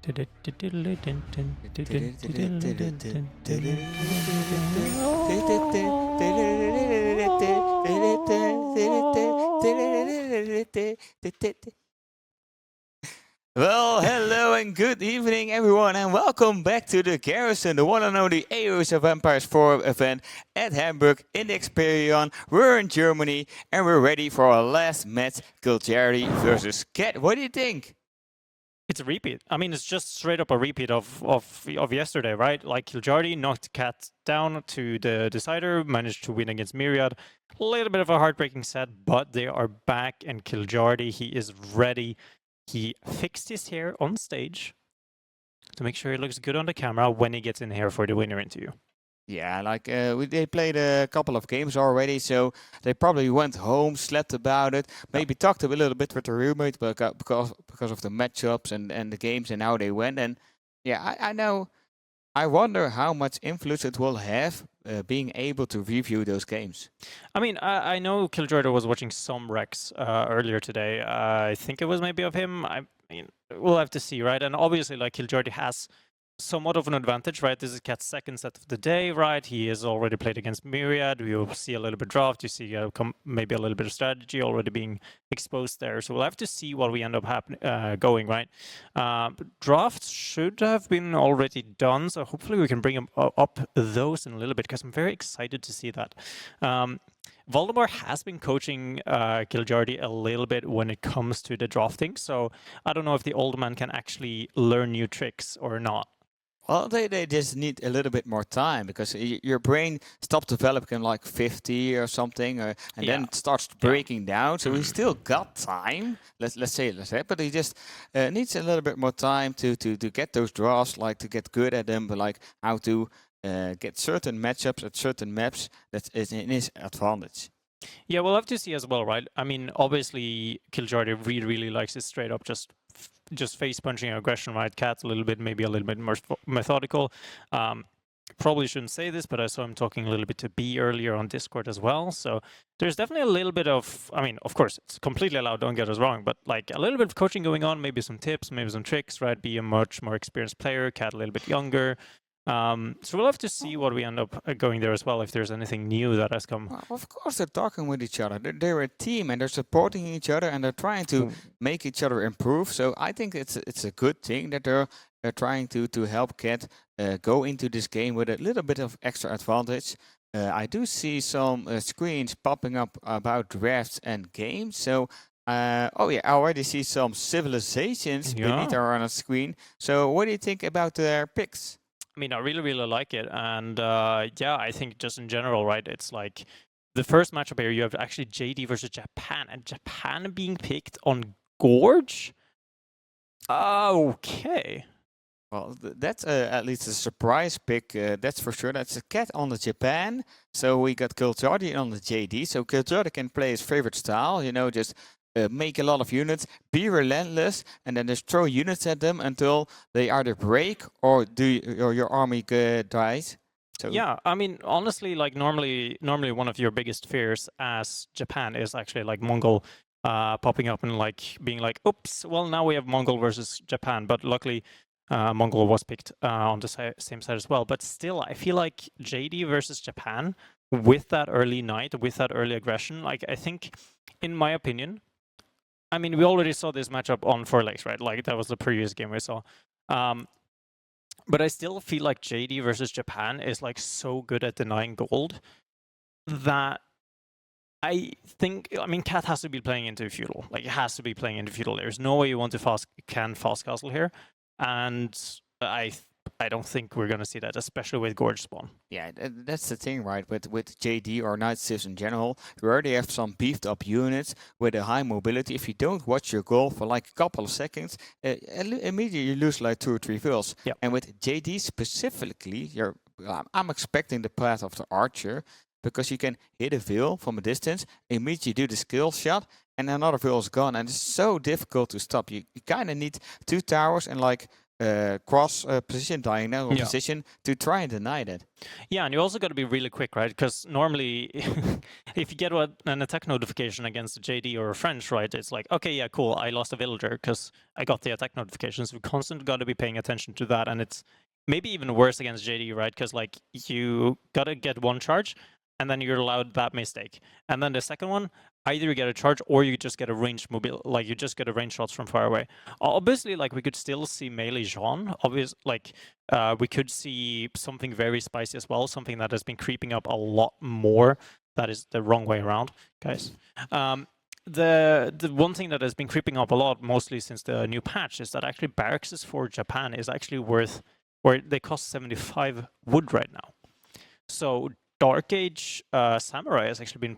Well, hello and good evening, everyone, and welcome back to the Garrison, the one and only Age of Empires 4 event at Hamburg in the Experion. We're in Germany, and we're ready for our last match, Kiljardi versus Cat. What do you think? It's a repeat. I mean, it's just straight up a repeat of yesterday, right? Like Kiljardi knocked Cat down to the decider, managed to win against Myriad. A little bit of a heartbreaking set, but they are back, and Kiljardi, he is ready. He fixed his hair on stage to make sure it looks good on the camera when he gets in here for the winner interview. Yeah, like they played a couple of games already, so they probably went home, slept about it, maybe talked a little bit with their roommate because of the matchups and the games and how they went. And yeah, I know. I wonder how much influence it will have being able to review those games. I mean, I know Kiljardi was watching some Rex earlier today. I think it was maybe of him. I mean, we'll have to see, right? And obviously, like Kiljardi has somewhat of an advantage, right? This is Cat's second set of the day, right? He has already played against Myriad. You'll see a little bit draft. You see maybe a little bit of strategy already being exposed there. So we'll have to see what we end up going, right? Drafts should have been already done, so hopefully we can bring up those in a little bit, because I'm very excited to see that. Voldemort has been coaching Kiljardi a little bit when it comes to the drafting, so I don't know if the old man can actually learn new tricks or not. Well, they just need a little bit more time, because your brain stops developing like 50 or something, and then it starts breaking down. So he still got time. Let's say, but he just needs a little bit more time to get those draws, like to get good at them, but like how to get certain matchups at certain maps that is in his advantage. Yeah, we'll have to see as well, right? I mean, obviously, Kiljardi really likes it straight up, just face punching aggression, right? Cat's maybe a little bit more methodical. Probably shouldn't say this, but I saw him talking a little bit to B earlier on Discord as well. So there's definitely a little bit of, I mean, of course, it's completely allowed, don't get us wrong, but like a little bit of coaching going on, maybe some tips, maybe some tricks, right? Be a much more experienced player, Cat a little bit younger. So we'll have to see what we end up going there as well, if there's anything new that has come. Well, of course, they're talking with each other. They're a team, and they're supporting each other, and they're trying to make each other improve. So I think it's a good thing that they're trying to help Cat go into this game with a little bit of extra advantage. I do see some screens popping up about drafts and games. So I already see some civilizations beneath on a screen. So what do you think about their picks? I mean, I really like it, and I think just in general, right? It's like the first matchup here. You have actually JD versus Japan, and Japan being picked on Gorge. Okay. Well, that's at least a surprise pick. That's for sure. That's a Cat on the Japan. So we got Kiljardi on the JD. So Kiljardi can play his favorite style. Just make a lot of units, be relentless, and then just throw units at them until they either break or your army dies. So yeah, I mean, honestly, like normally one of your biggest fears as Japan is actually like Mongol popping up and like being like, oops, well, now we have Mongol versus Japan. But luckily, Mongol was picked on the same side as well. But still, I feel like JD versus Japan with that early knight, with that early aggression, like I think, in my opinion, I mean, we already saw this matchup on 4 legs, right? Like, that was the previous game we saw. But I still feel like JD versus Japan is, like, so good at denying gold that I think, I mean, Cat has to be playing into feudal. Like, it has to be playing into feudal. There's no way you want to fast castle here. And I don't think we're going to see that, especially with Gorge spawn. Yeah, that's the thing, right? With JD or Night Civs in general, you already have some beefed up units with a high mobility. If you don't watch your goal for like a couple of seconds, immediately you lose like 2 or 3 fills. Yep. And with JD specifically, I'm expecting the path of the archer, because you can hit a veil from a distance, immediately do the skill shot, and another veil is gone. And it's so difficult to stop. You kind of need 2 towers and like cross position, diagonal Yeah. position to try and deny that. Yeah, and you also got to be really quick, right? Because normally, if you get an attack notification against a JD or a French, right, it's like, okay, yeah, cool, I lost a villager because I got the attack notifications. We constantly got to be paying attention to that, and it's maybe even worse against JD, right? Because like you got to get one charge, and then you're allowed that mistake, and then the second one, either you get a charge or you just get a range mobile, like you just get a range shots from far away. Obviously, like we could still see melee Jeanne. Obviously, like we could see something very spicy as well, something that has been creeping up a lot more. That is the wrong way around, guys. The one thing that has been creeping up a lot, mostly since the new patch, is that actually barracks for Japan is actually worth, or they cost 75 wood right now. So Dark Age Samurai has actually been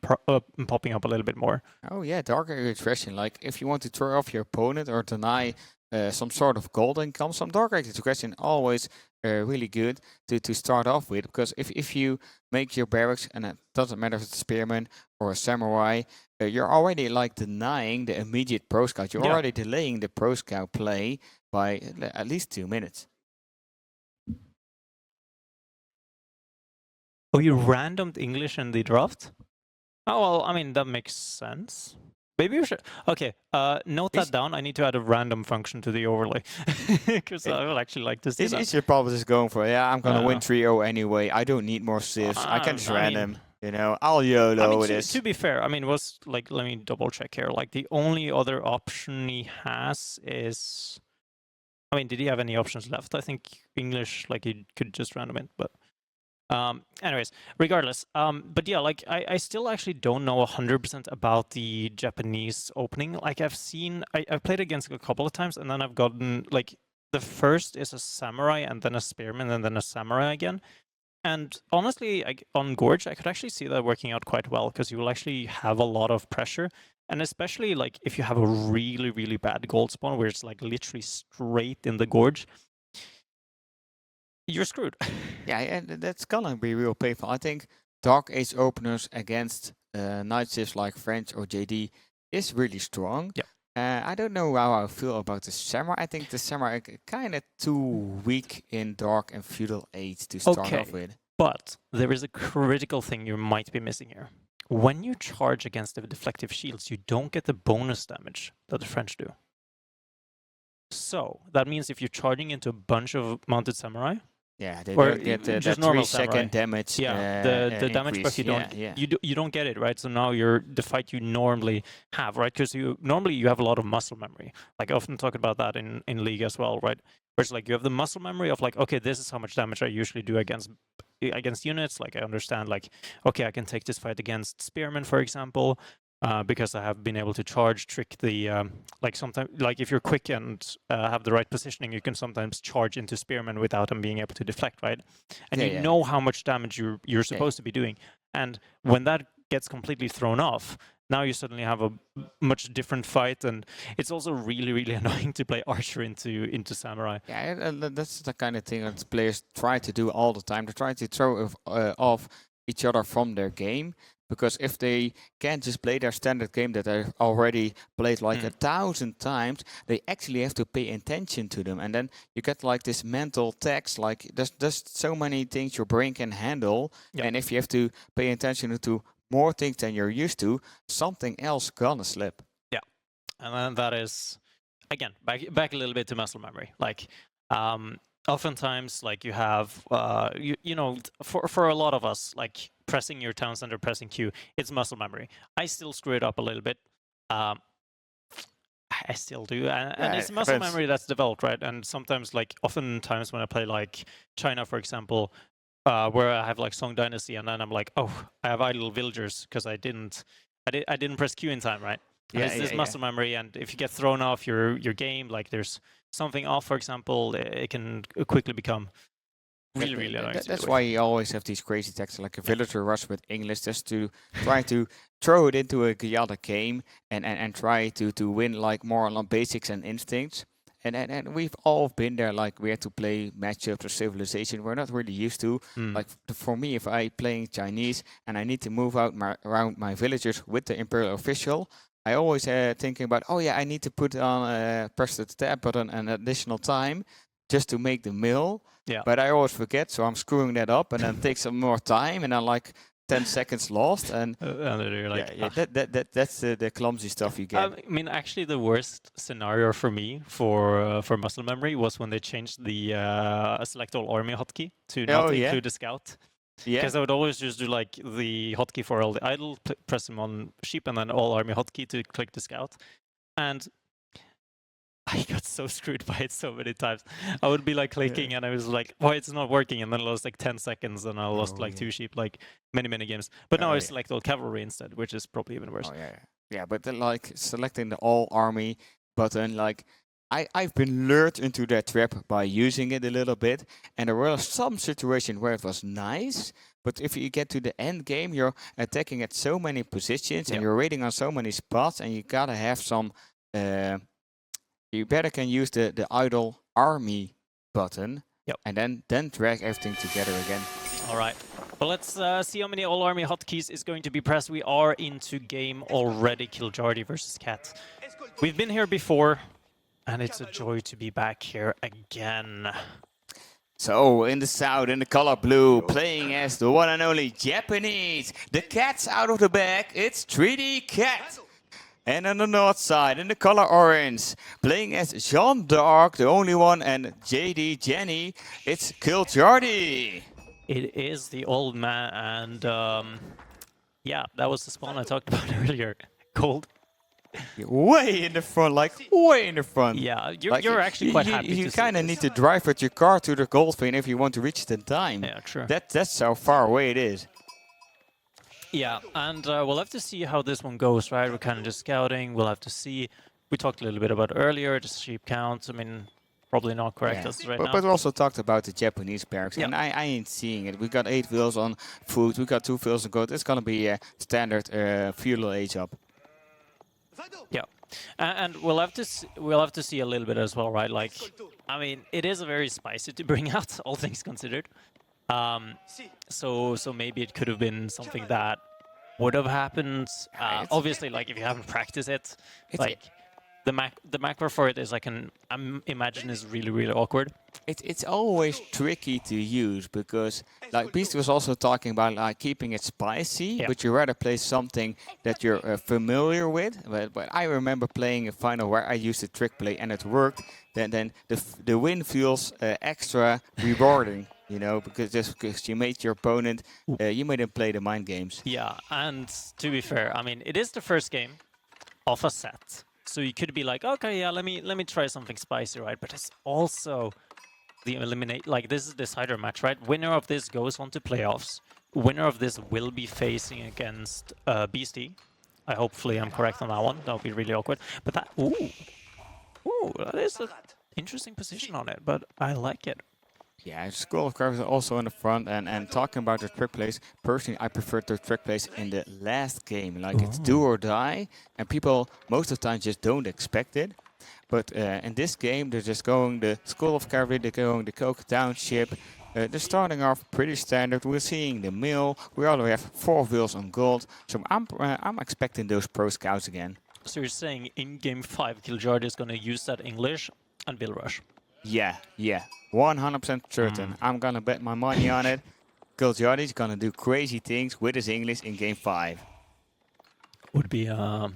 popping up a little bit more. Oh yeah, Dark Age aggression. Like if you want to throw off your opponent or deny some sort of gold income, some Dark Age aggression always really good to start off with, because if you make your barracks, and it doesn't matter if it's a spearman or a samurai, you're already like denying the immediate pro scout. You're already delaying the pro scout play by at least 2 minutes. Oh, you randomed English in the draft? Oh, well, I mean, that makes sense. Maybe we should... Okay, note that down. I need to add a random function to the overlay. Because I would actually like to see that. Is your probably just going for, yeah, I'm going to win 3-0 anyway. I don't need more civs. I can just random. You know, I'll YOLO with this. To be fair, I mean, was like, let me double check here. Like, the only other option he has is... I mean, did he have any options left? I think English, like, he could just random it, but... anyways, regardless, but yeah, like I still actually don't know 100% about the Japanese opening. Like I've played against it a couple of times, and then I've gotten like the first is a samurai, and then a spearman, and then a samurai again. And honestly, on Gorge, I could actually see that working out quite well, because you will actually have a lot of pressure. And especially like if you have a really, really bad gold spawn where it's like literally straight in the gorge, you're screwed. Yeah, and that's gonna be real painful. I think Dark Age openers against night shifts like French or JD is really strong. Yeah. I don't know how I feel about the Samurai. I think the Samurai kind of too weak in Dark and Feudal Age to start off with. But there is a critical thing you might be missing here. When you charge against the deflective shields, you don't get the bonus damage that the French do. So that means if you're charging into a bunch of mounted samurai, yeah, they don't get that 3-second damage. Yeah, the damage buff you don't get it, right? So now the fight you normally have, right? Because normally you have a lot of muscle memory. Like I often talk about that in League as well, right? Where it's like you have the muscle memory of like, okay, this is how much damage I usually do against units. Like I understand, like, okay, I can take this fight against spearmen, for example. Because I have been able to trick the like sometimes, like if you're quick and have the right positioning, you can sometimes charge into spearmen without them being able to deflect, right? And you know how much damage you're supposed to be doing. And when that gets completely thrown off, now you suddenly have a much different fight, and it's also really, really annoying to play archer into samurai. Yeah, that's the kind of thing that players try to do all the time. They try to throw off each other from their game. Because if they can't just play their standard game that they've already played like 1,000 times, they actually have to pay attention to them. And then you get like this mental tax, like there's so many things your brain can handle. Yep. And if you have to pay attention to more things than you're used to, something else gonna slip. Yeah. And then that is, again, back a little bit to muscle memory. Like, oftentimes, like you have, you know, for a lot of us, like pressing your town center, pressing Q, it's muscle memory. I still screw it up a little bit. I still do, and it's muscle memory that's developed, right? And sometimes, like oftentimes when I play like China, for example, where I have like Song Dynasty, and then I'm like, oh, I have idle villagers because I didn't press Q in time, right? And it's this muscle memory, and if you get thrown off your game, like there's something off, for example, it can quickly become really annoying. That's why you always have these crazy texts like a villager rush with English, just to try to throw it into a kiljardi game and try to win like more on basics and instincts. And we've all been there, like we had to play matchups or civilization we're not really used to. Like for me, if I playing Chinese and I need to move out around my villagers with the Imperial official, I always thinking about, oh yeah, I need to put on press the tab button an additional time. just to make the mill. Yeah. But I always forget, so I'm screwing that up, and then it takes some more time, and then like 10 seconds lost, and And then you're like, yeah, that's the clumsy stuff you get. I mean, actually, the worst scenario for me for muscle memory was when they changed the select all army hotkey to not include the scout. Yeah. Because I would always just do like the hotkey for all the idle, press him on sheep, and then all army hotkey to click the scout. And I got so screwed by it so many times. I would be like clicking, and I was like, "Why it's not working?" And then I lost like 10 seconds, and I lost like 2 sheep, like many games. But now I select all cavalry instead, which is probably even worse. Yeah, but then, like selecting the all army button, like I've been lured into that trap by using it a little bit, and there were some situations where it was nice. But if you get to the end game, you're attacking at so many positions, and you're raiding on so many spots, and you gotta have some. You better can use the idle army button, and then drag everything together again. All right. Well, let's see how many all army hotkeys is going to be pressed. We are into game already. Kiljardi versus Cat. We've been here before, and it's a joy to be back here again. So, in the south, in the color blue, playing as the one and only Japanese. The Cat's out of the bag. It's 3D Cat. And on the north side, in the color orange, playing as Jeanne D'Arc, the only one, and JD Jenny, it's Kiljardi. It is the old man, and yeah, that was the spawn I talked about earlier. Gold. Way in the front, like way in the front. Yeah, you're actually quite happy. You kind of need to drive with your car to the gold vein if you want to reach it in time. Yeah, true. That's how far away it is. Yeah, and we'll have to see how this one goes, right? We're kind of just scouting. We'll have to see. We talked a little bit about earlier, the sheep count. I mean, probably not correct as right now. But we also talked about the Japanese barracks, and I ain't seeing it. We got 8 wheels on food, we got 2 wheels on gold. It's gonna be a standard feudal age up. Yeah, and we'll have to see a little bit as well, right? Like, I mean, it is a very spicy to bring out, all things considered. So maybe it could have been something that would have happened. Obviously, like if you haven't practiced it, like the macro for it is like I imagine is really awkward. It's always tricky to use because like Beast was also talking about like keeping it spicy, but you rather play something that you're familiar with. But I remember playing a final where I used a trick play and it worked. Then the win feels extra rewarding. You know, because you made your opponent, you made him play the mind games. Yeah, and to be fair, I mean, it is the first game of a set, so you could be like, okay, yeah, let me try something spicy, right? But it's also the eliminate. Like this is the decider match, right? Winner of this goes on to playoffs. Winner of this will be facing against Beastie. Hopefully I'm correct on that one. That would be really awkward. But that, that is an interesting position on it. But I like it. Yeah, School of Garrison also in the front, and talking about the trick plays, personally I prefer the trick plays in the last game. Like it's do or die, and people most of the time just don't expect it. But in this game, they're just going the School of Cavalry, they're going the Coke Township. They're starting off pretty standard. We're seeing the mill. We already have 4 wheels on gold, so I'm expecting those pro scouts again. So you're saying in game 5, Kiljardi is going to use that English and Bill Rush? Yeah, 100% certain. I'm gonna bet my money on it. Kiljardi's gonna do crazy things with his English in game 5. Would be I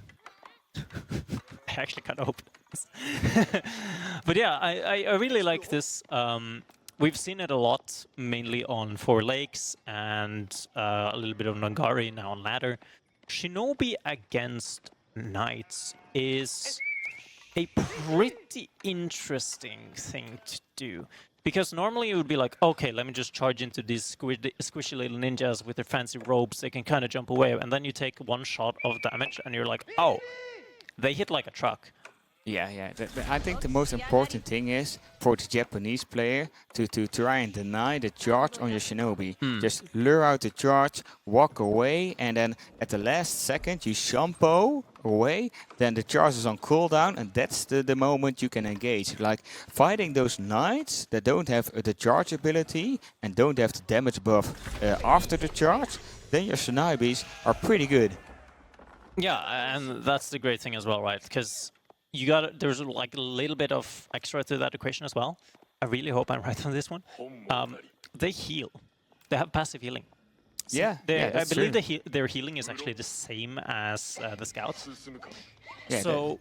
actually kind of hope this. But yeah, I really like this. We've seen it a lot, mainly on 4 Lakes and a little bit of Nangari now on ladder. Shinobi against Knights is a pretty interesting thing to do. Because normally it would be like, okay, let me just charge into these squishy little ninjas with their fancy robes. They can kind of jump away. And then you take 1 shot of damage and you're like, oh, they hit like a truck. Yeah. I think the most important thing is for the Japanese player to try and deny the charge on your shinobi. Just lure out the charge, walk away, and then at the last second you shampoo away. Then the charge is on cooldown, and that's the moment you can engage. Like fighting those knights that don't have the charge ability and don't have the damage buff after the charge, then your shinobis are pretty good. Yeah, and that's the great thing as well, right? Because there's like a little bit of extra to that equation as well. I really hope I'm right on this one. They heal. They have passive healing. So Yeah, I that's believe true. their healing is actually the same as the scouts. Yeah, So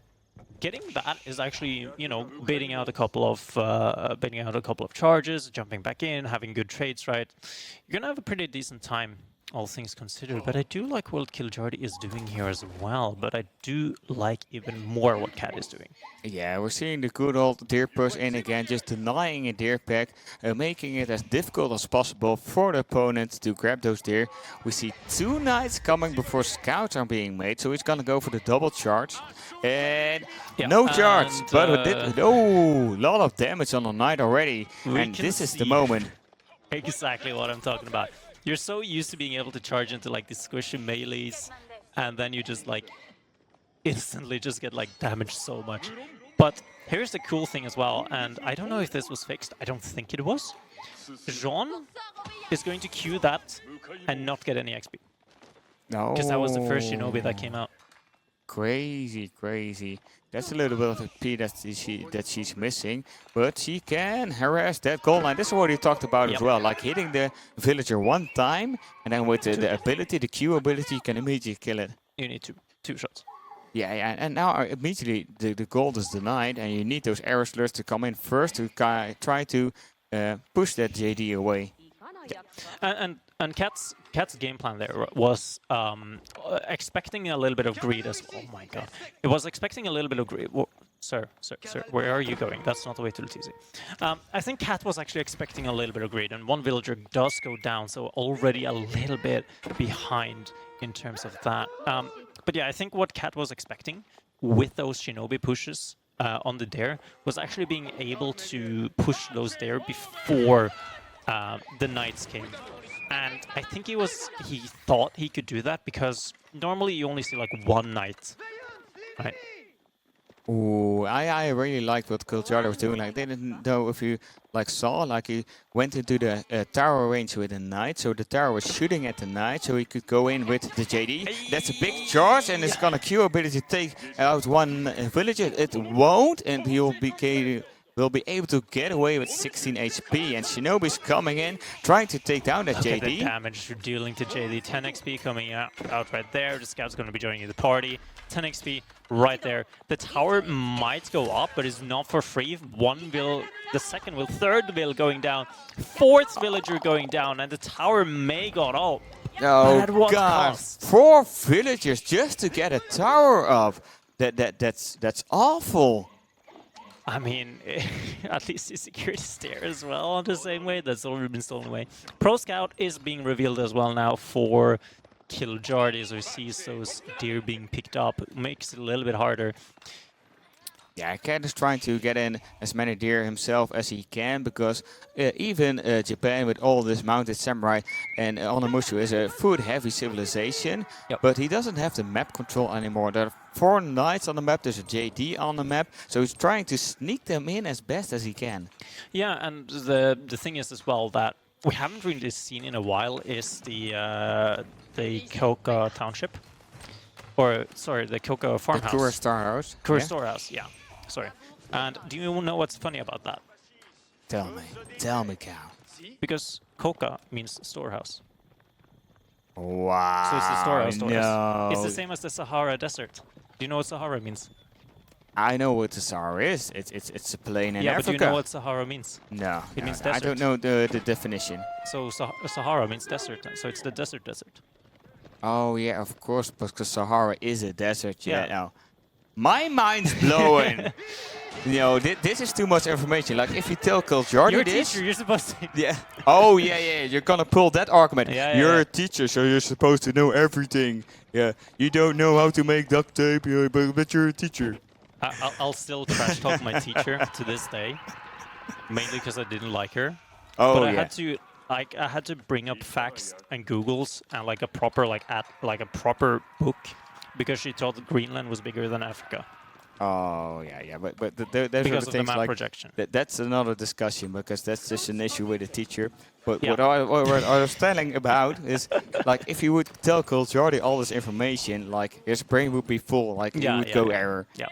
getting that is actually, you know, baiting out a couple of charges, jumping back in, having good trades, right? You're gonna have a pretty decent time, all things considered. But I do like what kiljardi is doing here as well. But I do like even more what Cat is doing. Yeah, we're seeing the good old deer push in again, just denying a deer pack, making it as difficult as possible for the opponent to grab those deer. We see 2 knights coming before scouts are being made, so he's gonna go for the double charge. And Yeah, no charge, and, but it did, oh, a lot of damage on the knight already. we And can this is the see moment. exactly what I'm talking about. You're so used to being able to charge into like the squishy melees, and then you just like instantly just get like damaged so much. But here's the cool thing as well, and I don't know if this was fixed. I don't think it was. Jeanne is going to queue that and not get any XP. No. Because that was the first Shinobi that came out. Crazy, crazy. That's a little bit of the P that she's missing, but she can harass that goal line. This is what you talked about as Yep. well, like hitting the villager one time, and then with the ability, the Q ability, you can immediately kill it. You need two shots. Yeah, yeah, and now immediately the gold is denied, and you need those arrow slurs to come in first to try to push that JD away. And Cat's game plan there was expecting a little bit of greed as well. Oh my god. It was expecting a little bit of greed. Sir, where are you going? That's not the way to Letizi. I think Cat was actually expecting a little bit of greed, and one villager does go down, so already a little bit behind in terms of that. But yeah, I think what Cat was expecting with those shinobi pushes on the dare was actually being able to push those dare before the knights came. And I think he thought he could do that because normally you only see like one knight, right? Ooh, I really liked what kiljardi was doing. Like, they didn't know if you saw, he went into the tower range with a knight, so the tower was shooting at the knight, so he could go in with the JD. That's a big charge, and it's gonna Q ability to take out one villager. It won't, and he'll be able to get away with 16 HP, and Shinobi's coming in, trying to take down that JD. The damage you're dealing to JD. 10 XP coming out right there. The scout's going to be joining the party. 10 XP right there. The tower might go up, but it's not for free. The second will, third will going down, fourth villager going down, and the tower may go up. Oh god, 4 villagers just to get a tower up. That's awful. I mean, at least the security is there as well on the same way. That's already been stolen away. Pro Scout is being revealed as well now for kiljardi, so he sees those deer being picked up. It makes it a little bit harder. Yeah, Cat is trying to get in as many deer himself as he can, because even Japan, with all this mounted samurai, and Onimusha is a food-heavy civilization, but he doesn't have the map control anymore. There are 4 knights on the map, there's a JD on the map, so he's trying to sneak them in as best as he can. Yeah, and the thing is as well that we haven't really seen in a while is the Koka township. Or, sorry, the Koka farmhouse. The Kura Storehouse. Kura Storehouse, yeah. Sorry. And do you know what's funny about that? Tell me, Cow. Because Koka means storehouse. Wow. So it's the storehouse. No. It's the same as the Sahara Desert. Do you know what Sahara means? I know what the Sahara is. It's a plain in Africa. Yeah, but do you know what Sahara means? No. It means desert. I don't know the definition. So Sahara means desert. So it's the desert. Oh yeah, of course, because Sahara is a desert. Yeah. No. My mind's blowing. This is too much information. Like, if you tell kiljardi you're a this, teacher, you're supposed to. Yeah. Oh yeah. You're gonna pull that argument. You're a teacher, so you're supposed to know everything. Yeah. You don't know how to make duct tape, but you're a teacher. I'll still trash talk my teacher to this day, mainly because I didn't like her. Oh but I had to bring up facts and Googles and like a proper book, because she thought that Greenland was bigger than Africa. Oh yeah, but those because are the of things the map like projection. That's another discussion, because that's just an issue with the teacher. But Yeah. what I was telling about is, like, if you would tell kiljardi all this information, like, his brain would be full, like, he would go error. Yeah.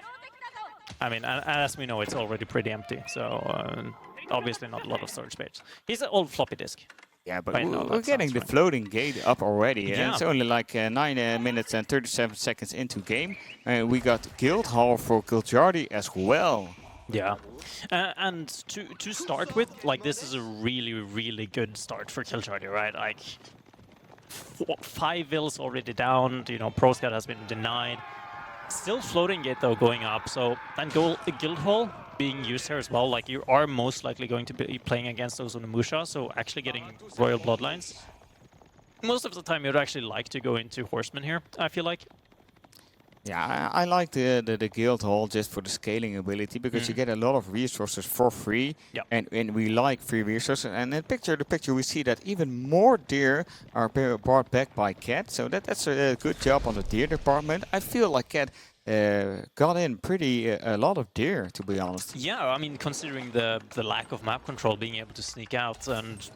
I mean, as we know, it's already pretty empty, so obviously not a lot of storage space. He's an old floppy disk. Yeah, but Right, no, we're that getting sounds the right. floating gate up already, and Yeah. it's only like 9 minutes and 37 seconds into game. And we got Guildhall for Kiljardi as well. Yeah, and to start with, like, this is a really good start for Kiljardi, right? Like, 5 vills already down. You know, Pro Scout has been denied. Still floating gate though going up. So and Guildhall being used here as well. Like, you are most likely going to be playing against those Onimusha, so actually getting royal bloodlines. Most of the time, you'd actually like to go into horsemen here, I feel like. Yeah, I like the Guildhall just for the scaling ability, because you get a lot of resources for free. Yeah. And we like free resources. And in the picture we see that even more deer are brought back by Cat. So that's a good job on the deer department. I feel like Cat got in pretty a lot of deer, to be honest. Yeah, I mean, considering the lack of map control, being able to sneak out, and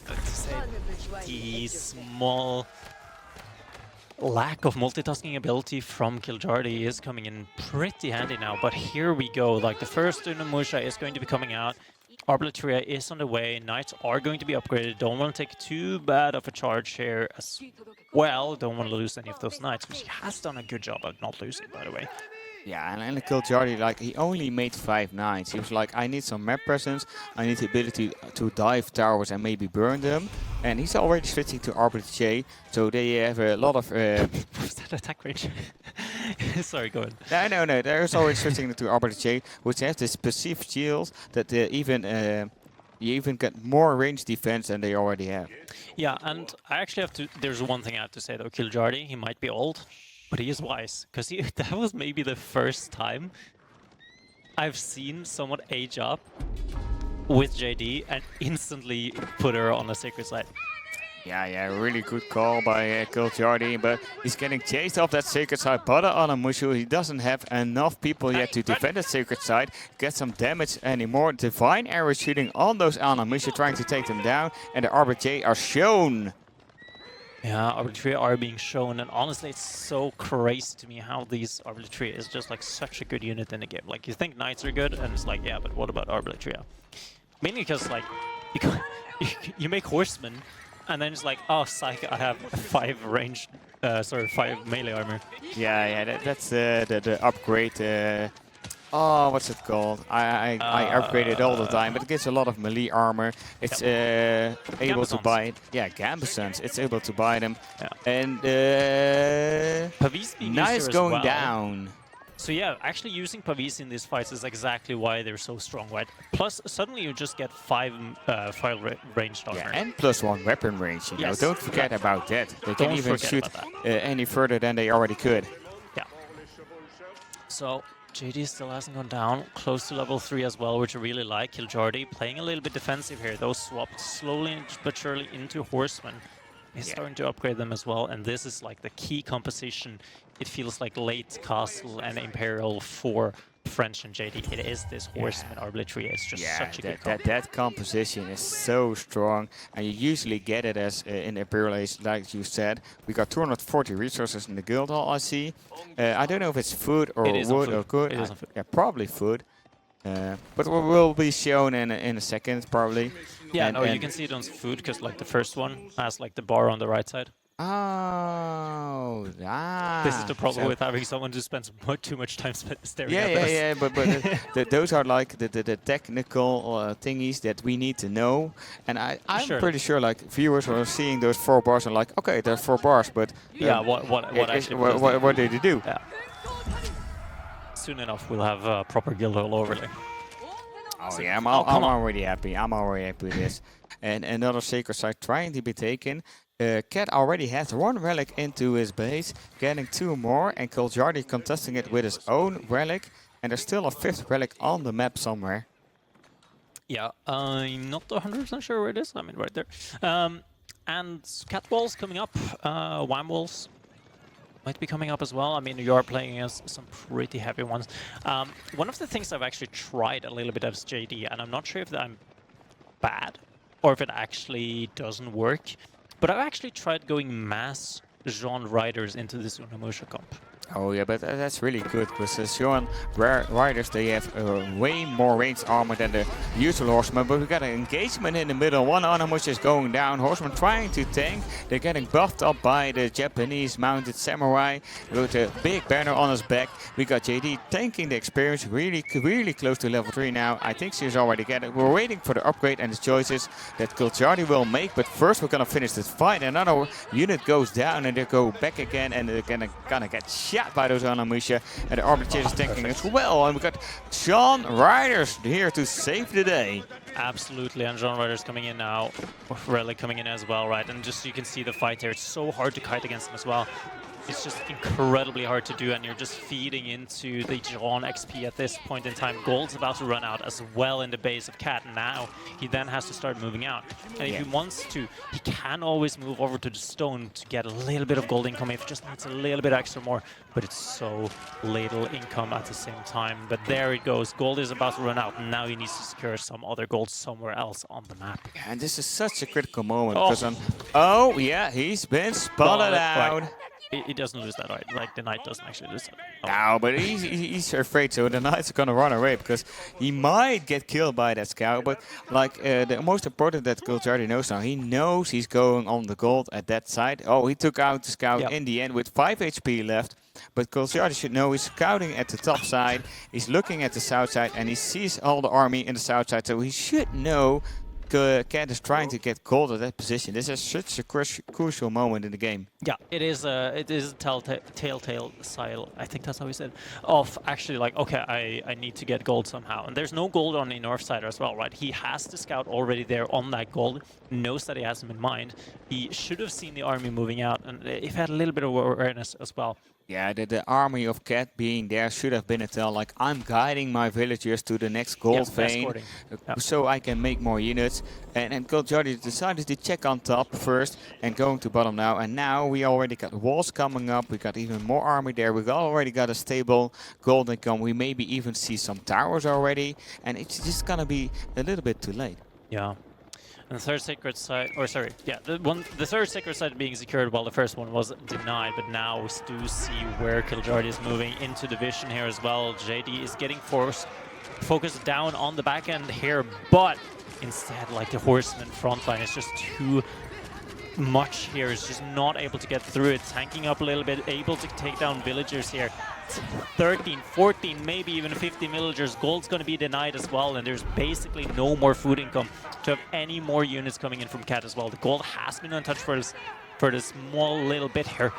to say the small lack of multitasking ability from Kiljardi is coming in pretty handy now. But here we go, like, the first Onimusha is going to be coming out. Arbitria is on the way. Knights are going to be upgraded. Don't want to take too bad of a charge here as well. Don't want to lose any of those knights, which he has done a good job at not losing, by the way. Yeah, and Kiljardi, like, he only made 5 knights. He was like, I need some map presence, I need the ability to dive towers and maybe burn them. And he's already switching to Arbiter, so they have a lot of... Was that attack range? Sorry, go ahead. No, they're already switching to Arbiter, which has this perceived shield that you even get more range defense than they already have. Yeah, and I actually have to... There's one thing I have to say, though. Kiljardi, he might be old, but he is wise, because that was maybe the first time I've seen someone age up with JD and instantly put her on a sacred site. Yeah, really good call by Kiljardi, but he's getting chased off that sacred site by the Onimusha. He doesn't have enough people yet to defend the sacred site, get some damage anymore. Divine arrow shooting on those Onimusha, trying to take them down, and the Arbiter are shown. Yeah, Arbitria are being shown, and honestly, it's so crazy to me how these Arbitria is just like such a good unit in the game. Like, you think Knights are good, and it's like, yeah, but what about Arbitria? Mainly because, like, you make Horsemen, and then it's like, oh, psych, I have 5 melee armor. Yeah, that's the upgrade. Oh, what's it called? I upgrade it all the time, but it gives a lot of melee armor. It's able to buy it. Yeah, Gambesons. It's able to buy them. Yeah. And Pavis being nice used here as going well. down. So yeah, actually using Pavis in these fights is exactly why they're so strong, right? Plus, suddenly you just get 5 file ranged armor. Yeah, and +1 weapon range. You know, don't forget about that. They can Don't even forget shoot about any further than they already could. Yeah. So JD still hasn't gone down, close to level 3 as well, which I really like. Kiljardi playing a little bit defensive here, though swapped slowly but surely into Horsemen. He's starting to upgrade them as well, and this is like the key composition. It feels like late Castle and Imperial for French and JD. It is this Horseman Arbitry. It's just such a good comp. That composition is so strong, and you usually get it as in Imperial Age, like you said. We got 240 resources in the Guildhall, I see. I don't know if it's food or wood or good. It isn't food. Yeah, probably food. But will be shown in a second, probably. Yeah, no, you can see it on food, because like the first one has like the bar on the right side. Oh, This is the problem with having someone who spends too much time staring at this. Yeah, but those are like the technical thingies that we need to know. And I'm pretty sure like viewers are seeing those 4 bars and like, okay, there's 4 bars, but yeah, what did you do? Yeah. Soon enough, we'll have a proper Guildhall overlay. Oh yeah, I'm already happy. I'm already happy with this. And another sacred site trying to be taken. Cat already has 1 relic into his base, getting 2 more, and Kiljardi contesting it with his own relic. And there's still a 5th relic on the map somewhere. Yeah, I'm not 100% sure where it is. I mean, right there. And cat walls coming up. Wham walls might be coming up as well. I mean, you are playing as some pretty heavy ones. One of the things I've actually tried a little bit as JD, and I'm not sure if I'm bad or if it actually doesn't work, but I've actually tried going mass Jeanne riders into this Onimusha comp. Oh yeah, but that's really good because the Jeanne riders, they have way more ranged armor than the usual horsemen. But we got an engagement in the middle. One Animush is going down. Horseman trying to tank. They're getting buffed up by the Japanese mounted samurai with a big banner on his back. We got JD tanking the experience, really close to level 3 now. I think she's already getting it. We're waiting for the upgrade and the choices that kiljardi will make. But first we're gonna finish this fight. Another unit goes down and they go back again, and they're gonna get shot by those Anamusha, and the Arbitrator is tanking as well. And we got Jeanne Riders here to save the day. Absolutely, and Jeanne Riders coming in now, Relic coming in as well, right? And just you can see the fight here. It's so hard to kite against them as well. It's just incredibly hard to do, and you're just feeding into the Jeanne XP at this point in time. Gold's about to run out as well in the base of Cat. Now he then has to start moving out. And if he wants to, he can always move over to the stone to get a little bit of gold income if he just needs a little bit extra more. But it's so little income at the same time. But there it goes. Gold is about to run out. And now he needs to secure some other gold somewhere else on the map. And this is such a critical moment because oh yeah, he's been spotted out. Right. He doesn't lose that, right? The knight doesn't actually lose that. No, but he's afraid, so the knight's gonna run away because he might get killed by that scout. But like the most important that kiljardi knows now, he knows he's going on the gold at that side. Oh, he took out the scout in the end with 5 HP left. But kiljardi should know he's scouting at the top side. He's looking at the south side and he sees all the army in the south side, so he should know Cat is trying to get gold at that position. This is such a crucial moment in the game. Yeah, it is a telltale sign, I think that's how we said, of actually like, okay, I need to get gold somehow. And there's no gold on the north side as well, right? He has the scout already there on that gold, knows that he has him in mind. He should have seen the army moving out, and he had a little bit of awareness as well. Yeah, the army of Cat being there should have been a tell, like, I'm guiding my villagers to the next gold vein so I can make more units. And kiljardi decided to check on top first and going to bottom now. And now we already got walls coming up. We got even more army there. We already got a stable gold income. We maybe even see some towers already. And it's just gonna be a little bit too late. Yeah. And the third sacred site, or sorry, yeah, the third sacred site being secured while the first one was denied, but now we do see where kiljardi is moving into the vision here as well. JD is getting focused down on the back end here, but instead, like, the horseman front line is just too much here. Is just not able to get through it, tanking up a little bit, able to take down villagers here. 13, 14, maybe even 50 villagers. Gold's going to be denied as well, and there's basically no more food income to have any more units coming in from Cat as well. The gold has been untouched for this small little bit here,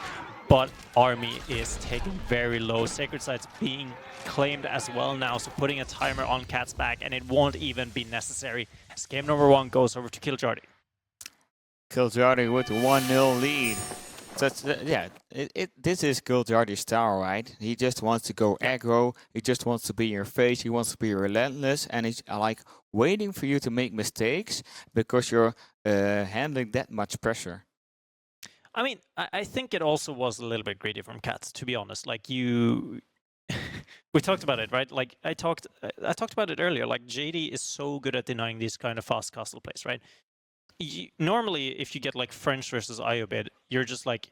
but army is taken very low. Sacred sites being claimed as well now, so putting a timer on Cat's back, and it won't even be necessary as game number 1 goes over to kiljardi. kiljardi with a 1-0 lead. So yeah, this is kiljardi's style, right? He just wants to go aggro. He just wants to be in your face. He wants to be relentless, and he's like waiting for you to make mistakes because you're handling that much pressure. I mean, I think it also was a little bit greedy from Cat, to be honest. Like, you, we talked about it, right? Like, I talked about it earlier. Like, JD is so good at denying these kind of fast castle plays, right? Normally, if you get like French versus Ayyubid, you're just like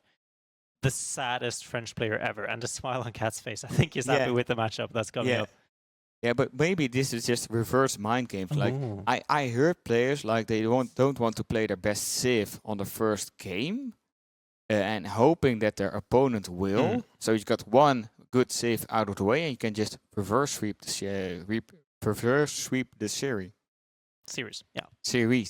the saddest French player ever, and the smile on Cat's face, I think he's happy with the matchup that's coming up. Yeah, but maybe this is just reverse mind games. Like, I heard players like they don't want to play their best civ on the first game, and hoping that their opponent will. So you got one good civ out of the way, and you can just reverse sweep the series. Series, yeah. Siri,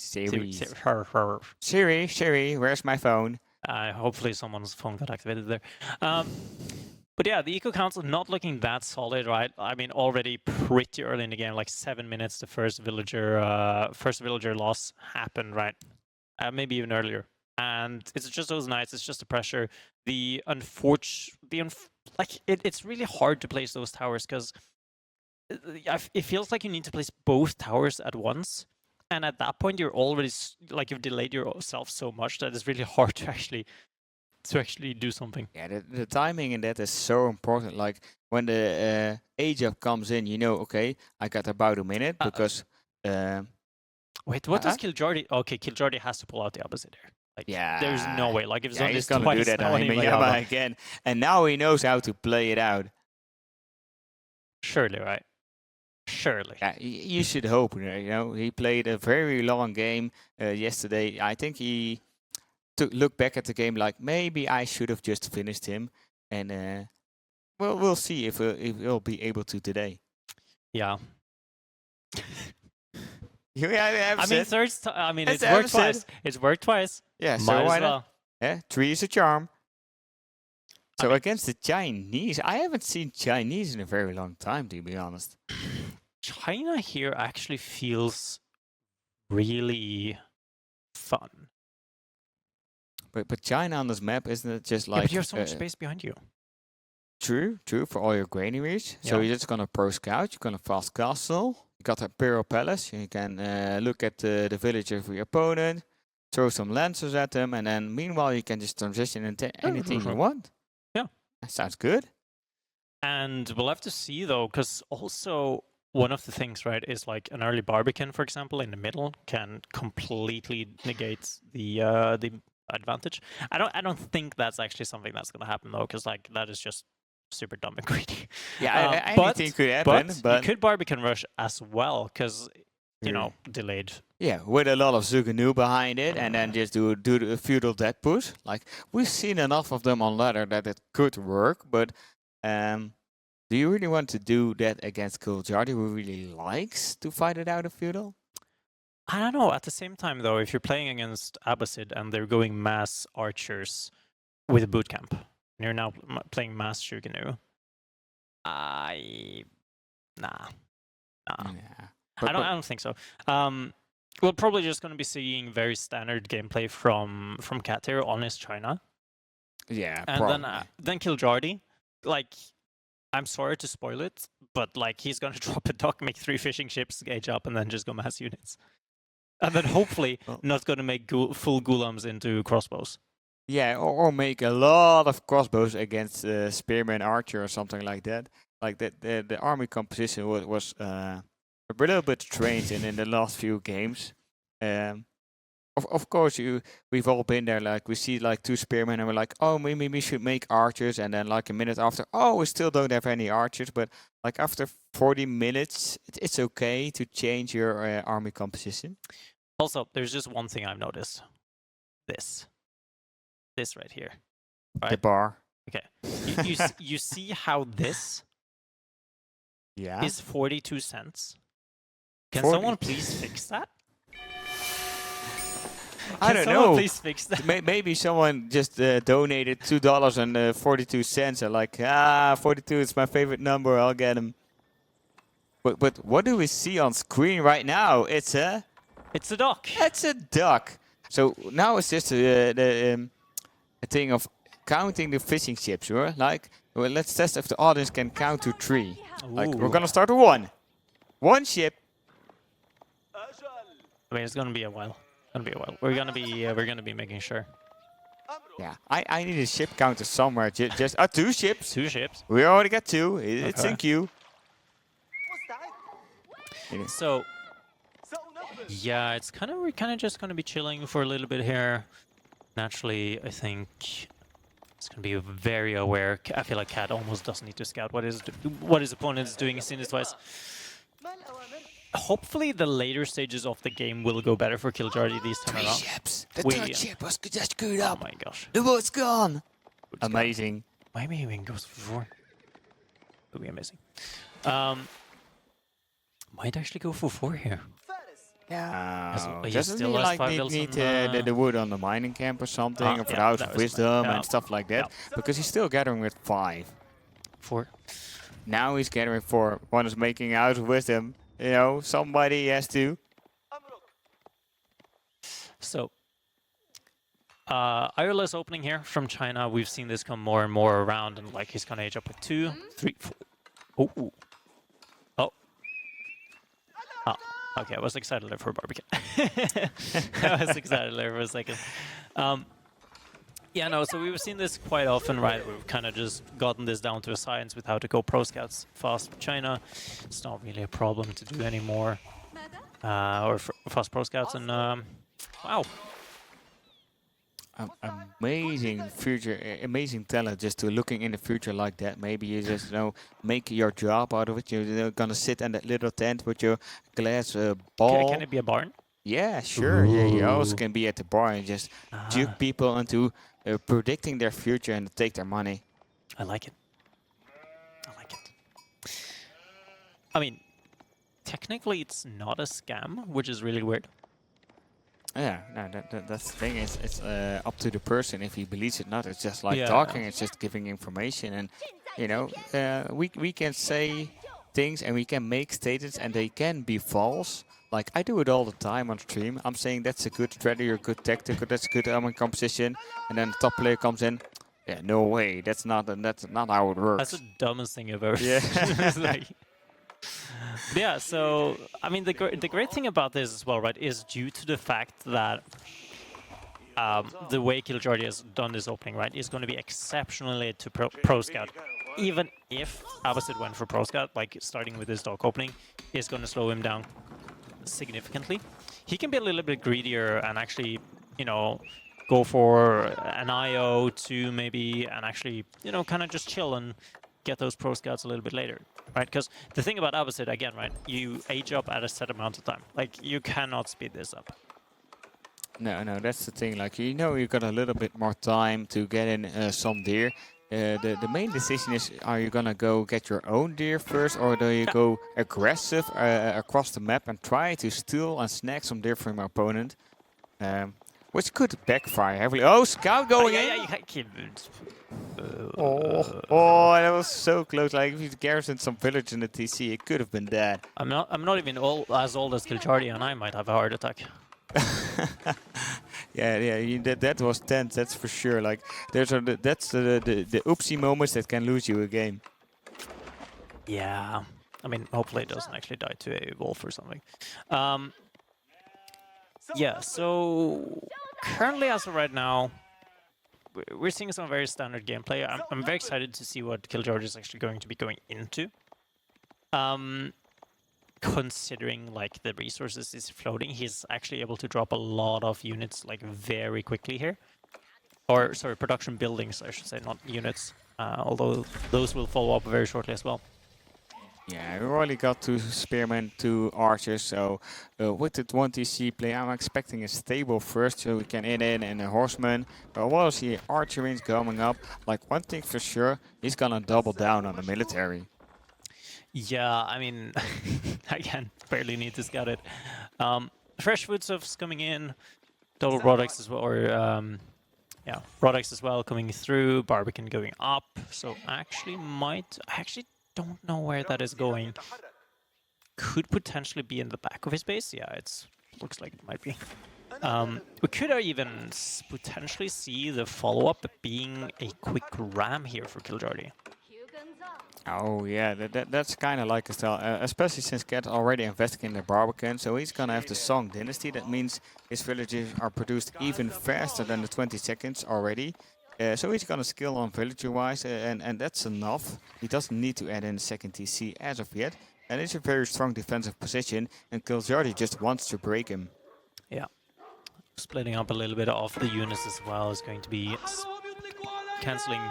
where's my phone? Hopefully someone's phone got activated there. But yeah, the Eco Council not looking that solid, right? I mean, already pretty early in the game, like 7 minutes, the first villager loss happened, right? Maybe even earlier. And it's just those knights, it's just the pressure. It's really hard to place those towers because it feels like you need to place both towers at once, and at that point you're already like you've delayed yourself so much that it's really hard to actually do something. Yeah, the timing in that is so important. Like when the age up comes in, you know, okay, I got about a minute because. Wait, what does kiljardi? Okay, kiljardi has to pull out the Abbasid here. Like, Yeah. there's no way. Like, if he's Yeah, done he's this gonna twice, do that now on he might Himeyama have a- again, and now he knows how to play it out. Surely, right? Surely. Yeah, you should hope. You know, he played a very long game yesterday. I think he looked back at the game like maybe I should have just finished him, and we'll see if he'll be able to today. Yeah. I mean, I mean, That's it's worked the twice. It's worked twice. Yeah, Might so as why well. not? Yeah, 3 is a charm. I So mean- against the Chinese, I haven't seen Chinese in a very long time, to be honest. China here actually feels really fun. But China on this map, isn't it just Yeah, like but you have so much space behind you. true for all your granaries? So Yeah. you're just gonna pro scout, you're gonna fast castle, you got the Imperial Palace, you can look at the village of your opponent, throw some lancers at them, and then meanwhile you can just transition into anything you want. Yeah. That sounds good. And we'll have to see though, because also one of the things, right, is like an early Barbican, for example, in the middle can completely negate the advantage. I don't think that's actually something that's gonna happen though, because like that is just super dumb and greedy. Yeah, but- anything could happen, But you could Barbican rush as well, because you True. know, delayed. Yeah, with a lot of Zuganu behind it, and then just do the feudal death push. Like we've seen enough of them on ladder that it could work, but do you really want to do that against kiljardi, who really likes to fight it out of feudal? I don't know. At the same time, though, if you're playing against Abbasid and they're going mass archers with a boot camp, and you're now playing mass Shuganu, nah. Yeah. I don't think so. We're probably just going to be seeing very standard gameplay from Cat here on his China, Yeah, and probably. then Kiljardi. Like, I'm sorry to spoil it, but like he's going to drop a dock, make 3 fishing ships, gauge up, and then just go mass units, and then hopefully not going to make full gulams into crossbows. Yeah, or make a lot of crossbows against spearman archer or something like that. Like that, the army composition was a little bit strange in the last few games. Of course, we've all been there. Like we see like 2 spearmen, and we're like, oh, maybe we should make archers. And then like a minute after, oh, we still don't have any archers. But like after 40 minutes, it's okay to change your army composition. Also, there's just one thing I've noticed. This right here. The Right? bar. Okay. You see how this Yeah. is 42 cents? Can 40 someone please fix that? I Can don't someone know. please fix that? Maybe someone just donated $2.42 and like, 42 is my favorite number. I'll get him. But what do we see on screen right now? It's a dock. It's a duck. So now it's just a thing of counting the fishing ships, right? Like, well, let's test if the audience can count to 3. Like, we're Ooh. gonna start with 1. 1 ship. I mean, it's gonna be a while. We're gonna be making sure. Yeah, I need a ship counter somewhere. Just 2 ships. 2 ships. We already got 2. It's in Okay. queue. So yeah, it's we're kind of just gonna be chilling for a little bit here. Naturally, I think it's gonna be very aware. I feel like Cat almost doesn't need to scout what his opponent is doing. He's seen it twice. Hopefully, the later stages of the game will go better for Kiljardi this time 3 around. ships. The We- 3rd ship was just screwed Oh up. my gosh! The boat's gone. It's gone. Amazing. Maybe even goes for 4. Would be amazing. Might actually go for 4 here. Yeah. he Doesn't still he has like 5 need, builds need on, the wood on the mining camp or something, or for the yeah, House that of was Wisdom yeah. and stuff like that? Because he's still gathering with 5. 4. Now he's gathering 4. One is making House of Wisdom. You know, somebody has to. So, IRLS opening here from China. We've seen this come more and more around, and like he's gonna age up with 2, 3, 4. Oh, oh. Okay, I was excited there for a barbecue. I was excited there for a second. Yeah, no, so we've seen this quite often, right? We've kind of just gotten this down to a science with how to go pro scouts fast with China. It's not really a problem to do anymore. Or fast pro scouts, and wow. amazing future, amazing talent just to looking in the future like that. Maybe you just make your job out of it. You're gonna sit in that little tent with your glass Can ball. it be a barn? Yeah, sure. Yeah, you also Ooh. can be at the bar and just juke Ah, people into predicting their future and take their money. I like it. I like it. I mean, technically it's not a scam, which is really weird. Yeah, no, that's the thing. It's up to the person if he believes it or not. It's just like Yeah. talking. It's just giving information, and we can say things and we can make statements, and they can be false. Like I do it all the time on stream. I'm saying that's a good strategy or good tactic or that's a good composition, and then the top player comes in. Yeah, no way. That's not how it works. That's the dumbest thing I've ever Yeah. It's like- yeah, so, I mean, the great thing about this as well, right, is due to the fact that the way kiljardi has done this opening, right, is going to be exceptionally to pro scout. Even if Abbasid went for pro scout, like starting with his dock opening, is going to slow him down significantly. He can be a little bit greedier and actually, go for an IO 2 maybe, and actually, kind of just chill and get those pro scouts a little bit later, right? Because the thing about Abbasid, again, right, you age up at a set amount of time. Like, you cannot speed this up. No, that's the thing. Like you got a little bit more time to get in some deer. The main decision is: are you gonna go get your own deer first, or do you go aggressive across the map and try to steal and snag some deer from your opponent, which could backfire heavily. Oh, scout going in! Oh, that was so close. Like if you garrisoned some village in the TC, it could have been dead. I'm not even as old as kiljardi, and I might have a heart attack. Yeah, that was tense, that's for sure. Like, that's the oopsie moments that can lose you a game. Yeah, I mean, hopefully it doesn't actually die to a wolf or something. Yeah, so currently as of right now, we're seeing some very standard gameplay. I'm very excited to see what kiljardi is actually going to be going into. Considering like the resources is floating, he's actually able to drop a lot of units like very quickly here. Or sorry, production buildings, I should say, not units. Although those will follow up very shortly as well. Yeah, we already got 2 spearmen, 2 archers, so with the 1 TC play, I'm expecting a stable first, so we can in and a horseman. But we'll see archer range coming up. Like, one thing for sure, he's gonna double down on the military. Yeah, I mean, again, barely need to scout it. Fresh foodstuffs coming in, double products as well, or yeah, products as well coming through, Barbican going up, so I actually don't know where that is going. Could potentially be in the back of his base, yeah, looks like it might be. We could even potentially see the follow-up being a quick ram here for kiljardi. Oh yeah, that's kind of like a style, especially since Cat already invested in the Barbican, so he's gonna have the Song Dynasty. That means his villages are produced even faster than the 20 seconds already. So he's gonna skill on villager-wise, and that's enough. He doesn't need to add in a second TC as of yet, and it's a very strong defensive position, and kiljardi just wants to break him. Yeah, splitting up a little bit of the units as well is going to be cancelling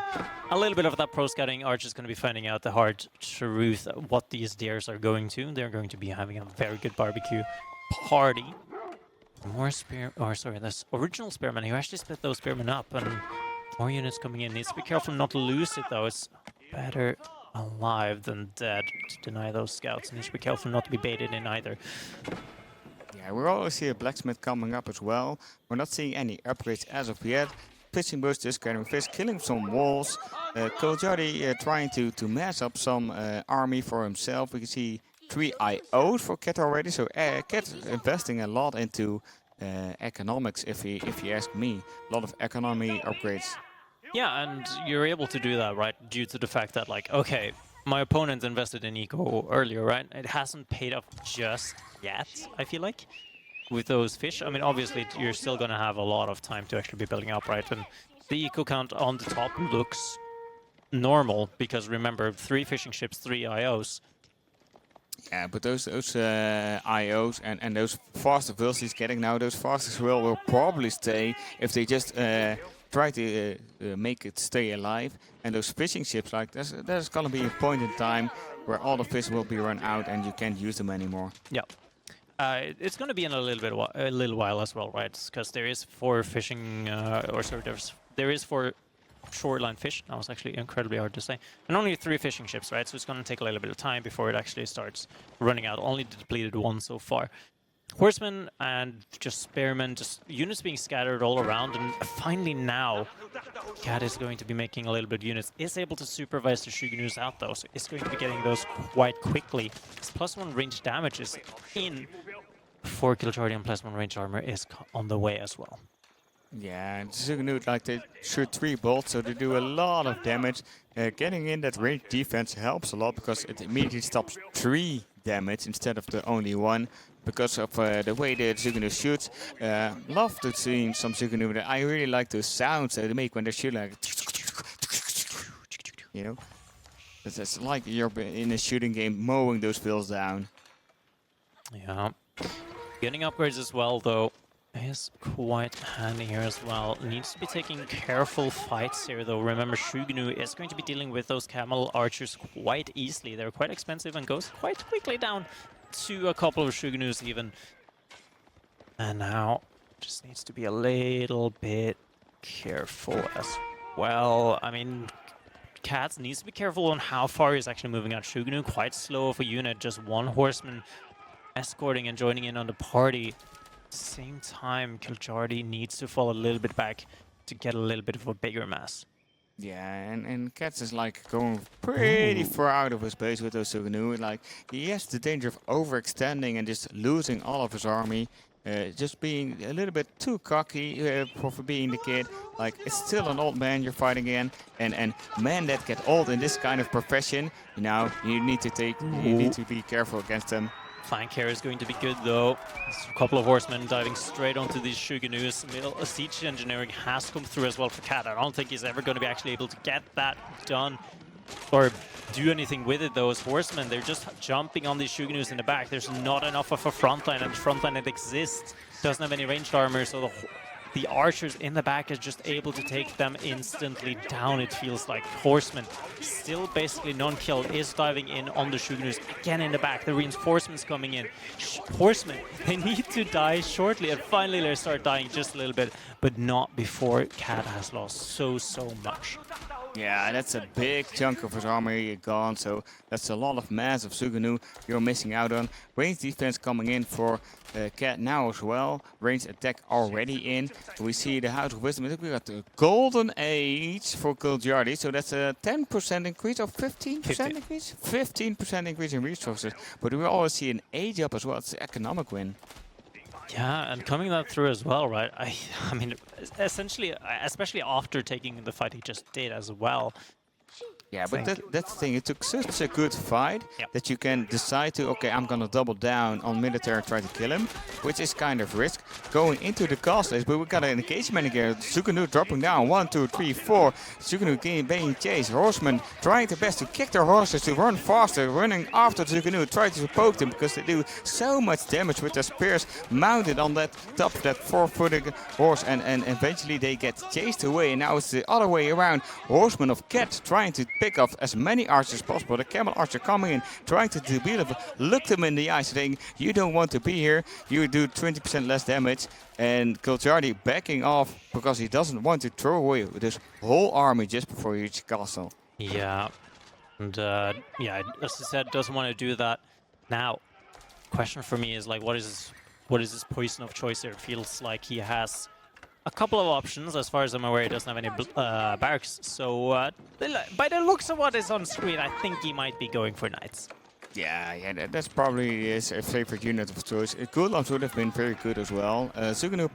a little bit of that pro scouting. Archer's going to be finding out the hard truth what these deers are going to. They're going to be having a very good barbecue party. More this original spearmen. You actually split those spearmen up, and more units coming in. Needs to be careful not to lose it though. It's better alive than dead to deny those scouts. Needs to be careful not to be baited in either. Yeah, we always see a blacksmith coming up as well. We're not seeing any upgrades as of yet. Pitching boosters, carrying fish, killing some walls. kiljardi trying to mass up some army for himself. We can see 3 IOs for Cat already. So Cat investing a lot into economics, if you ask me. A lot of economy upgrades. Yeah, and you're able to do that, right? Due to the fact that, like, okay, my opponent invested in eco earlier, right? It hasn't paid off just yet, I feel like. With those fish, I mean, obviously you're still going to have a lot of time to actually be building up, right? And the eco count on the top looks normal because remember, 3 fishing ships, 3 IOs. Yeah, but those IOs and those faster wills he's getting now, those fastest will probably stay if they just try to make it stay alive. And those fishing ships, like there's gonna be a point in time where all the fish will be run out and you can't use them anymore. Yeah. It's going to be in a little while as well, right? Because there is 4 fishing, there is 4 shoreline fish. That was actually incredibly hard to say. And only 3 fishing ships, right? So it's going to take a little bit of time before it actually starts running out. Only depleted 1 so far. Horsemen and just spearmen, just units being scattered all around. And finally now, Cat is going to be making a little bit of units. Is able to supervise the Shogunus out though, so it's going to be getting those quite quickly. His +1 range damage is in. 4 kiljardi and +1 range armor is on the way as well. Yeah, and Suganu, like they shoot 3 bolts, so they do a lot of damage. Getting in that range defense helps a lot because it immediately stops 3 damage instead of the only 1. Because of the way the Suganu shoots. Love to see some Suganu. I really like the sounds that they make when they shoot, like, you know. It's like you're in a shooting game mowing those fields down. Yeah. Getting upgrades as well, though, is quite handy here as well. Needs to be taking careful fights here, though. Remember, Shogunnu is going to be dealing with those camel archers quite easily. They're quite expensive and goes quite quickly down to a couple of Shogunnus even. And now just needs to be a little bit careful as well. I mean, Cats needs to be careful on how far he's actually moving out. Shogunnu quite slow of a unit, just 1 horseman escorting and joining in on the party. Same time, kiljardi needs to fall a little bit back to get a little bit of a bigger mass. Yeah, and Cats is like going pretty far out of his base with those Suganu. Like, he has the danger of overextending and just losing all of his army. Just being a little bit too cocky for being the kid. Like, it's still an old man you're fighting again. And men that get old in this kind of profession, you know, you need to be careful against them. Flank here is going to be good, though. There's a couple of horsemen diving straight onto these Shogunnus. A siege engineering has come through as well for Cat. I don't think he's ever going to be actually able to get that done or do anything with it. Those horsemen, they're just jumping on these Shogunnus in the back. There's not enough of a front line, and the front line that exists doesn't have any ranged armor, so the archers in the back is just able to take them instantly down, it feels like. Horsemen, still basically non-kill, is diving in on the Shogunnus. Again in the back, the reinforcements coming in. Horsemen, they need to die shortly, and finally they start dying just a little bit, but not before Cat has lost so much. Yeah, that's a big chunk of his army gone, so that's a lot of massive Suganu you're missing out on. Range defense coming in for Cat now as well. Range attack already in. We see the House of Wisdom. We got the Golden Age for kiljardi, so that's a 10% increase or 15% increase? 15% increase in resources, but we always see an age up as well. It's an economic win. Yeah, and coming that through as well, right? I mean, essentially, especially after taking the fight he just did as well. Yeah, but that's the thing. It took such a good fight that you can decide to, okay, I'm gonna double down on military and try to kill him, which is kind of risk. Going into the castles, but we got an engagement again. Suganu dropping down. 1, 2, 3, 4. Suganu being chased. Horsemen trying their best to kick their horses to run faster, running after Suganu, trying to poke them because they do so much damage with their spears mounted on that top of that 4-footed horse, and eventually they get chased away. And now it's the other way around. Horsemen of Cat trying to pick off as many archers as possible. The camel archer coming in, trying to look them in the eye, saying, you don't want to be here, you do 20% less damage. And kiljardi backing off because he doesn't want to throw away this whole army just before he reaches the castle. Yeah, and yeah, as I said, doesn't want to do that. Now, question for me is like, what is his poison of choice here? It feels like he has a couple of options. As far as I'm aware, he doesn't have any barracks. So by the looks of what is on screen, I think he might be going for knights. Yeah, that's probably his favorite unit of choice. Gulams would have been very good as well. Suganu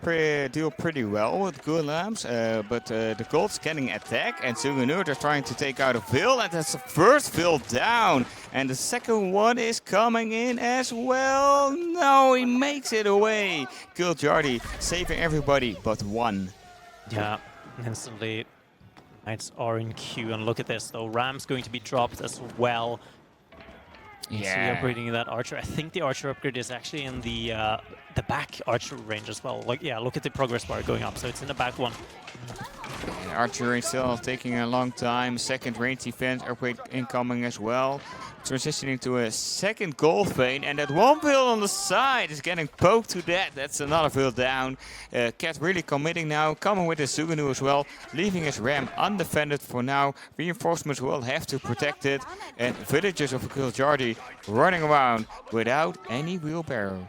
deal pretty well with Gulams, but the Golds getting attack, and Suganu are trying to take out a Vil, and that's the first Vil down. And the second one is coming in as well. No, he makes it away. kiljardi saving everybody but one. Yeah, instantly knights are in queue, and look at this though. Ram's going to be dropped as well. So upgrading that archer. I think the archer upgrade is actually in the back archer range as well. Like, yeah, look at the progress bar going up. So it's in the back one. Archery still taking a long time. Second range defense upgrade incoming as well. Transitioning to a second gold vein, and that one bill on the side is getting poked to death. That's another bill down. Cat really committing now, coming with his Suganu as well, leaving his ram undefended for now. Reinforcements will have to protect it, and villagers of kiljardi running around without any wheelbarrow.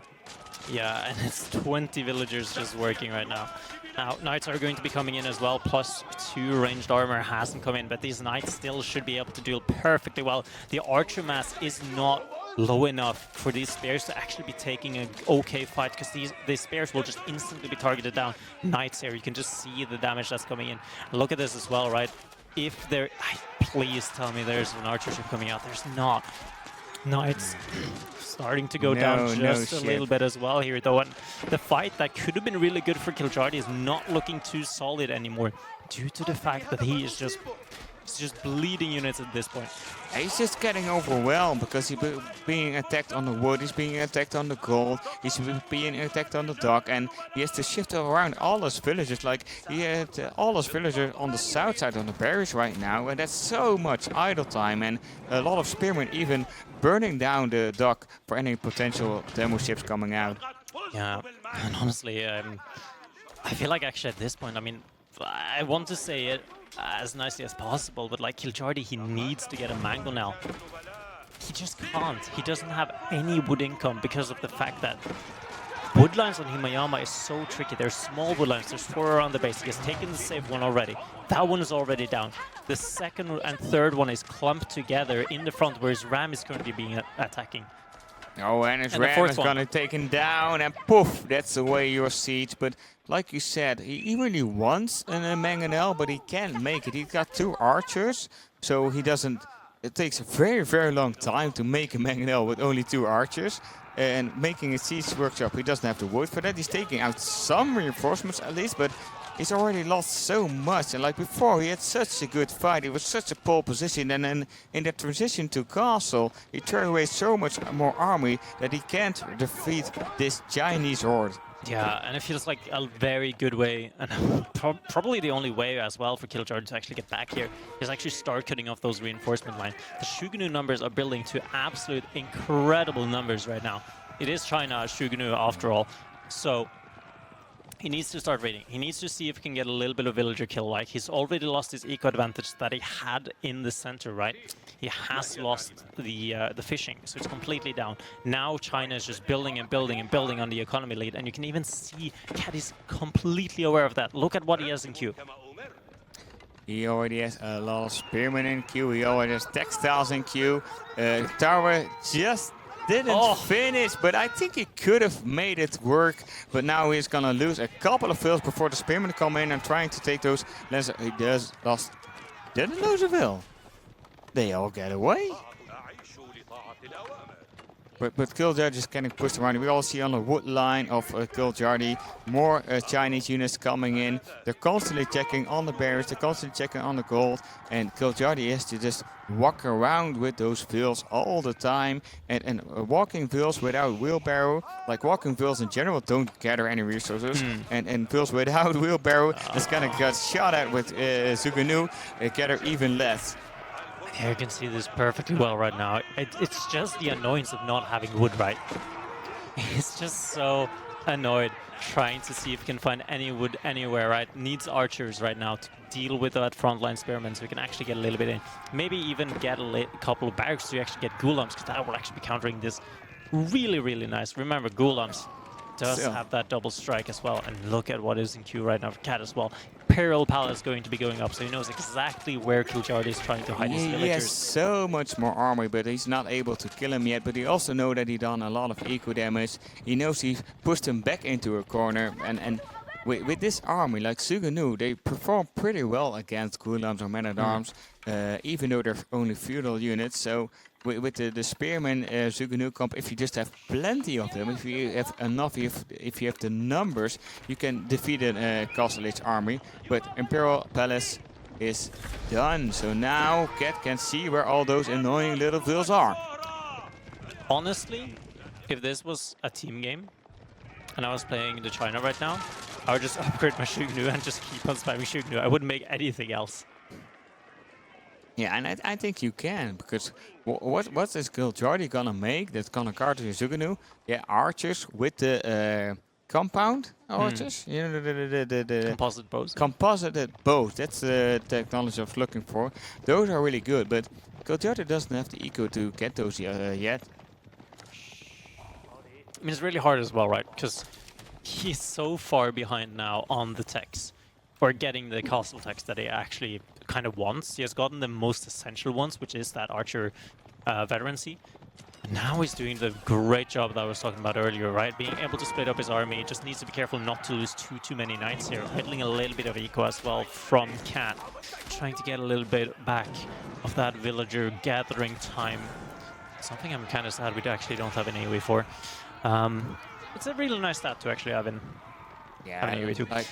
Yeah, and it's 20 villagers just working right now. Now, knights are going to be coming in as well, +2 ranged armor hasn't come in, but these knights still should be able to deal perfectly well. The archer mass is not low enough for these spears to actually be taking an okay fight, because these spears will just instantly be targeted down. Knights here, you can just see the damage that's coming in. Look at this as well, right? If there... Please tell me there's an archer ship coming out. There's not. Knights starting to go down just a little bit as well here, though. And the fight that could have been really good for kiljardi is not looking too solid anymore, due to the fact that he's just bleeding units at this point. He's just getting overwhelmed because he's being attacked on the wood, he's being attacked on the gold, he's being attacked on the dock, and he has to shift around all his villagers. Like, he had all his villagers on the south side on the barriers right now, and that's so much idle time, and a lot of spearmen even burning down the dock for any potential demo ships coming out. Yeah, and honestly, I feel like actually at this point, I mean, I want to say it as nicely as possible, but like kiljardi, he needs to get a mango now. He just can't. He doesn't have any wood income because of the fact that woodlines on Himayama is so tricky. There's small woodlines. There's 4 around the base. He has taken the safe one already. That one is already down. The second and third one is clumped together in the front, where his ram is currently being attacking. Oh, and his ram is gonna take him down, and poof, that's away your siege. But like you said, he really wants a mangonel, but he can't make it. He's got 2 archers, so he doesn't... It takes a very, very long time to make a mangonel with only 2 archers. And making a siege workshop, he doesn't have the wood for that. He's taking out some reinforcements at least, but he's already lost so much. And like before, he had such a good fight. It was such a pole position. And then in the transition to castle, he turned away so much more army that he can't defeat this Chinese horde. Yeah, and it feels like a very good way, and probably the only way as well for kiljardi to actually get back here, is actually start cutting off those reinforcement lines. The Shuganu numbers are building to absolute incredible numbers right now. It is China Shuganu after all, so he needs to start raiding. He needs to see if he can get a little bit of villager kill. Like, he's already lost his eco advantage that he had in the center, right? He has lost the fishing, so it's completely down. Now China is just building and building and building on the economy lead, and you can even see Cat is completely aware of that. Look at what he has in queue. He already has a lot of spearmen in queue. He already has textiles in queue. Tower just didn't finish, but I think he could have made it work. But now he's gonna lose a couple of vills before the spearmen come in and trying to take those. He didn't lose a vill. They all get away. But kiljardi is getting pushed around. We all see on the wood line of kiljardi more Chinese units coming in. They're constantly checking on the barriers, they're constantly checking on the gold, and kiljardi has to just walk around with those vills all the time. And walking vills without wheelbarrow, like walking vills in general, don't gather any resources. And vills without wheelbarrow is gonna get shot at with Suganu, gather even less. Yeah, you can see this perfectly well right now. It's just the annoyance of not having wood, right? He's just so annoyed trying to see if he can find any wood anywhere, right? Needs archers right now to deal with that frontline spearmen so we can actually get a little bit in. Maybe even get a couple of barracks to actually get ghulams, because that will actually be countering this really, really nice. Remember, ghulams does have that double strike as well, and look at what is in queue right now for Cat as well. Imperial Palace is going to be going up, so he knows exactly where kiljardi is trying to hide his villagers. He has so much more army, but he's not able to kill him yet. But he also knows that he done a lot of eco damage. He knows he pushed him back into a corner, and with this army, like Suganu, they perform pretty well against ghulams or men-at-arms, even though they're only feudal units. So with the spearmen, Suganu comp, if you just have plenty of them, if you have enough, if you have the numbers, you can defeat a Castle Age army. But Imperial Palace is done. So now Cat can see where all those annoying little vills are. Honestly, if this was a team game and I was playing the China right now, I would just upgrade my Shugnu and just keep on spamming Shugnu. I wouldn't make anything else. Yeah, and I think you can, because what's this kiljardi gonna make that's gonna counter your Zuganu? Yeah, archers with the compound archers. You know, the Composite bows. composited bows. That's the technology I was looking for. Those are really good, but kiljardi doesn't have the eco to get those yet. I mean, it's really hard as well, right? Because he's so far behind now on the techs, or getting the castle techs that he actually kind of wants. He has gotten the most essential ones, which is that archer veterancy. And now he's doing the great job that I was talking about earlier, right? Being able to split up his army. Just needs to be careful not to lose too many knights here. Idling a little bit of eco as well from Cat. Trying to get a little bit back of that villager gathering time. Something I'm kind of sad we actually don't have an AoE for. It's a really nice stat to actually have in. Yeah, Having AoE too. like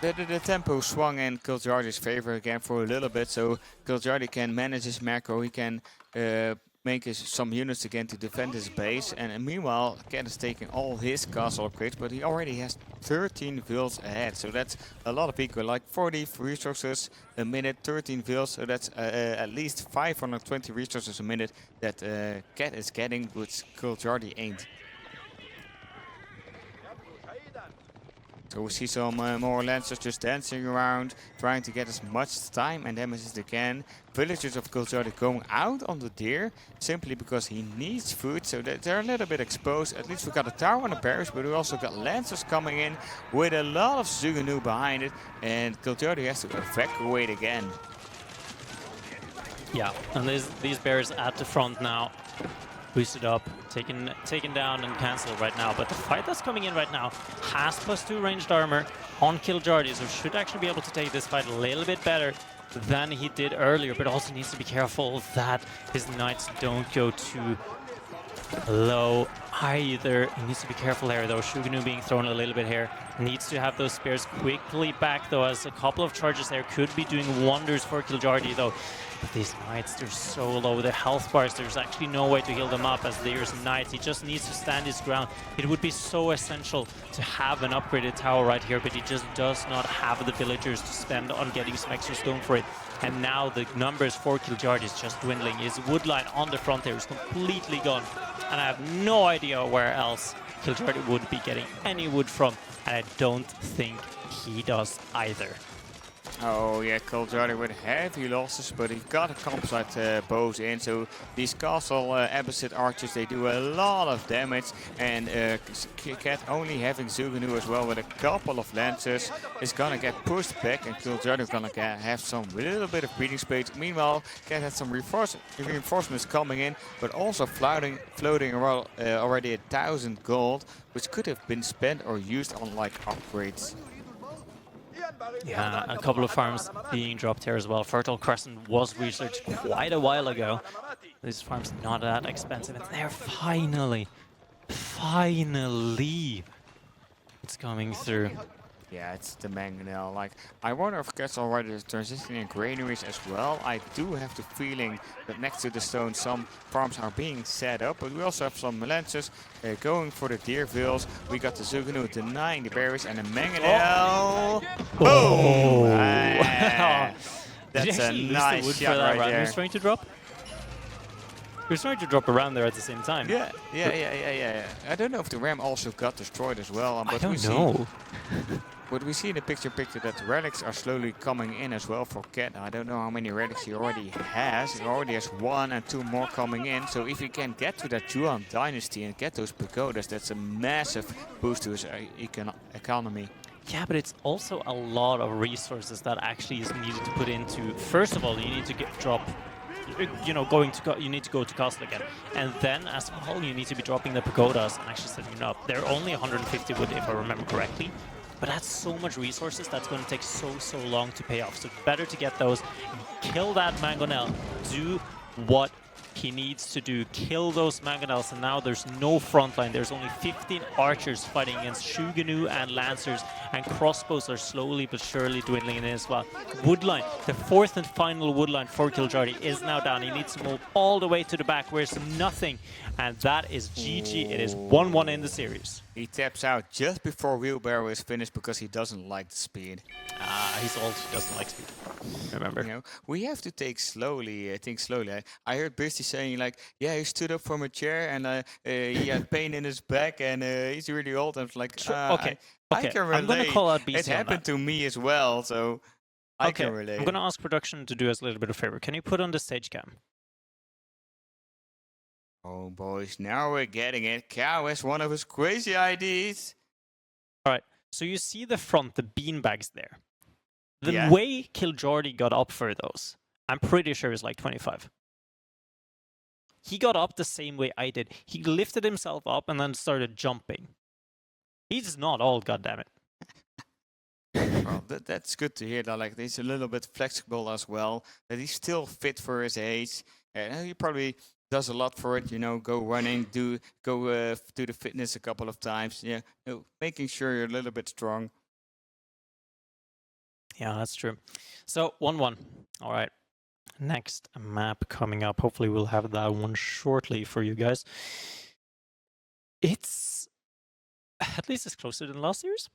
the tempo swung in kiljardi's favor again for a little bit, so kiljardi can manage his macro. He can make some units again to defend his base, and meanwhile Cat is taking all his castle upgrades, but he already has 13 vills ahead, so that's a lot of eco, like 40 resources a minute, 13 vills, so that's at least 520 resources a minute that Cat is getting, which kiljardi ain't. So we see some more lancers just dancing around, trying to get as much time and damage as they can. Villagers of kiljardi going out on the deer simply because he needs food, so that they're a little bit exposed. At least we got a tower on the parish, but we also got lancers coming in with a lot of Zuganu behind it, and kiljardi has to evacuate again. Yeah, and these bears at the front now, boosted up, taken down and cancelled right now. But the fight that's coming in right now has +2 ranged armor on kiljardi, so should actually be able to take this fight a little bit better than he did earlier, but also needs to be careful that his knights don't go too low either. He needs to be careful here though. Shuganu being thrown a little bit here. Needs to have those spears quickly back though, as a couple of charges there could be doing wonders for kiljardi though. But these knights, they're so low. The health bars, there's actually no way to heal them up as there's knights. He just needs to stand his ground. It would be so essential to have an upgraded tower right here, but he just does not have the villagers to spend on getting some extra stone for it. And now the numbers for kiljardi is just dwindling. His wood line on the front there is completely gone. And I have no idea where else kiljardi would be getting any wood from. And I don't think he does either. Oh yeah, kiljardi with heavy losses, but he's got a composite bows in, so these castle Abbasid archers, they do a lot of damage, and Cat only having Zuganu as well with a couple of lancers is gonna get pushed back, and kiljardi is gonna have some little bit of breathing space. Meanwhile, Cat had some reinforcements coming in, but also floating around already 1,000 gold, which could have been spent or used on like upgrades. Yeah, a couple of farms being dropped here as well. Fertile Crescent was researched quite a while ago. These farms not that expensive, and they're finally, it's coming through. Yeah, it's the mangonel. Like, I wonder if Cat's already transitioning in granaries as well. I do have the feeling that next to the stone some farms are being set up, but we also have some lancers going for the deer vills. We got the Zuganu denying the berries and the mangonel. Boom! Oh. That's a nice shot right there. He was trying to drop? He was trying to drop around there at the same time. Yeah. I don't know if the ram also got destroyed as well. But I don't know. But we see in the picture that relics are slowly coming in as well for Cat. I don't know how many relics he already has. He already has 1 and 2 more coming in. So if he can get to that Jeanne Dynasty and get those pagodas, that's a massive boost to his economy. Yeah, but it's also a lot of resources that actually is needed to put into. First of all, you need to drop. You need to go to castle again, and then as well you need to be dropping the pagodas and actually setting them up. They're only 150 wood if I remember correctly, but that's so much resources that's going to take so long to pay off. So it's better to get those, kill that mangonel, do what he needs to do kill those mangonels, and now there's no front line. There's only 15 archers fighting against Shuganu and lancers, and crossbows are slowly but surely dwindling in as well. Woodline, the fourth and final woodline for kiljardi, is now down. He needs to move all the way to the back where there's nothing, and that is GG. It is 1-1 in the series. He taps out just before wheelbarrow is finished because he doesn't like the speed. He's old, doesn't like speed. Remember? You know, we have to take slowly. Think slowly. I heard Birsty saying like, yeah, he stood up from a chair and he had pain in his back and he's really old. I was like, okay. I can relate. I'm gonna call out BC. It happened to me as well, so I can relate. I'm gonna ask production to do us a little bit of favor. Can you put on the stage cam? Oh, boys, now we're getting it. Cow has one of his crazy ideas. All right. So you see the front, the beanbags there. The Yeah. way kiljardi got up for those, I'm pretty sure is like 25. He got up the same way I did. He lifted himself up and then started jumping. He's not old, goddammit. Well, that's good to hear. That like he's a little bit flexible as well. That he's still fit for his age. And he probably does a lot for it. You know, go running, do the fitness a couple of times. Yeah, making sure you're a little bit strong. Yeah, that's true. So 1-1. All right. Next map coming up. Hopefully we'll have that one shortly for you guys. It's at least it's closer than last year's.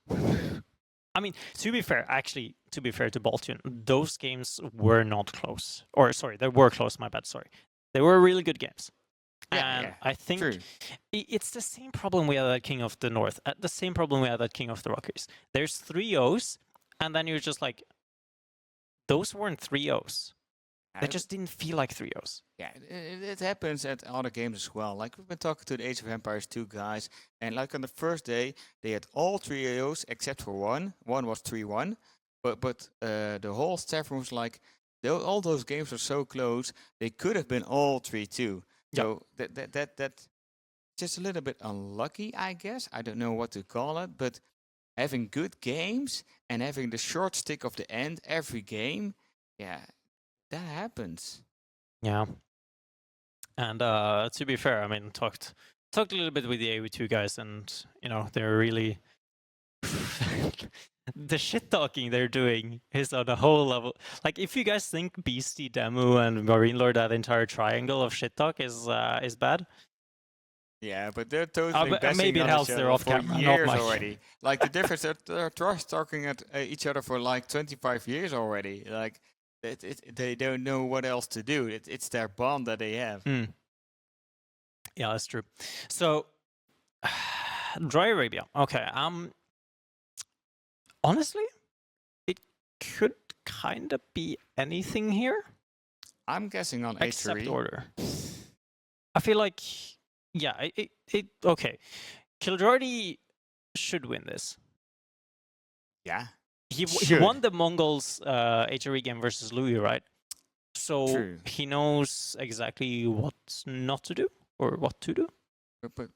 I mean, to be fair to Baltian, those games were not close. Or sorry, they were close, my bad, sorry. They were really good games. And Yeah, I think true. It's the same problem we had at King of the North, the same problem we had at King of the Rockies. There's 3 O's, and then you're just like, those weren't 3 O's. They just didn't feel like 3 O's. Yeah, it happens at other games as well. Like we've been talking to the Age of Empires 2 guys, and like on the first day, they had all 3 O's except for one. One was 3-1, but the whole staff room was like, all those games are so close, they could have been all 3-2. So that just a little bit unlucky, I guess. I don't know what to call it, but having good games and having the short stick of the end every game, yeah, that happens. Yeah. And to be fair, I mean, talked a little bit with the AV2 guys, and you know, they're really the shit talking they're doing is on a whole level. Like, if you guys think Beastie, Demu, and Marine Lord, that entire triangle of shit talk is bad. Yeah, but they're totally besting maybe it on helps each they're other off for camera, not years much. already. Like the difference, they're trash talking at each other for like 25 years already. Like they don't know what else to do. It's their bond that they have. Yeah, that's true. So, Dry Arabia. Okay. Honestly, it could kind of be anything here. I'm guessing on Except H3. order. I feel like, yeah, okay. kiljardi should win this. Yeah. He won the Mongols HRE game versus Louis, right? So True. he knows exactly what not to do or what to do. But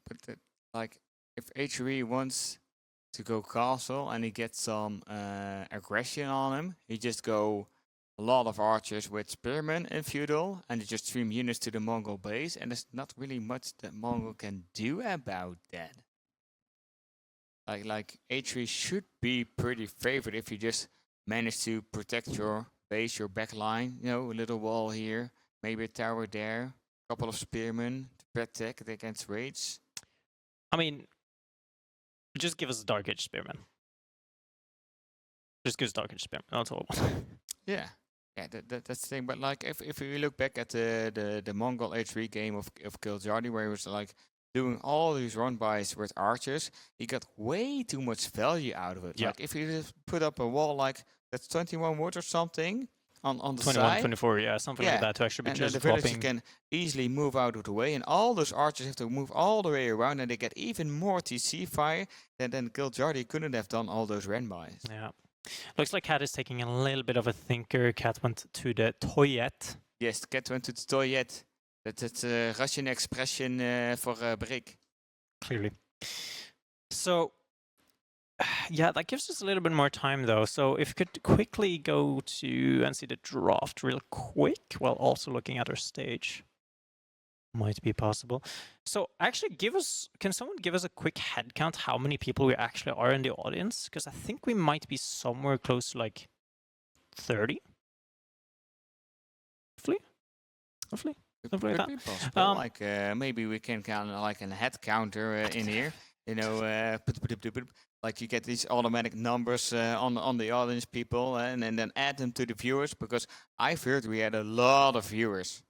like if H3 wants to go castle and he gets some aggression on him, he just go a lot of archers with spearmen and feudal, and they just stream units to the Mongol base, and there's not really much that Mongol can do about that. Like H3 should be pretty favored if you just manage to protect your base, your back line. You know, a little wall here, maybe a tower there, a couple of spearmen to protect against raids. I mean, just give us a Dark Age spearman. Just give us Dark Age spearman. That's all I want. Yeah. Yeah, that's the thing. But like, if you look back at the Mongol H3 game of kiljardi, where he was like doing all these run-bys with archers, he got way too much value out of it. Yeah. Like, if you just put up a wall like that's 21 wood or something on the 21, side, 24, yeah, something like that to actually be and just the villagers dropping. can easily move out of the way, and all those archers have to move all the way around, and they get even more TC fire than kiljardi couldn't have done all those run-bys. Yeah. Looks like Cat is taking a little bit of a thinker. Cat went to the toilet. Yes, Cat went to the toilet. That's a Russian expression for brick. Clearly. So, yeah, that gives us a little bit more time, though. So if we could quickly go to and see the draft real quick, while also looking at our stage. Might be possible. So actually, can someone give us a quick head count how many people we actually are in the audience? Because I think we might be somewhere close to like 30. Hopefully. Something like Could that. be possible. Like maybe we can count like a head counter in here. You know, like you get these automatic numbers on the audience people, and then add them to the viewers, because I've heard we had a lot of viewers.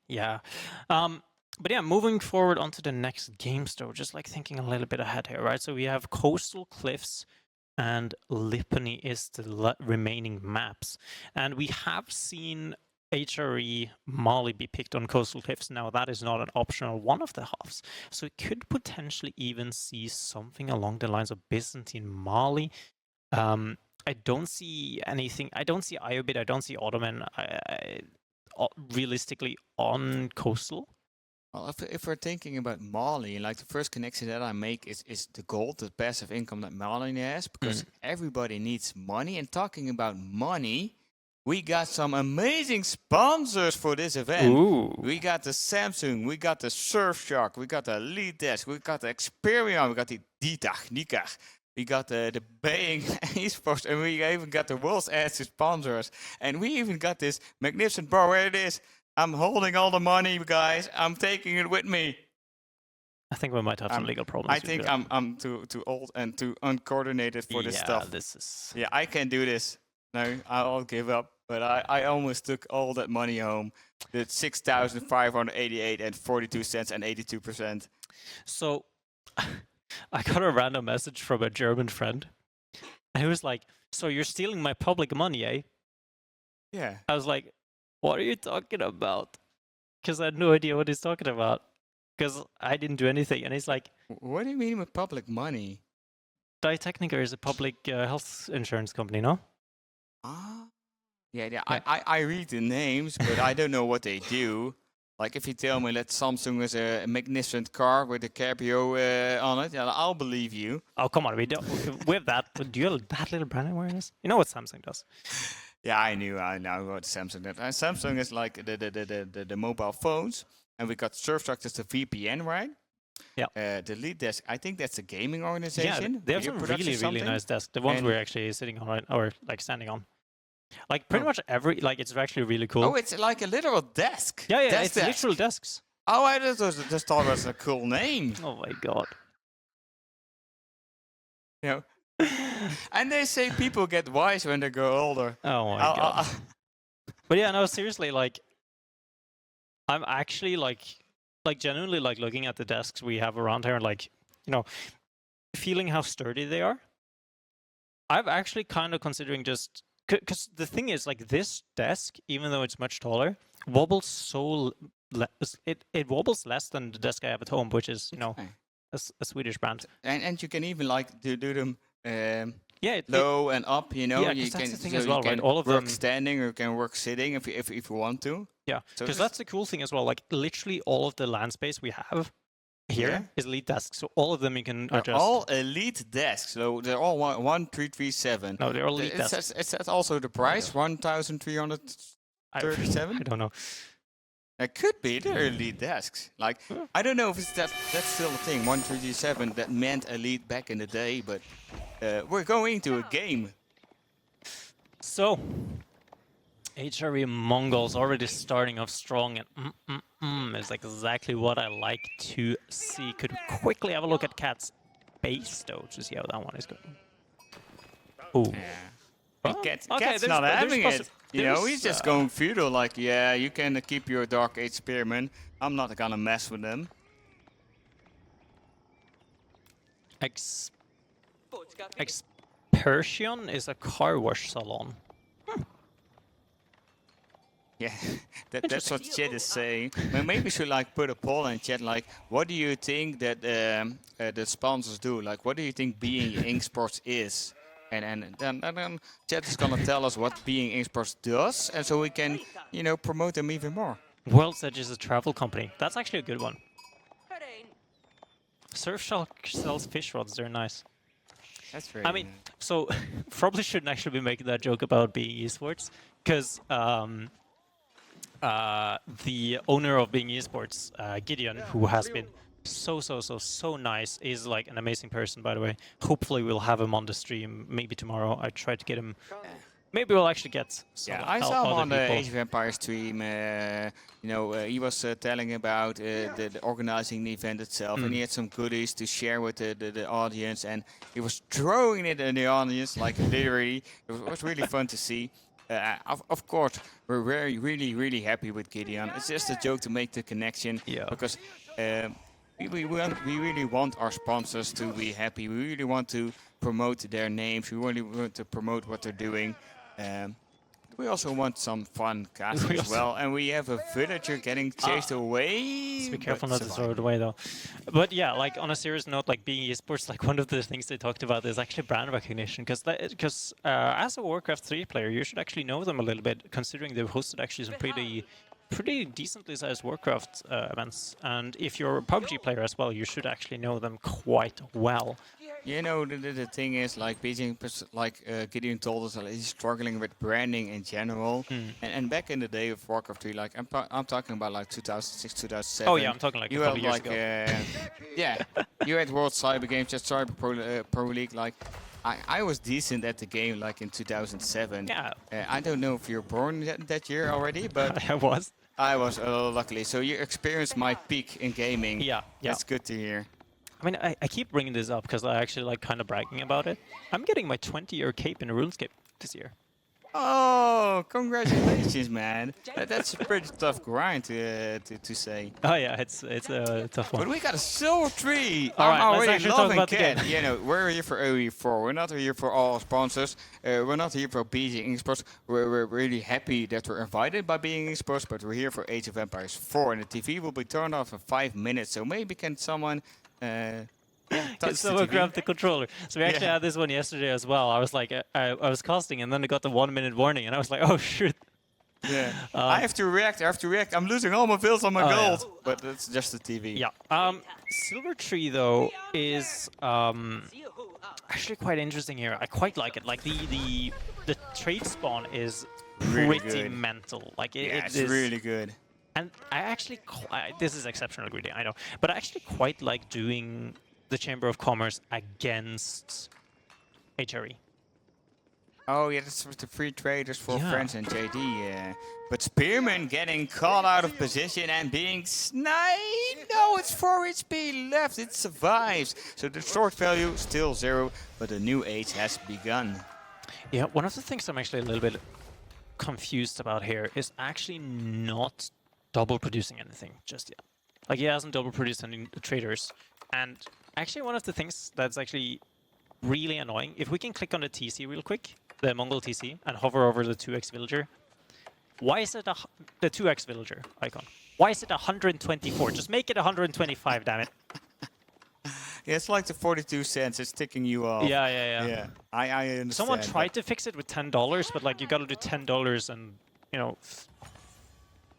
Yeah. But yeah, moving forward onto the next games though, just like thinking a little bit ahead here, right? So we have Coastal Cliffs and Lipany is the remaining maps. And we have seen HRE Mali be picked on Coastal Cliffs. Now that is not an optional one of the halves. So we could potentially even see something along the lines of Byzantine Mali. I don't see anything. I don't see Ayyubid. I don't see Ottoman realistically on Coastal. Well, if we're thinking about Mali, like the first connection that I make is the gold, the passive income that Mali has, because everybody needs money. And talking about money, we got some amazing sponsors for this event. Ooh. We got the Samsung, we got the Surfshark, we got the Elite Desk, we got the Experion, we got the Nikach, we got the Baying Esports, and we even got the world's ass sponsors. And we even got this magnificent bar. Where it is? I'm holding all the money, guys. I'm taking it with me. I think we might have some legal problems. I think I'm too old and too uncoordinated for this stuff. This is. Yeah, I can't do this. No, I'll give up. But I almost took all that money home. The 6,588 and 42 cents and 82%. So, I got a random message from a German friend, and he was like, "So you're stealing my public money, eh?" Yeah. I was like, "What are you talking about?" Because I had no idea what he's talking about. Because I didn't do anything, and he's like, "What do you mean with public money?" Die Technica is a public health insurance company, no? Ah. Yeah. I read the names, but I don't know what they do. Like if you tell me that Samsung is a magnificent car with a cabrio on it, yeah, I'll believe you. Oh, come on, we have that. Do you have that little brand awareness? You know what Samsung does? Yeah, I know what Samsung does. Samsung is like the mobile phones, and we got Surfshark, that's the VPN, right? Yeah. The Lead Desk, I think that's a gaming organization. Yeah, they have some really nice desks. The ones we're actually sitting on, right, or like standing on. Like pretty much it's actually really cool. Oh, it's like a literal desk. Yeah, it's desk. Literal desks. Oh, I just thought it was a cool name. Oh my god. You know, and they say people get wise when they grow older. Oh my god. But yeah, no, seriously, like, I'm actually like genuinely like looking at the desks we have around here and like, you know, feeling how sturdy they are. I'm actually kind of considering just. Because the thing is, like, this desk, even though it's much taller, wobbles it wobbles less than the desk I have at home, which is, you know, a Swedish brand. And you can even like do them low and up, you know. Yeah, you that's can the thing as well, right? All of work them standing or you can work sitting if you want to. Yeah, because that's the cool thing as well. Like literally all of the land space we have here is elite desks, so all of them you can adjust. All elite desks, so they're all 1337. No, they're all elite desks. It says also the price 1,337. I don't know. It could be they're elite desks. Like I don't know if that's still a thing. 1337 that meant elite back in the day, but we're going to a game. So. HRE Mongols already starting off strong, and is exactly what I like to see. Could quickly have a look at Cat's base though to see how that one is going. Ooh. Yeah. Cat's not having it. You know, he's just going feudal. Like, yeah, you can keep your Dark Age Spearmen. I'm not gonna mess with them. Expersion is a car wash salon. Yeah, that's what chat is saying. Maybe we should like put a poll in chat. Like, what do you think that the sponsors do? Like, what do you think Being Ink Sports is? And then chat is gonna tell us what Being Ink Sports does, and so we can, you know, promote them even more. World's Edge is a travel company. That's actually a good one. Surfshark sells fish rods. They're nice. That's very. I mean, so probably shouldn't actually be making that joke about Being Esports, because the owner of Being Esports, Gideon, who has been so nice, is like an amazing person, by the way. Hopefully we'll have him on the stream maybe tomorrow. I try to get him. Maybe we'll actually get some Yeah, I saw him on the people. Age of Empires stream. He was telling about the organizing the event itself, and he had some goodies to share with the audience, and he was throwing it in the audience, like literally. It was really fun to see. Of course, we're really happy with Gideon. It's just a joke to make the connection, because we really want our sponsors to be happy. We really want to promote their names. We really want to promote what they're doing. We also want some fun casting as well, and we have a villager getting chased away. Just be careful not to throw it away, though. But yeah, like on a serious note, like Being Esports, like one of the things they talked about is actually brand recognition, because as a Warcraft 3 player, you should actually know them a little bit, considering they've hosted actually some pretty decently sized Warcraft events. And if you're a PUBG player as well, you should actually know them quite well. You know, the thing is, like Gideon told us, he's struggling with branding in general. And back in the day of Warcraft 3, like I'm talking about like 2006, 2007. Oh yeah, I'm talking like you a couple had years like ago. you had World Cyber Games, just Cyber Pro League. Like I was decent at the game, like in 2007. Yeah. I don't know if you were born that year already, but I was. I was, luckily. So you experienced my peak in gaming. Yeah. That's good to hear. I mean, I keep bringing this up because I actually like kind of bragging about it. I'm getting my 20-year cape in RuneScape this year. Oh, congratulations, man. That's a pretty tough grind to say. Oh yeah, it's a tough one. But we got a silver tree. All right, I'm let's already actually talk loving about the game. You know, we're here for OE4. We're not here for all sponsors. We're not here for Being Esports. We're really happy that we're invited by Being Esports, but we're here for Age of Empires 4, and the TV will be turned off in 5 minutes. So maybe can someone Can someone grab the controller? So we actually had this one yesterday as well. I was like, I was casting, and then I got the 1-minute warning, and I was like, oh shoot. Yeah. I have to react. I'm losing all my bills on my gold. Yeah. But that's just the TV. Yeah. Silver Tree though is actually quite interesting here. I quite like it. Like the trade spawn is Really pretty good. mental. Like It's is really good. And I actually, this is exceptional greedy, I know, but I actually quite like doing the Chamber of Commerce against HRE. Oh yeah, that's with the free traders for Yeah. friends and JD. Yeah. But Spearman getting caught out of position and being sniped. No, it's 4 HP left. It survives. So the sword value still 0, but a new age has begun. Yeah, one of the things I'm actually a little bit confused about here is actually not double producing anything just yet. Like he hasn't double produced any traders. And actually one of the things that's actually really annoying, if we can click on the TC real quick, the Mongol TC, and hover over the 2x villager, why is it the 2x villager icon? Why is it 124? Just make it 125, damn it. Yeah, it's like the 42 cents. It's ticking you off. Yeah. I understand. Someone tried to fix it with $10, but like you gotta do $10 and, you know,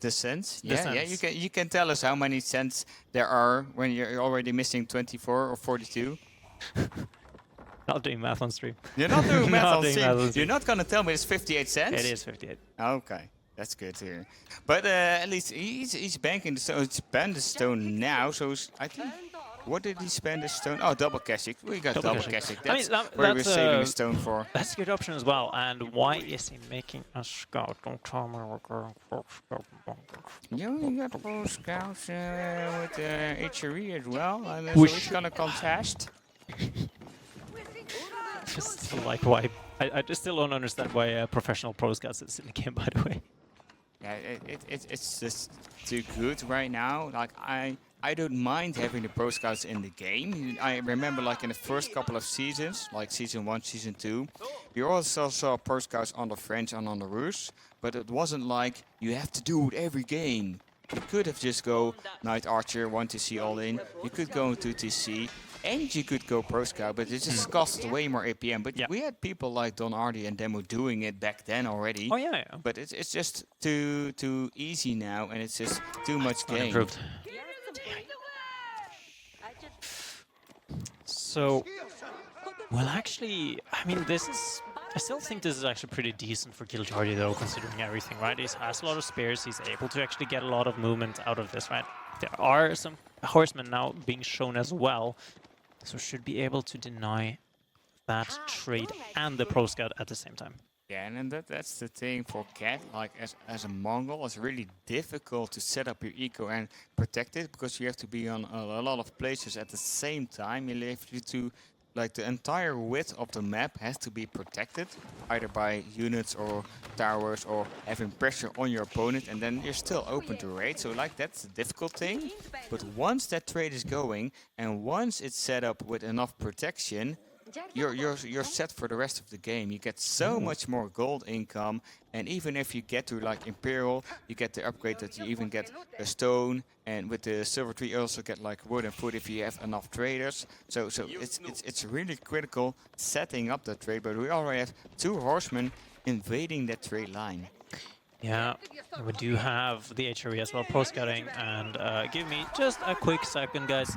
the cents? The Yeah, cents. you can tell us how many cents there are when you're already missing 24 or 42. not doing math on stream. You're not doing math Not on doing stream. math on You're stream. not gonna tell me it's 58 cents? It is 58. Okay, that's good to hear. But at least he's banking the stone. It's spent the stone now, so I think. What did he spend the stone? Oh, double cashing. We got double cashing. I mean, That's where we're that's, saving a stone for. That's a good option as well. And why is he making a scout? Don't tell me we're going for scout. You got those scouts with HRE as well, and so he's gonna contest. Just like why? I just still don't understand why professional pro scouts is in the game. By the way. Yeah, it's just too good right now. Like I don't mind having the pro scouts in the game. I remember like in the first couple of seasons, like season 1, season 2, you also saw pro scouts on the French and on the Rus, but it wasn't like you have to do it every game. You could have just go Night Archer, 1 TC all in. You could go into TC, and you could go pro scout, but it just costs way more APM. But we had people like Don Ardy and Demo doing it back then already. Oh yeah. But it's just too easy now, and it's just too much game. Improved. So, well, actually, I mean, this is I still think this is actually pretty decent for kiljardi though, considering everything, right? He has a lot of spears, he's able to actually get a lot of movement out of this, right? There are some horsemen now being shown as well, so should be able to deny that trade and the pro scout at the same time. Yeah, and then that's the thing for Cat. Like as a Mongol, it's really difficult to set up your eco and protect it because you have to be on a lot of places at the same time. You have to, like the entire width of the map has to be protected, either by units or towers or having pressure on your opponent, and then you're still open to raid. So like that's the difficult thing. But once that trade is going and once it's set up with enough protection, you're set for the rest of the game. You get so much more gold income, and even if you get to like Imperial, you get the upgrade that you even get a stone, and with the silver tree you also get like wood and food if you have enough traders. So it's really critical setting up that trade, but we already have 2 horsemen invading that trade line. Yeah, we do have the HRE as well, pro scouting, and give me just a quick second, guys.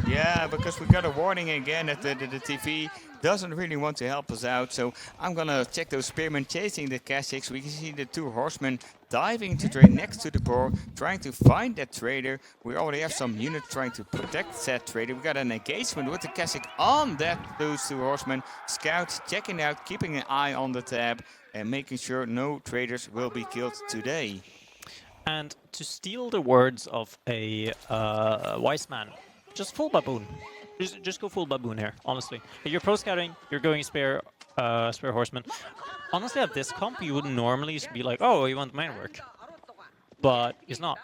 Yeah, because we got a warning again that the TV doesn't really want to help us out. So I'm gonna check those spearmen chasing the Keshiks. We can see the 2 horsemen diving to trade next to the boar, trying to find that trader. We already have some units trying to protect that trader. We got an engagement with the Keshik on those 2 horsemen. Scouts checking out, keeping an eye on the tab, and making sure no traders will be killed today. And to steal the words of a wise man, just full baboon. Just go full baboon here, honestly. If you're pro scouting, you're going spare horseman. Honestly, at this comp, you would normally be like, oh, you want main work. But it's not.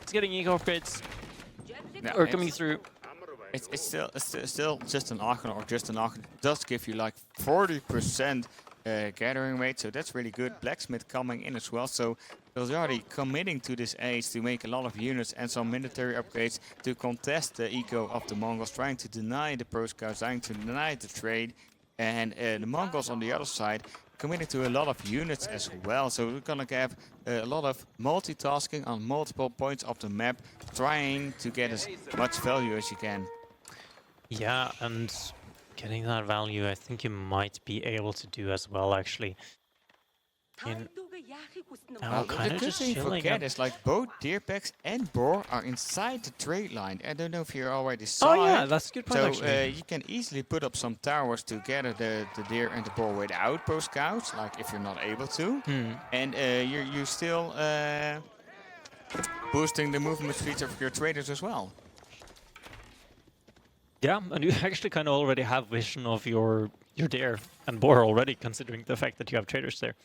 It's getting eco upgrades. Or coming through. It's still just an Aachen or just an Aachen. It does give you like 40% gathering rate, so that's really good. Blacksmith coming in as well, so kiljardi committing to this age to make a lot of units and some military upgrades to contest the eco of the Mongols, trying to deny the pro scouts, trying to deny the trade, and the Mongols on the other side committing to a lot of units as well. So we're gonna have a lot of multitasking on multiple points of the map, trying to get as much value as you can. Yeah, and getting that value, I think you might be able to do as well, actually. Now, kind the of good just thing for chilling Cat up. is like both deer packs and boar are inside the trade line. I don't know if you already saw Oh yeah, it. that's a good point, So actually. you can easily put up some towers to gather the deer and the boar without pro scouts, like if you're not able to. And you're still boosting the movement speeds of your traders as well. Yeah, and you actually kind of already have vision of your deer and boar already, considering the fact that you have traders there.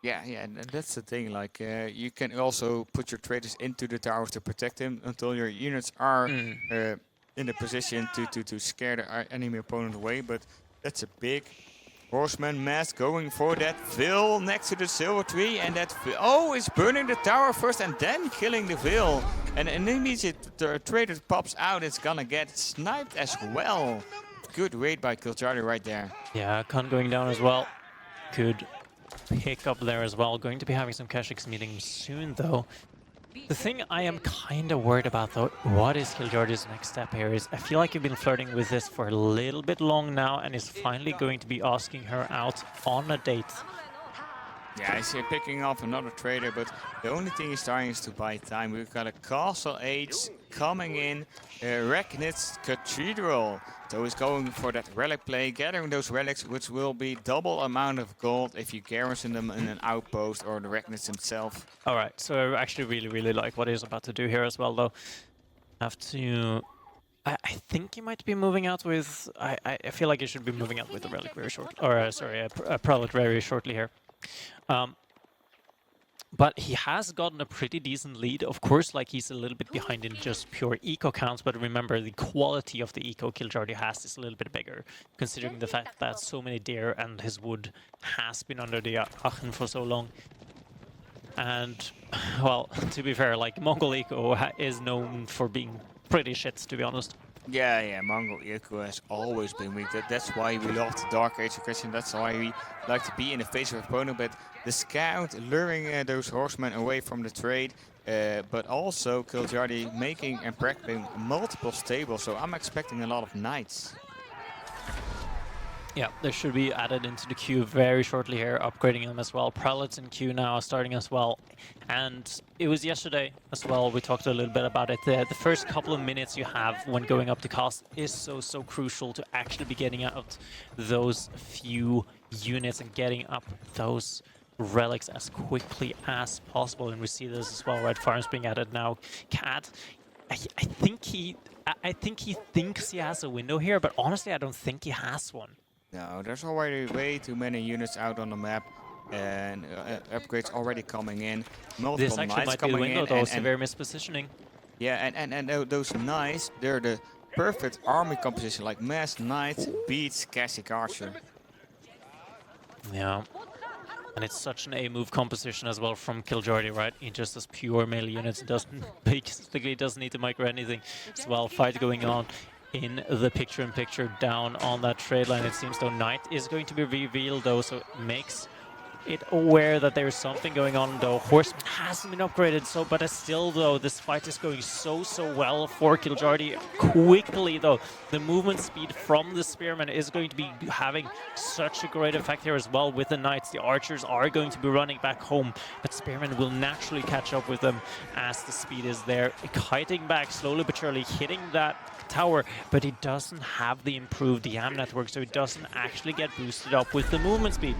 Yeah, and that's the thing. Like you can also put your traders into the towers to protect them until your units are in the position to scare the enemy opponent away. But that's a big horseman mass going for that Vil next to the silver tree, and that is burning the tower first and then killing the Vil. And immediately the trader pops out, it's gonna get sniped as well. Good raid by kiljardi right there. Yeah, Khan going down as well. Good pick up there as well. Going to be having some Keshiks meetings soon, though. The thing I am kind of worried about, though, what is kiljardi's next step here is I feel like you've been flirting with this for a little bit long now and is finally going to be asking her out on a date. Yeah, he's picking off another trader, but the only thing he's trying is to buy time. We've got a castle age coming in, Recknitz Cathedral. So he's going for that relic play, gathering those relics, which will be double amount of gold if you garrison them in an outpost or the Recknitz himself. All right, so I actually really like what he's about to do here as well, though. Have to... I think he might be moving out with... I feel like he should be moving out with the relic very short... Or, sorry, a prelate very shortly here. But he has gotten a pretty decent lead. Of course, like he's a little bit behind in just pure eco counts, but remember the quality of the eco kiljardi has is a little bit bigger, considering the fact that so many deer and his wood has been under the Aachen for so long. And, well, to be fair, like Mongol eco is known for being pretty shit, to be honest. Yeah, Mongol eco has always been weak. That's why we love the Dark Age aggression. That's why we like to be in the face of opponent. But the scout luring those horsemen away from the trade, but also kiljardi making and practicing multiple stables. So I'm expecting a lot of knights. Yeah, they should be added into the queue very shortly here, upgrading them as well. Prelates in queue now, starting as well. And it was yesterday as well, we talked a little bit about it. The first couple of minutes you have when going up to cost is so crucial to actually be getting out those few units and getting up those relics as quickly as possible. And we see this as well, right? Farms being added now. Cat, I think he thinks he has a window here, but honestly, I don't think he has one. No, there's already way too many units out on the map, and upgrades already coming in. Multiple This actually knights might be the coming window, in, though. and Severe mispositioning. yeah, and those knights, they're the perfect army composition, like mass knight beats Casic archer. Yeah. And it's such an A-move composition as well from kiljardi, right? He just has pure melee units, basically doesn't need to micro anything as well. Fight going on in the picture-in-picture down on that trade line. It seems though Knight is going to be revealed though, so it makes it aware that there's something going on though. Horseman hasn't been upgraded, so but still though, this fight is going so well for kiljardi. Quickly though, the movement speed from the spearman is going to be having such a great effect here as well with the knights. The archers are going to be running back home, but spearman will naturally catch up with them as the speed is there. Kiting back slowly but surely, hitting that tower, but he doesn't have the improved YAM network, so he doesn't actually get boosted up with the movement speed.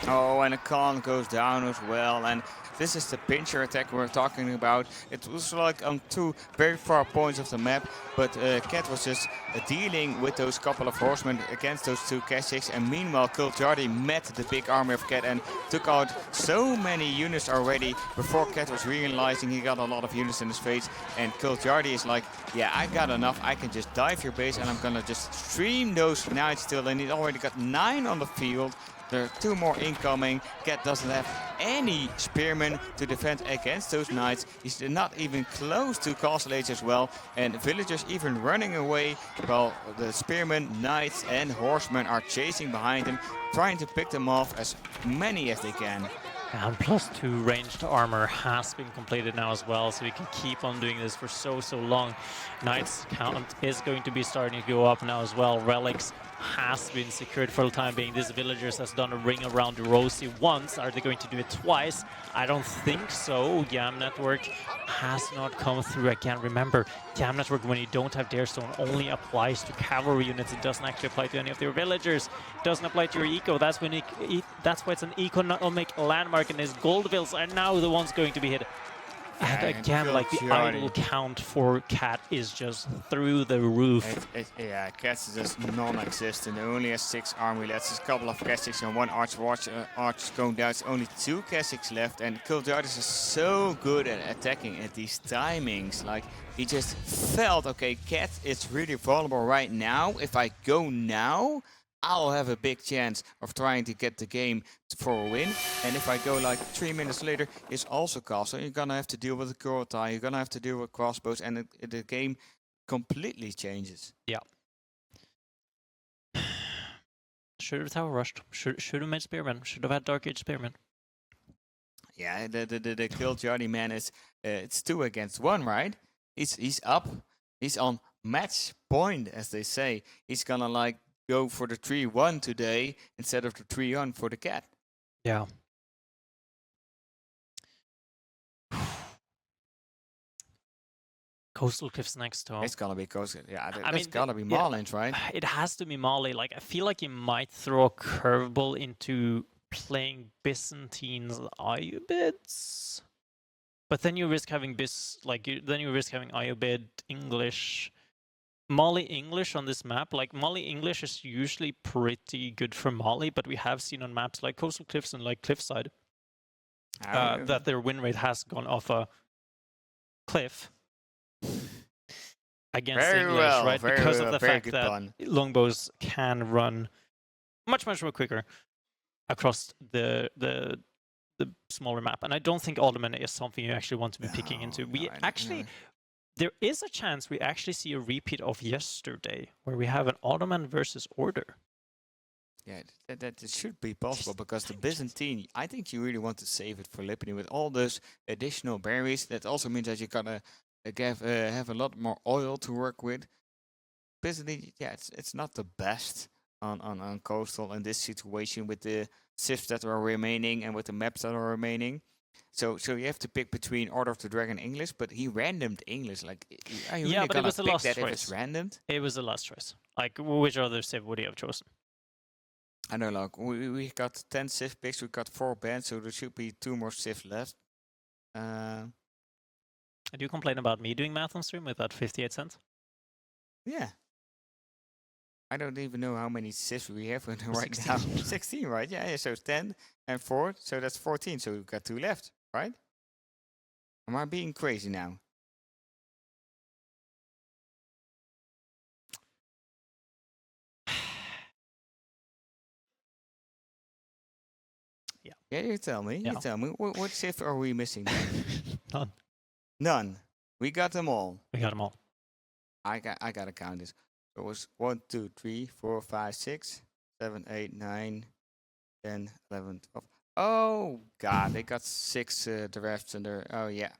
Oh, and the Khan goes down as well, and this is the pincher attack we're talking about. It was like on two very far points of the map, but Cat was just dealing with those couple of horsemen against those two Casics, and meanwhile kiljardi met the big army of Cat and took out so many units already before Cat was realizing he got a lot of units in his face, and kiljardi is like, yeah, I got enough, I can just dive your base and I'm gonna just stream those knights still, and he already got 9 on the field. There are 2 more incoming. Cat doesn't have any spearmen to defend against those knights. He's not even close to castle age as well. And villagers even running away while the spearmen, knights and horsemen are chasing behind him, trying to pick them off as many as they can. And +2 ranged armor has been completed now as well, so we can keep on doing this for so long. Knights count is going to be starting to go up now as well. Relics has been secured for the time being. This villagers has done a ring around Rosie once. Are they going to do it twice? I don't think so. YAM network has not come through again. Remember, YAM network, when you don't have Darestone, only applies to cavalry units. It doesn't actually apply to any of their villagers. It doesn't apply to your eco. That's when that's why it's an economic landmark, and his gold bills are now the ones going to be hit. And again, like the idle count for Cat is just through the roof. Yeah, Cat's just non-existent. He only has 6 army left. There's a couple of Casics and 1 arch going down. It's only 2 Casics left, and kiljardi is so good at attacking at these timings. Like, he just felt, okay, Cat is really vulnerable right now. If I go now, I'll have a big chance of trying to get the game for a win. And if I go like 3 minutes later, it's also castle. You're gonna have to deal with the Kurtai, you're gonna have to deal with crossbows, and the game completely changes. Yeah. Should have tower rushed. Should have made spearmen. Should have had dark age spearmen. Yeah, the kiljardi man is it's 2 against 1, right? He's up. He's on match point, as they say. He's gonna like go for the 3-1 today instead of the 3-1 for the Cat. Yeah. Coastal Cliffs next to him. It's gonna be Coastal. Yeah, I mean, it's gotta be Malians, right? It has to be Mali. Like, I feel like he might throw a curveball into playing Byzantines Ayyubids. But then you risk having then you risk having Ayyubid English. Mali English on this map, like Mali English is usually pretty good for Mali, but we have seen on maps like Coastal Cliffs and like Cliffside that their win rate has gone off a cliff against English, right? Because of the fact that longbows can run much more quicker across the smaller map, and I don't think Alderman is something you actually want to be picking into. There is a chance we actually see a repeat of yesterday, where we have an Ottoman versus Order. Yeah, that should be possible, because the Byzantine, I think you really want to save it for Lipany with all those additional berries. That also means that you gotta have a lot more oil to work with. Byzantine, yeah, it's not the best on coastal in this situation with the civs that are remaining and with the maps that are remaining. So you have to pick between Order of the Dragon English, but he randomed English. Like, are you Yeah, really but it gonna was a pick lost that if it's choice. randomed? It was the last choice. Like, which other civ would you have chosen? I don't know. Like, we got 10 civ picks. We got 4 bands, so there should be 2 more civ left. Do you complain about me doing math on stream with that 58 cents? Yeah. I don't even know how many civs we have right 16. now. 16, right? Yeah, so 10 and 4, so that's 14. So we've got 2 left, right? Am I being crazy now? Yeah, you tell me. Yeah. You tell me. What civ are we missing? None. None. We got them all. We got them all. I gotta count this. It was 1, 2, 3, 4, 5, 6, 7, 8, 9, 10, 11, 12. Oh god, they got 6 drafts in there. Oh yeah.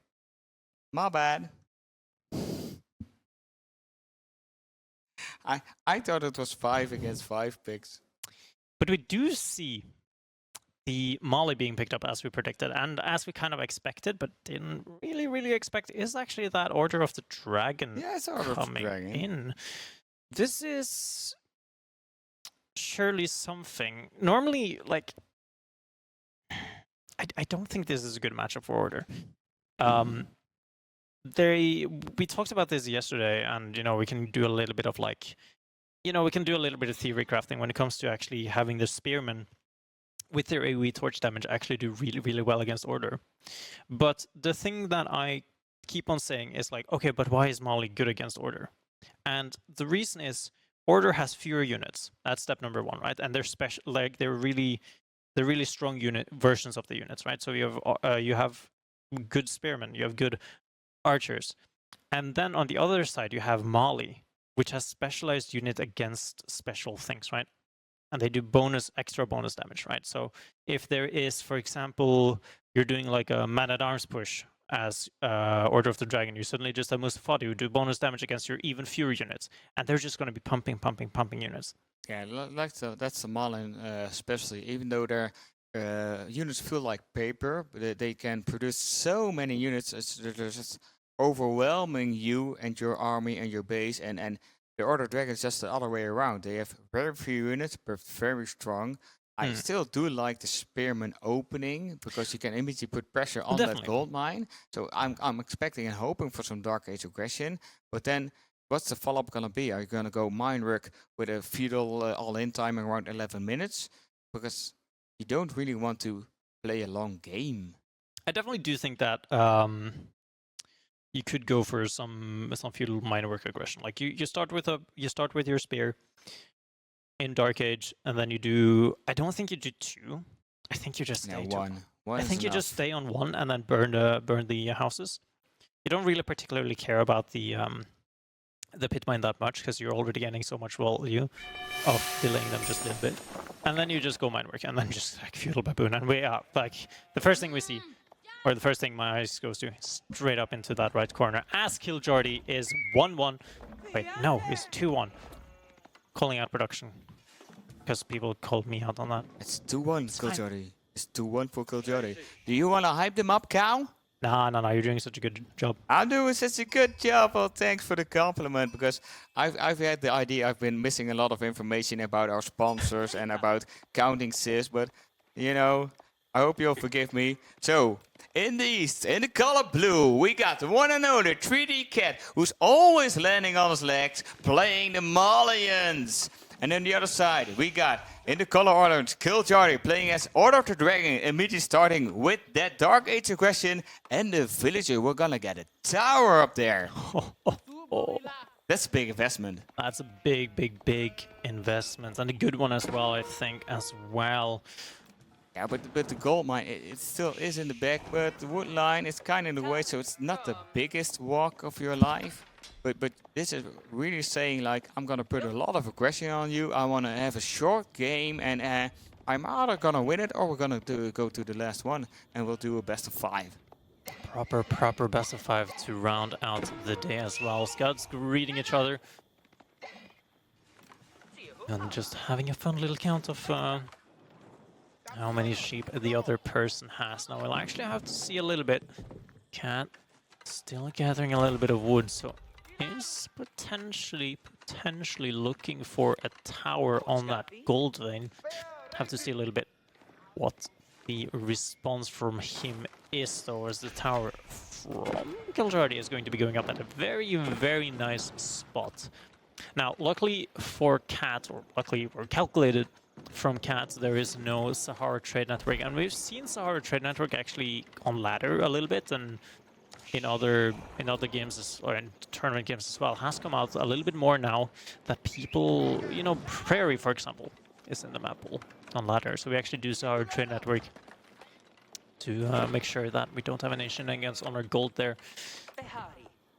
My bad. I thought it was 5 against 5 picks. But we do see the Mali being picked up as we predicted and as we kind of expected, but didn't really expect, is actually that Order of the Dragon Yeah, it's Order of the coming Dragon. in. This is surely something. Normally, like, I don't think this is a good matchup for Order. We talked about this yesterday, and we can do a little bit of like, we can do a little bit of theory crafting when it comes to actually having the spearmen with their AoE torch damage actually do really well against Order. But the thing that I keep on saying is like, okay, but why is Mali good against Order? And the reason is Order has fewer units. That's step number 1, right? And they're special, like they're really strong unit versions of the units, right? So you have good spearmen, you have good archers, and then on the other side you have Mali, which has specialized unit against special things, right? And they do extra bonus damage, right? So if there is, for example, you're doing like a man-at-arms push as Order of the Dragon, you suddenly just have Mustafadi who do bonus damage against your even fewer units, and they're just going to be pumping units. Yeah, that's the Malian especially. Even though their units feel like paper, but they can produce so many units. They're just overwhelming you and your army and your base, and the Order of Dragon is just the other way around. They have very few units, but very strong. I still do like the spearman opening because you can immediately put pressure on that gold mine. So I'm expecting and hoping for some Dark Age aggression. But then, what's the follow-up gonna be? Are you gonna go mine work with a feudal all-in time around 11 minutes? Because you don't really want to play a long game. I definitely do think that you could go for some feudal mine work aggression. Like you start with your spear in Dark Age, and then you do. I don't think you do 2. I think you just stay one. I think you just stay on 1 and then burn the houses. You don't really particularly care about the pit mine that much because you're already getting so much value of delaying them just a little bit, and then you just go mine work and then just like feudal baboon, and we are like the first thing we see. Or the first thing my eyes goes to, straight up into that right corner, as kiljardi is 1-1. Wait, no, it's 2-1. Calling out production. Because people called me out on that. It's 2-1, kiljardi. It's 2-1 for kiljardi. Do you want to hype them up, Cow? Nah, you're doing such a good job. I'm doing such a good job. Well, thanks for the compliment, because I've had the idea. I've been missing a lot of information about our sponsors and about counting sis, but, I hope you'll forgive me. So, in the east, in the color blue, we got the one and only 3D Cat, who's always landing on his legs, playing the Malians. And on the other side, we got, in the color orange, kiljardi, playing as Order of the Dragon, immediately starting with that Dark Age aggression, and the villager. We're gonna get a tower up there. That's a big investment. That's a big investment, and a good one as well, I think, as well. Yeah, but the gold mine, it still is in the back, but the wood line is kind of in the way, so it's not the biggest walk of your life. But this is really saying, like, I'm going to put a lot of aggression on you. I want to have a short game, and I'm either going to win it or we're going to go to the last one, and we'll do a best of 5. Proper best of 5 to round out the day as well. Scouts greeting each other. And just having a fun little count of how many sheep the other person has. Now we'll actually have to see a little bit. Cat still gathering a little bit of wood, so is potentially looking for a tower on that gold vein. Have to see a little bit what the response from him is towards the tower from kiljardi is going to be going up at a very, very nice spot. Now, luckily for Cat, or luckily or calculated from Cat, there is no Sahara Trade Network, and we've seen Sahara Trade Network actually on ladder a little bit, and in other games or in tournament games as well, has come out a little bit more now that people, you know, Prairie, for example, is in the map pool on ladder, so we actually do Sahara Trade Network to make sure that we don't have any shenanigans on our gold there.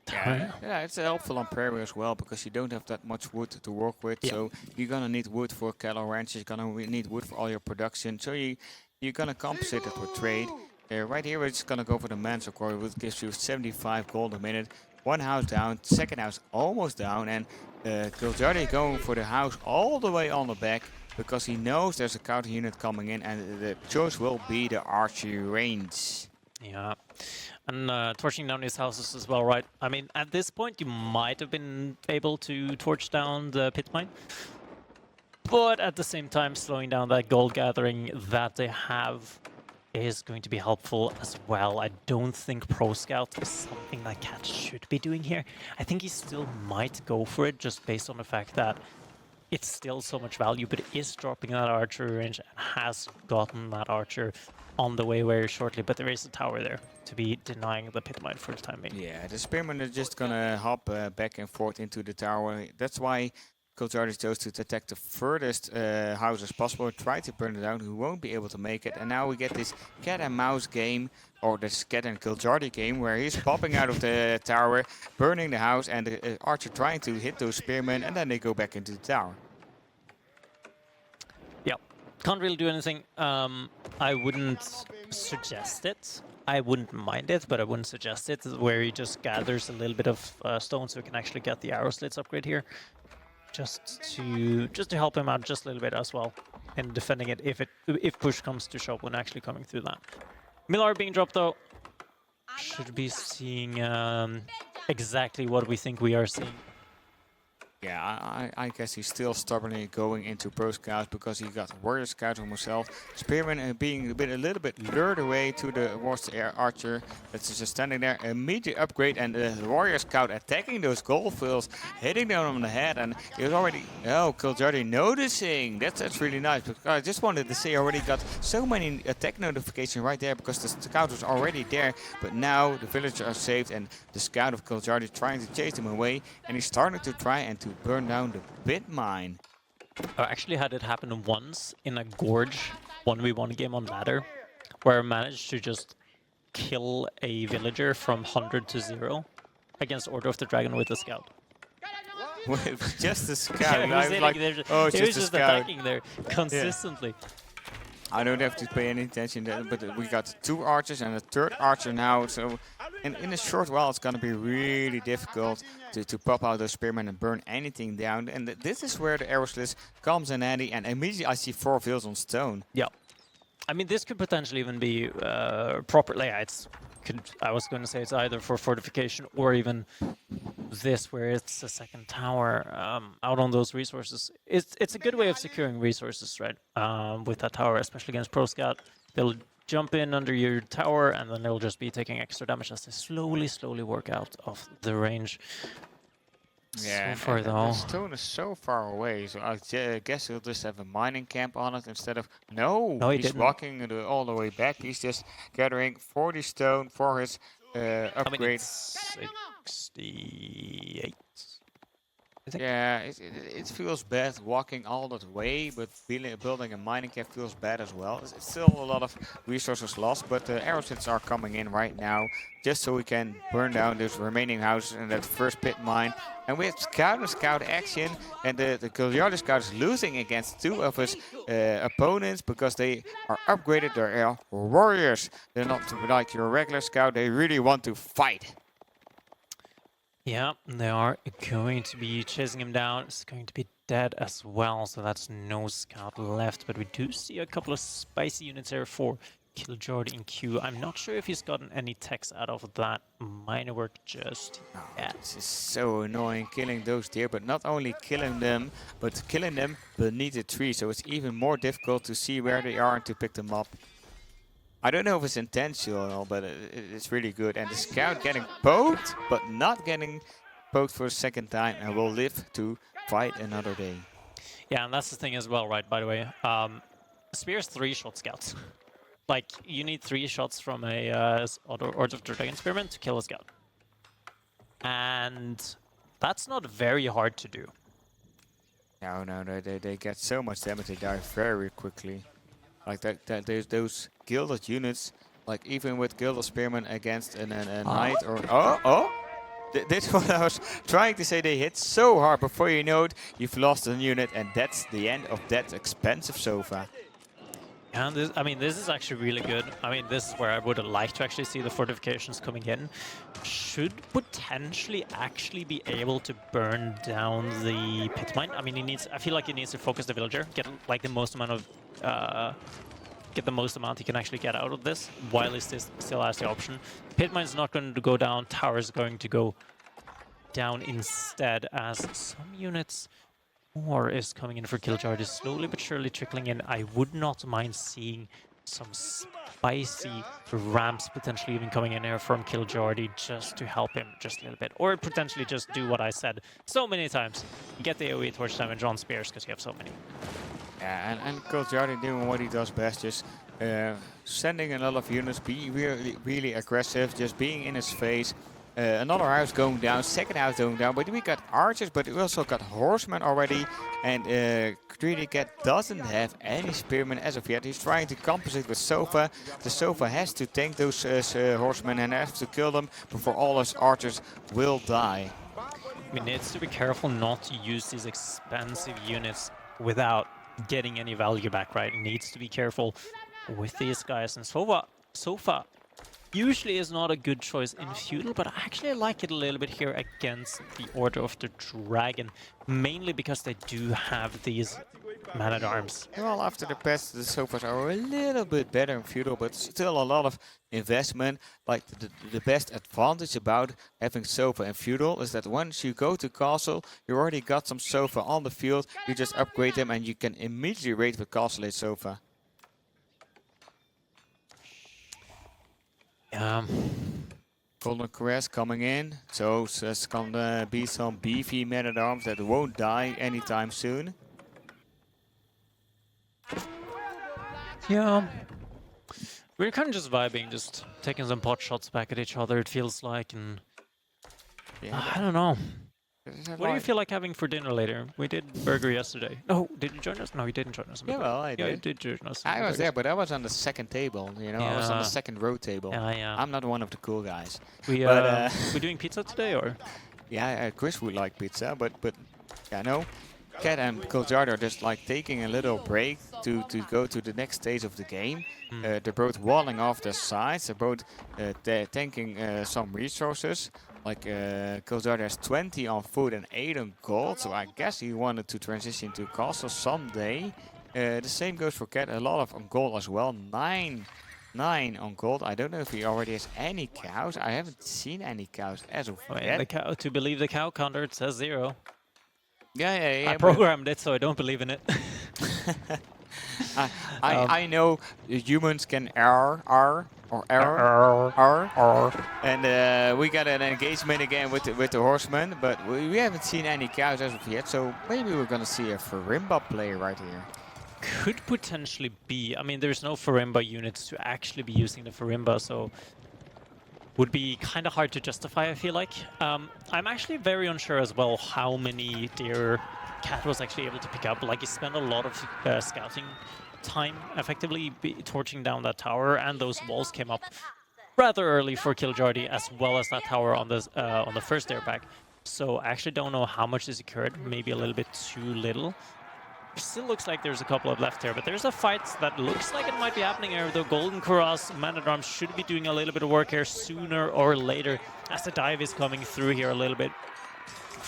Yeah, it's helpful on Prairie as well because you don't have that much wood to work with. Yeah. So you're gonna need wood for cattle ranches. You're gonna need wood for all your production. So you're gonna compensate it with trade. Right here, we're just gonna go for the Manso core, which gives you 75 gold a minute. One house down, second house almost down, and kiljardi going for the house all the way on the back because he knows there's a counter unit coming in, and the choice will be the archery range. Yeah, and torching down his houses as well, right? I mean, at this point, you might have been able to torch down the pit mine, but at the same time, slowing down that gold gathering that they have is going to be helpful as well. I don't think Pro Scout is something that Cat should be doing here. I think he still might go for it just based on the fact that it's still so much value, but it is dropping that archer range and has gotten that archer on the way very shortly, but there is a tower there to be denying the pit mine for the time being. Yeah, the spearmen are just gonna hop back and forth into the tower. That's why kiljardi chose to attack the furthest houses possible, try to burn it down, who won't be able to make it. And now we get this cat and mouse game, or this cat and kiljardi game, where he's popping out of the tower, burning the house, and the archer trying to hit those spearmen, and then they go back into the tower. Yep, can't really do anything. I wouldn't suggest it. I wouldn't mind it, but I wouldn't suggest it, where he just gathers a little bit of stone so he can actually get the arrow slits upgrade here. Just to help him out just a little bit as well, and defending it if push comes to shove when actually coming through that. Millar being dropped though, should be seeing exactly what we think we are seeing. Yeah, I guess he's still stubbornly going into Pro Scout because he got Warrior Scout on himself. Spearman being a little bit lured away to the Archer that's just standing there. Immediate upgrade, and the Warrior Scout attacking those gold fields, hitting them on the head, and he was already, kiljardi noticing. That's really nice. Because I just wanted to say, I already got so many attack notifications right there because the Scout was already there. But now the villagers are saved, and the Scout of kiljardi trying to chase them away, and he's starting to try and to burn down the pit mine. I actually had it happen once in a gorge 1v1 game on ladder, where I managed to just kill a villager from 100 to 0 against Order of the Dragon with a scout. With just a scout. Yeah, I was like, oh, it's he was just a just scout. attacking there consistently. I don't have to pay any attention to that, but we got 2 archers and a 3rd archer now, so in a short while it's going to be really difficult to pop out those spearmen and burn anything down. And this is where the arrow slits comes in handy, and immediately I see 4 fields on stone. Yeah. I mean, this could potentially even be properly. I was going to say it's either for fortification or even this, where it's a second tower out on those resources. It's a good way of securing resources, right? With that tower, especially against Pro Scout, they'll jump in under your tower, and then they'll just be taking extra damage as they slowly work out of the range. Yeah, so far though. The stone is so far away, so I guess he'll just have a mining camp on it instead of... No, he's didn't. walking all the way back. He's just gathering 40 stone for his upgrade. I mean, it's 68. I think. Yeah, it feels bad walking all that way, but building a mining camp feels bad as well. It's still a lot of resources lost, but the arrow slits are coming in right now, just so we can burn down those remaining houses in that first pit mine. And we have scout action, and the kiljardi scout is losing against 2 of his opponents because they are upgraded. They're warriors. They're not like your regular scout. They really want to fight. Yeah, they are going to be chasing him down. It's going to be dead as well, so that's no scout left. But we do see a couple of spicy units here for kiljardi in queue. I'm not sure if he's gotten any techs out of that minor work just yet. This is so annoying, killing those deer, but not only killing them, but killing them beneath the tree, so it's even more difficult to see where they are and to pick them up. I don't know if it's intentional, but it's really good. And the scout getting poked, but not getting poked for a second time, and will live to fight another day. Yeah, and that's the thing as well, right, by the way. Spear's 3-shot scouts. Like, you need 3 shots from a Order of the Dragon Spearman to kill a scout. And that's not very hard to do. No, they get so much damage, they die very quickly. Like those gilded units, like even with gilded spearmen against a knight or... This is what I was trying to say, they hit so hard, before you know it, you've lost a unit, and that's the end of that expensive sofa. And this, I mean, this is actually really good. I mean, this is where I would like to actually see the fortifications coming in. Should potentially actually be able to burn down the pit mine. I mean, he needs. I feel like he needs to focus the villager, get like the most amount of, get the most amount he can actually get out of this, while he still has the option. Pit mine's not going to go down. Tower is going to go down instead, as some units. More is coming in for kiljardi, slowly but surely trickling in. I would not mind seeing some spicy ramps potentially even coming in here from kiljardi just to help him just a little bit. Or potentially just do what I said so many times. Get the AoE torch damage on spears because you have so many. Yeah, and kiljardi doing what he does best, just sending a lot of units, be really aggressive, just being in his face. Another house going down, second house going down, but we got archers, but we also got horsemen already, and Greedy Cat doesn't have any spearmen as of yet. He's trying to compensate with Sofa. The Sofa has to tank those horsemen and has to kill them before all his archers will die. He needs to be careful not to use these expensive units without getting any value back, right? He needs to be careful with these guys, and Sofa usually is not a good choice in feudal, but I actually like it a little bit here against the Order of the Dragon, mainly because they do have these man-at-arms. Well, after the patch, the sofas are a little bit better in feudal, but still a lot of investment. Like the best advantage about having sofa in feudal is that once you go to castle, you already got some sofa on the field, you just upgrade them and you can immediately raid with castle age sofa. Golden Caress coming in, so there's gonna be some beefy men-at-arms that won't die anytime soon. Yeah, we're kind of just vibing, just taking some pot shots back at each other, it feels like, and Yeah. I don't know. What do you feel like having for dinner later? We did burger yesterday. Oh, did you join us? No, you didn't join us. Yeah, well, I Yeah, you did. did join us. I was there, but I was on the second table, you know, I was on the Yeah. second row table. Yeah. I'm not one of the cool guys. We're doing pizza today, or? Yeah, Chris would like pizza, but yeah, no. Cat and kiljardi are just like taking a little break to go to the next stage of the game. They're both walling off their sides. They're both tanking some resources. Like kiljardi has 20 on food and 8 on gold, so I guess he wanted to transition to castle someday. The same goes for Cat, a lot of on gold as well. 9 on gold. I don't know if he already has any cows. I haven't seen any cows as of yet. The cow, to believe the cow counter, it says 0. Yeah. I programmed it, so I don't believe in it. I know humans can err, and we got an engagement again with the horsemen, but we haven't seen any cows as of yet, so maybe we're gonna see a Farimba play right here. Could potentially be. I mean, there's no Farimba units to actually be using the Farimba, so would be kind of hard to justify, I feel like. I'm actually very unsure as well how many deer Cat was actually able to pick up. Like, he spent a lot of scouting time effectively torching down that tower, and those walls came up rather early for kiljardi, as well as that tower on the first dare pack. So I actually don't know how much is occurred, maybe a little bit too little. Still looks like there's a couple of left here, but there's a fight that looks like it might be happening here. The Golden Kuras man-at-arms should be doing a little bit of work here sooner or later, as the dive is coming through here a little bit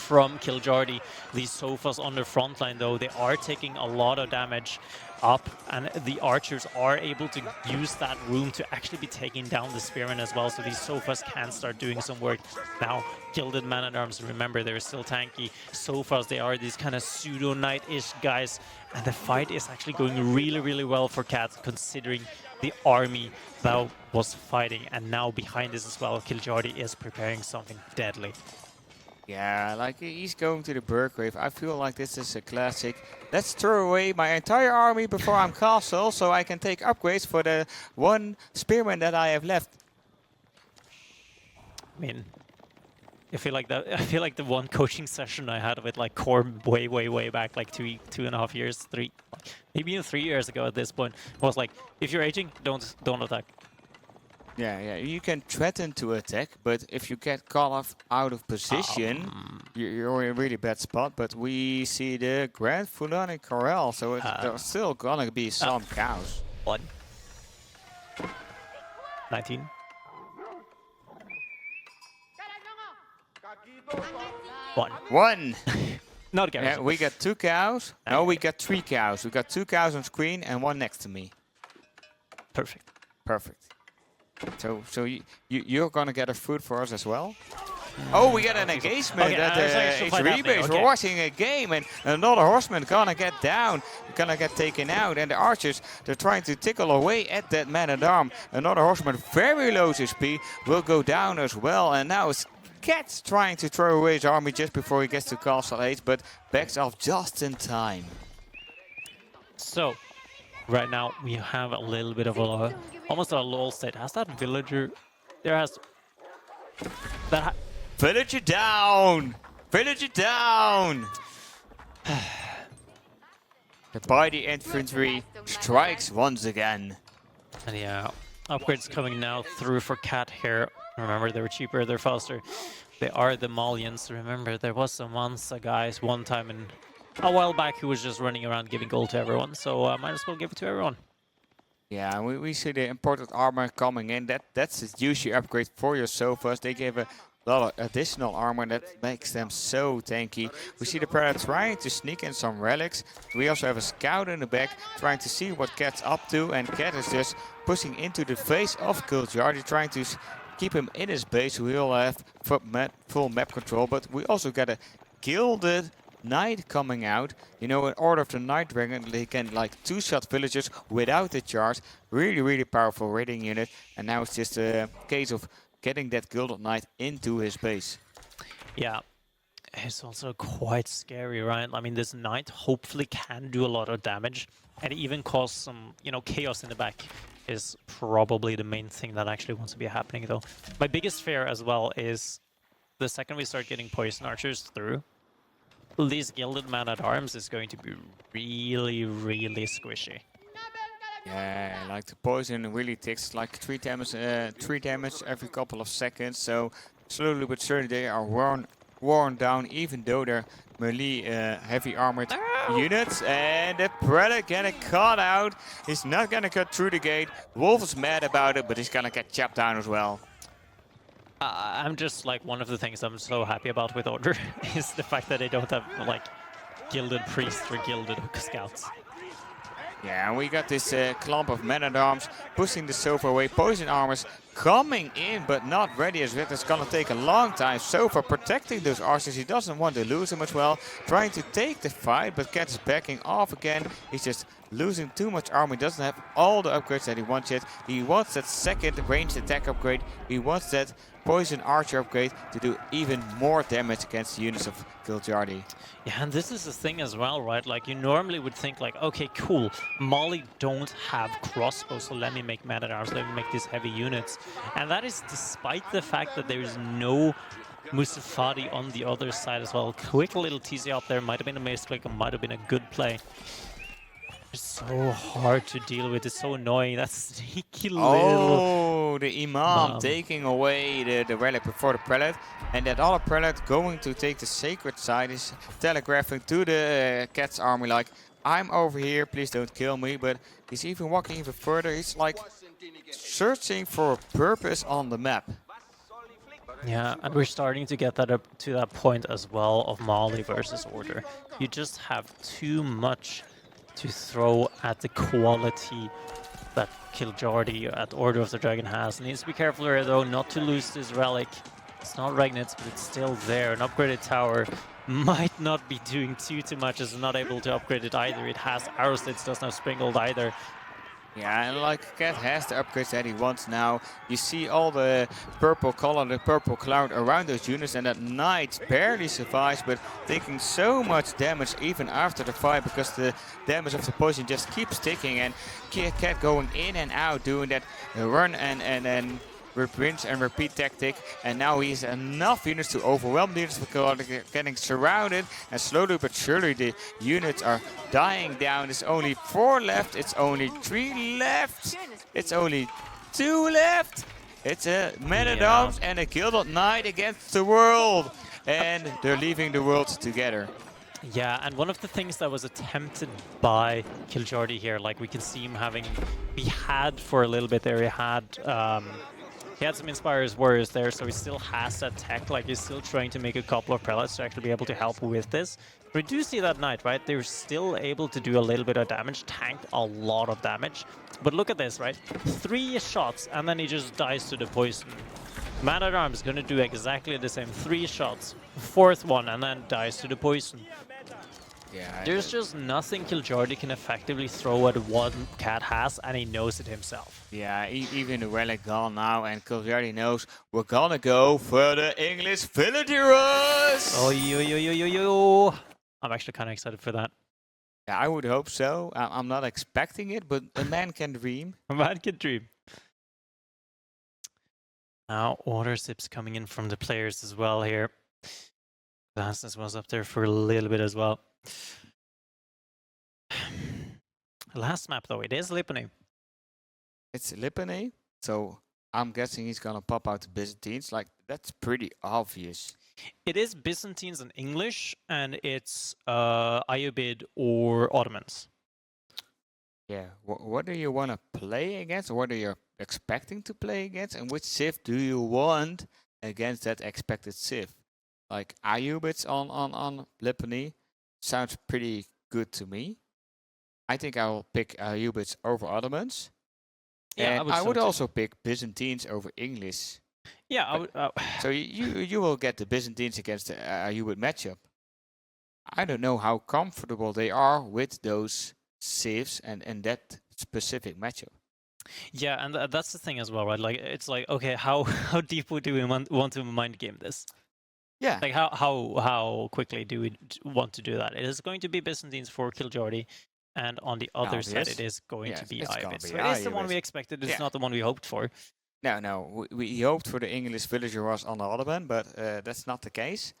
from kiljardi. These sofas on the front line, though, they are taking a lot of damage up, and the archers are able to use that room to actually be taking down the spearmen as well, so these sofas can start doing some work. Now, gilded man-at-arms, remember, they're still tanky. Sofas, they are these kind of pseudo-knight-ish guys, and the fight is actually going really, really well for Cat, considering the army that was fighting, and now behind this as well, kiljardi is preparing something deadly. Yeah, like he's going to the Burgrave. I feel like this is a classic. Let's throw away my entire army before I'm castle, so I can take upgrades for the one spearman that I have left. I mean, I feel like the one coaching session I had with like Core way back, like 2.5 years, 3, maybe even 3 years ago at this point, was like, if you're aging, don't attack. Yeah, you can threaten to attack, but if you get caught off out of position, you're in a really bad spot. But we see the Grand Fulani Corral, so there's still gonna be some cows. 1. 19. One. Not Garrison. Yeah, we got 2 cows. No, we got 3 cows. We got 2 cows on screen and 1 next to me. Perfect. Perfect. So you're gonna get a food for us as well? Oh, we got an engagement at the rebase. We're watching a game, and another horseman gonna get down, gonna get taken out, and the archers, they're trying to tickle away at that man-at-arm. Another horseman, very low HP, will go down as well, and now it's Cat's trying to throw away his army just before he gets to Castle 8, but backs off just in time. So, right now we have a little bit of a, almost a lull state. Has that villager, there has, that Villager down! Villager down! The mighty infantry strikes once again. And yeah, upgrades coming now through for Cat here. Remember, they're cheaper, they're faster. They are the Malians. Remember, there was a guys one time in a while back who was just running around giving gold to everyone. So might as well give it to everyone. Yeah, we see the imported armor coming in. That's a juicy upgrade for your sofas. They gave a lot of additional armor that makes them so tanky. We see the Predator trying to sneak in some relics. We also have a scout in the back trying to see what Cat's up to, and Cat is just pushing into the face of kiljardi, trying to keep him in his base, so he'll have full map control. But we also got a gilded knight coming out. You know, in Order of the Night Dragon, they can like 2-shot villagers without the charge. Really powerful raiding unit. And now it's just a case of getting that gilded knight into his base. Yeah, it's also quite scary, right? I mean, this knight hopefully can do a lot of damage and even cause some, you know, chaos in the back. Is probably the main thing that actually wants to be happening, though. My biggest fear as well is the second we start getting poison archers through, these gilded man-at-arms is going to be really squishy. Yeah, like the poison really takes like 3 damage every couple of seconds. So slowly but surely they are worn down, even though they're melee heavy armored units. And the Predator getting caught out. He's not gonna cut through the gate. Wolf is mad about it, but he's gonna get chopped down as well. I'm just like, one of the things I'm so happy about with Order is the fact that they don't have like gilded priests or gilded scouts. Yeah, and we got this clump of men-at-arms pushing the Sofa away. Poison armors coming in, but not ready as yet. It's gonna take a long time. Sofa protecting those archers. He doesn't want to lose them as well. Trying to take the fight, but Cat is backing off again. He's just losing too much armor. He doesn't have all the upgrades that he wants yet. He wants that second ranged attack upgrade. He wants that poison archer upgrade to do even more damage against the units of kiljardi. Yeah, and this is the thing as well, right? Like, you normally would think like, okay, cool, Mali don't have crossbows, so let me make man-at-arms, let me make these heavy units. And that is despite the fact that there is no Musafadi on the other side as well. Quick little TC up there, might have been a misclick, it might have been a good play. It's so hard to deal with, it's so annoying, that sneaky little... Oh, the Imam taking away the relic before the prelate. And that other prelate going to take the sacred side is telegraphing to the Cat's army like, I'm over here, please don't kill me. But he's even walking even further. He's like searching for a purpose on the map. Yeah, and we're starting to get that up to that point as well of Mali versus Order. You just have too much to throw at the quality that Kiljardi at Order of the Dragon has. Needs to be careful here though, not to lose this relic. It's not Regnitz, but it's still there. An upgraded tower might not be doing too much, as it's not able to upgrade it either. It has arrows that doesn't have sprinkled either. Yeah, and like Cat has the upgrades that he wants now. You see all the purple color, the purple cloud around those units, and that Knight barely survives, but taking so much damage even after the fight because the damage of the poison just keeps ticking, and Cat going in and out, doing that run and rinse and repeat tactic, and now he has enough units to overwhelm the units because they're getting surrounded, and slowly but surely the units are dying down. There's only 4 left, it's only 3 left, it's only 2 left. It's a Man-at-Arms and a Gilded Knight against the world, and they're leaving the world together. Yeah, and one of the things that was attempted by Kiljardi here, like we can see him having, he had for a little bit there, he had some Inspires Warriors there, so he still has that tech, like he's still trying to make a couple of prelates to actually be able to help with this. We do see that Knight, right? They're still able to do a little bit of damage, tanked a lot of damage. But look at this, right? 3 shots, and then he just dies to the poison. Man-at-Arms is going to do exactly the same. 3 shots, 4th one, and then dies to the poison. Yeah, There's just nothing Kiljardi can effectively throw at what Cat has, and he knows it himself. Yeah, even the relic gone now, and Kiljardi knows we're gonna go for the English villagers! Oh, yo. I'm actually kind of excited for that. Yeah, I would hope so. I'm not expecting it, but a man can dream. A man can dream. Now, order sips coming in from the players as well here. Glasses was up there for a little bit as well. Last map though, it is Lipany. It's Lipany, so I'm guessing he's gonna pop out the Byzantines. Like, that's pretty obvious. It is Byzantines in English, and it's Ayyubid or Ottomans. Yeah, what do you want to play against? What are you expecting to play against? And which civ do you want against that expected civ? Like Ayyubids on Lipany sounds pretty good to me. I think I will pick Ayyubids over Ottomans. Yeah, and I would also pick Byzantines over English. Yeah, I would. So you will get the Byzantines against the Ayyubid matchup. I don't know how comfortable they are with those civs and that specific matchup. Yeah, and that's the thing as well, right? Like, it's like, okay, how deep do we want to mind game this? Yeah. Like, how quickly do we want to do that? It is going to be Byzantines for Kiljardi, and on the other side, it is going to be Ayyubids. So it is the one we expected. It's not the one we hoped for. No. We hoped for the English villager was on the Ottoman, but that's not the case.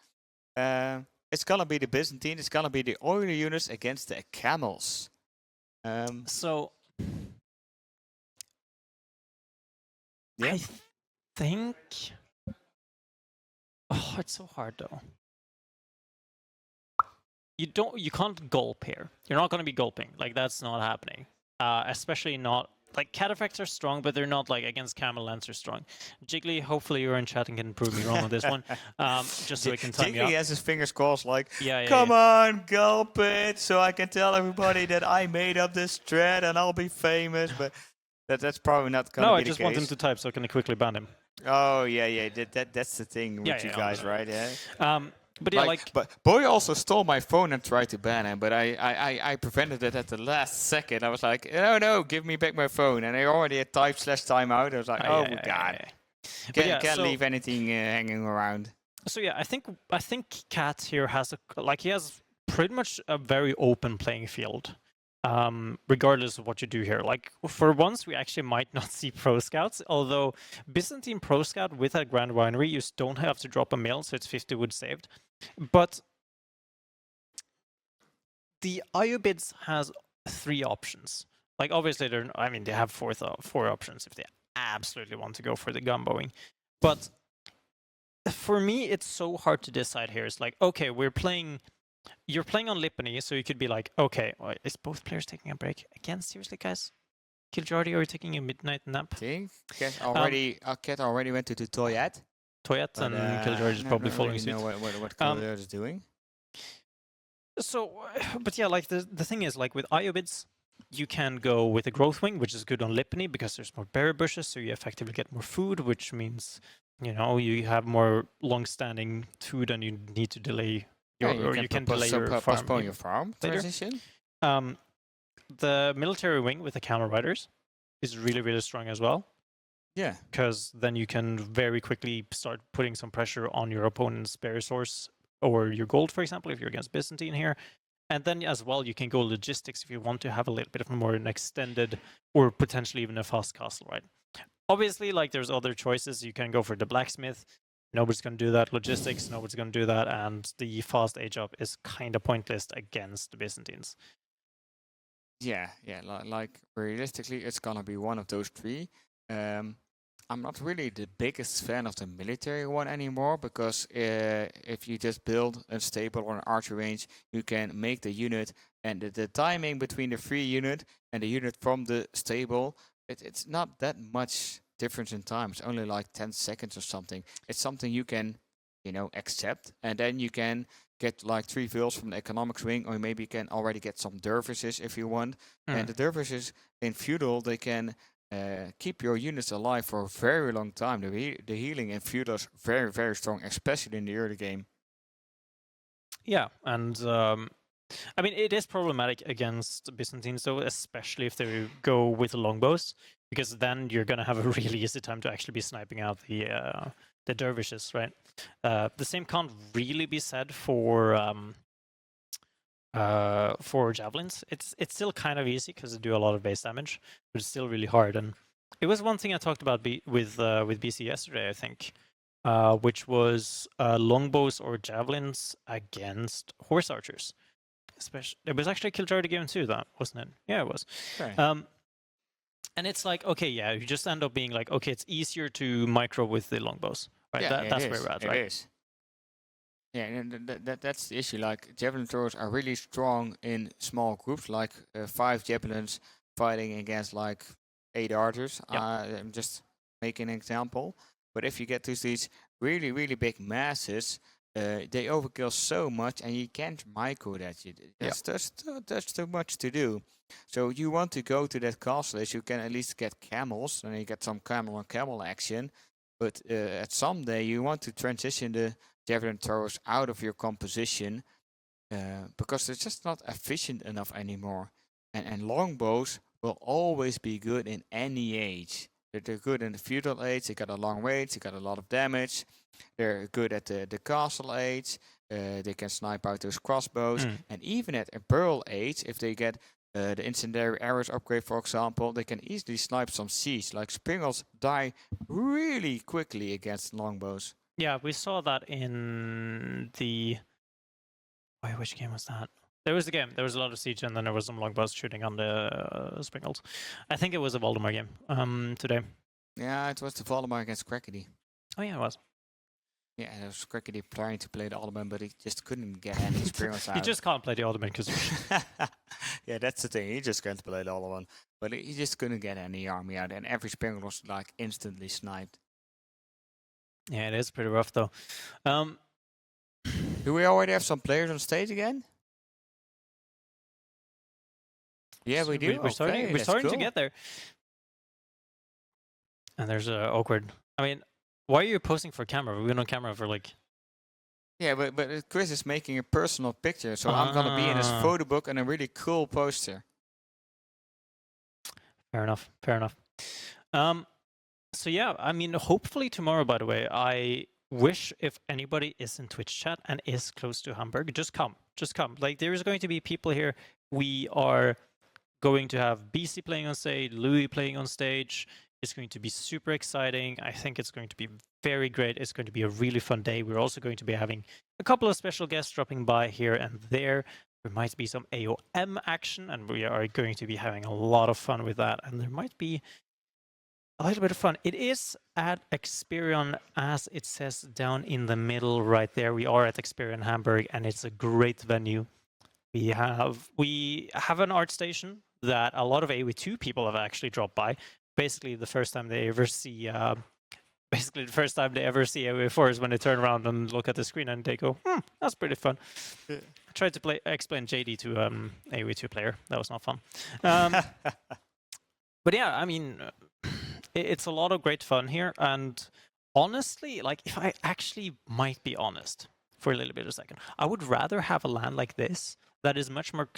It's gonna be the Byzantine. It's gonna be the oiler units against the camels. So yeah. I think. Oh, it's so hard though. You can't gulp here. You're not going to be gulping. Like, that's not happening. Especially not, like, cat effects are strong, but they're not like against camel lance are strong. Jiggly, hopefully you're in chat and can prove me wrong on this one. Just so we can time you out. Jiggly has his fingers crossed like, yeah, come on, gulp it, so I can tell everybody that I made up this thread and I'll be famous. But that's probably not going to be the case. No, I just want him to type so I can quickly ban him. Oh, yeah. That's the thing with you guys, right? Yeah. But yeah, but Boy also stole my phone and tried to ban him, but I prevented it at the last second. I was like, no, give me back my phone. And I already had timeout. I was like, oh my god, can't leave anything hanging around. So yeah, I think Cat here has he has pretty much a very open playing field. Regardless of what you do here. Like, for once, we actually might not see Pro Scouts, although Byzantine Pro Scout with a Grand Winery, you don't have to drop a mill, so it's 50 wood saved. But the Ayyubids has 3 options. Like, obviously, they have 4 options if they absolutely want to go for the gumboing. But for me, it's so hard to decide here. It's like, okay, you're playing on Lipany, so you could be like, okay, is both players taking a break? Again, seriously, guys? Kiljardi, are you taking a midnight nap? I think Cat already went to the toilet. Toyet and Kiljardi is probably not following really suit. know what Um, Kiljardi is doing. So, but yeah, like the thing is, like with Ayyubids, you can go with a growth wing, which is good on Lipany because there's more berry bushes, so you effectively get more food, which means you have more long-standing food, and you need to delay you can delay your farm postpone your farm later. transition. The military wing with the camel riders is really, really strong as well. Yeah, because then you can very quickly start putting some pressure on your opponent's berry source or your gold, for example, if you're against Byzantine here. And then as well, you can go logistics if you want to have a little bit of more an extended or potentially even a fast castle, right? Obviously, like there's other choices. You can go for the blacksmith. Nobody's going to do that. Logistics, nobody's going to do that. And the fast age up is kind of pointless against the Byzantines. Yeah. Like realistically, it's gonna be one of those three. I'm not really the biggest fan of the military one anymore because if you just build a stable or an archer range, you can make the unit and the timing between the free unit and the unit from the stable, it's not that much difference in time. It's only like 10 seconds or something. It's something you can, accept, and then you can get like 3 vills from the economics wing, or maybe you can already get some dervishes if you want. And the dervishes in feudal, they can keep your units alive for a very long time. The healing in feudal is very, very strong, especially in the early game. Yeah, and I mean, it is problematic against Byzantines, though, especially if they go with the longbows, because then you're going to have a really easy time to actually be sniping out the dervishes, right? The same can't really be said for javelins. It's still kind of easy because they do a lot of base damage, but it's still really hard. And it was one thing I talked about with BC yesterday, I think, which was longbows or javelins against horse archers. Especially, it was actually a Kiljardi game too, that wasn't it? Yeah, it was. Okay. And it's like, okay, yeah, you just end up being like, okay, it's easier to micro with the longbows, right? Yeah, That's where we're at, right? It is. Yeah, and that's the issue. Like javelin throwers are really strong in small groups, like 5 javelins fighting against like 8 archers. Yep. I'm just making an example. But if you get to these really, really big masses, they overkill so much, and you can't micro that. There's too much to do. So you want to go to that castle, so you can at least get camels, and you get some camel on camel action. But at some day you want to transition the javelin throwers out of your composition because they're just not efficient enough anymore. And longbows will always be good in any age. They're good in the feudal age. They got a long range. They got a lot of damage. They're good at the castle age. They can snipe out those crossbows. And even at imperial age, if they get the incendiary arrows upgrade, for example, they can easily snipe some siege. Like Springles die really quickly against longbows. Yeah, we saw that in the. Wait, which game was that? There was the game. There was a lot of siege, and then there was some longbows shooting on the Springles. I think it was a Valdemar game today. Yeah, it was the Valdemar against Crackety. Oh yeah, it was. Yeah, it was Crackety trying to play the Alderman, but he just couldn't get any Springles out. You just can't play the Alderman because. Yeah, that's the thing. He just can't play the Alderman, but he just couldn't get any army out, and every Springle was like instantly sniped. Yeah, it is pretty rough though. Do we already have some players on stage again? Yeah, we do. We're starting. We're starting to get there. And there's awkward. I mean, why are you posing for camera? We've been on camera for like. Yeah, but Chris is making a personal picture, so I'm gonna be in his photo book and a really cool poster. Fair enough. Fair enough. So yeah, I mean, hopefully tomorrow. By the way, I wish if anybody is in Twitch chat and is close to Hamburg, just come. Just come. Like there is going to be people here. We are going to have BC playing on stage, Louis playing on stage. It's going to be super exciting. I think it's going to be very great. It's going to be a really fun day. We're also going to be having a couple of special guests dropping by here and there. There might be some AOM action, and we are going to be having a lot of fun with that. And there might be a little bit of fun. It is at Experion, as it says down in the middle right there. We are at Experion Hamburg, and it's a great venue. We have an art station that a lot of AoE2 people have actually dropped by. Basically, the first time they ever see basically the first time they ever see AoE4 is when they turn around and look at the screen and they go, that's pretty fun. I tried to explain JD to AoE2 player. That was not fun. But yeah, I mean, it's a lot of great fun here. And honestly, like, if I actually might be honest for a little bit of a second, I would rather have a LAN like this that is much more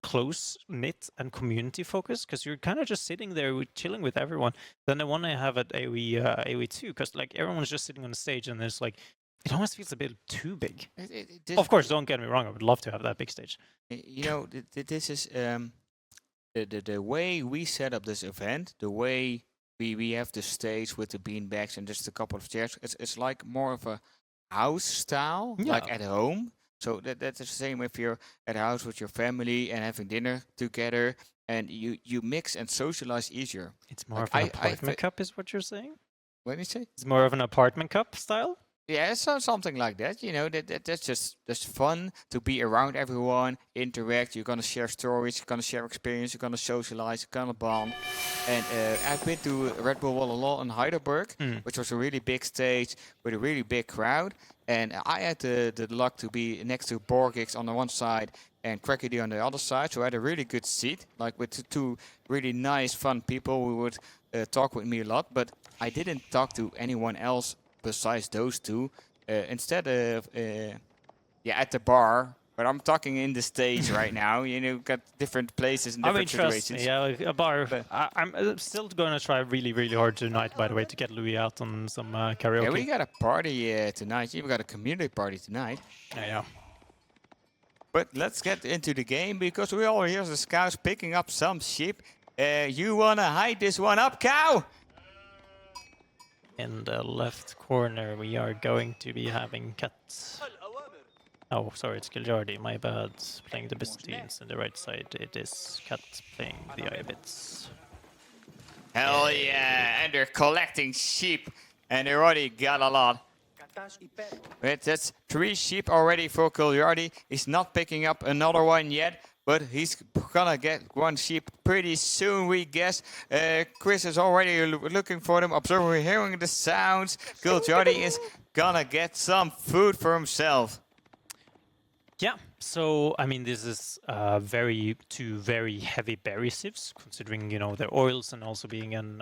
close-knit and community-focused, because you're kind of just sitting there chilling with everyone, than the one I have at AoE2, because like everyone's just sitting on the stage and there's like, it almost feels a bit too big. Of course, don't get me wrong, I would love to have that big stage. You know, this is the way we set up this event, the way we have the stage with the beanbags and just a couple of chairs. It's like more of a house style, like at home. So that's the same if you're at a house with your family and having dinner together, and you mix and socialize easier. It's more of an apartment cup, is what you're saying? What do you say? It's more of an apartment cup style? Yeah, so something like that. You know, that's just fun to be around everyone, interact. You're gonna share stories, you're gonna share experience, you're gonna socialize, you're gonna bond. And I've been to Red Bull Wall a lot in Heidelberg, which was a really big stage with a really big crowd. And I had the luck to be next to Borgix on the one side and Crackedy on the other side. So I had a really good seat, like with two really nice, fun people who would talk with me a lot. But I didn't talk to anyone else besides those two. Instead of, at the bar. But I'm talking in the stage right now. You know, got different places and different situations. Yeah, like a bar. I'm still going to try really, really hard tonight, by the way, to get Louis out on some karaoke. Yeah, we got a party tonight. We got a community party tonight. Yeah. But let's get into the game, because we all hear the scouts picking up some sheep. You want to hide this one up, cow? In the left corner, we are going to be having cats. Oh, sorry, it's Kiljardi, my bad. Playing the Byzantines. On the right side, it is Cat playing the Ayyubids. Hell yeah, and they're collecting sheep, and they already got a lot. But that's 3 sheep already for Kiljardi. He's not picking up another one yet, but he's gonna get 1 sheep pretty soon, we guess. Chris is already looking for them, observing, hearing the sounds. Kiljardi is gonna get some food for himself. Yeah, so I mean, this is two very heavy berry sieves, considering, you know, their oils and also being an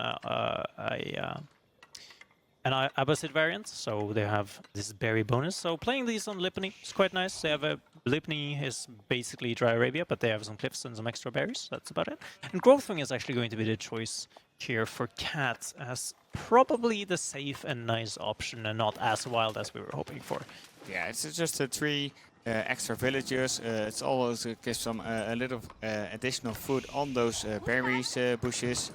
Abbasid variant. So they have this berry bonus. So playing these on Lipany is quite nice. They have Lipany is basically dry Arabia, but they have some cliffs and some extra berries. That's about it. And Growthwing is actually going to be the choice here for cats, as probably the safe and nice option, and not as wild as we were hoping for. Yeah, it's just 3 extra villagers. It's always gives some a little additional food on those berries bushes.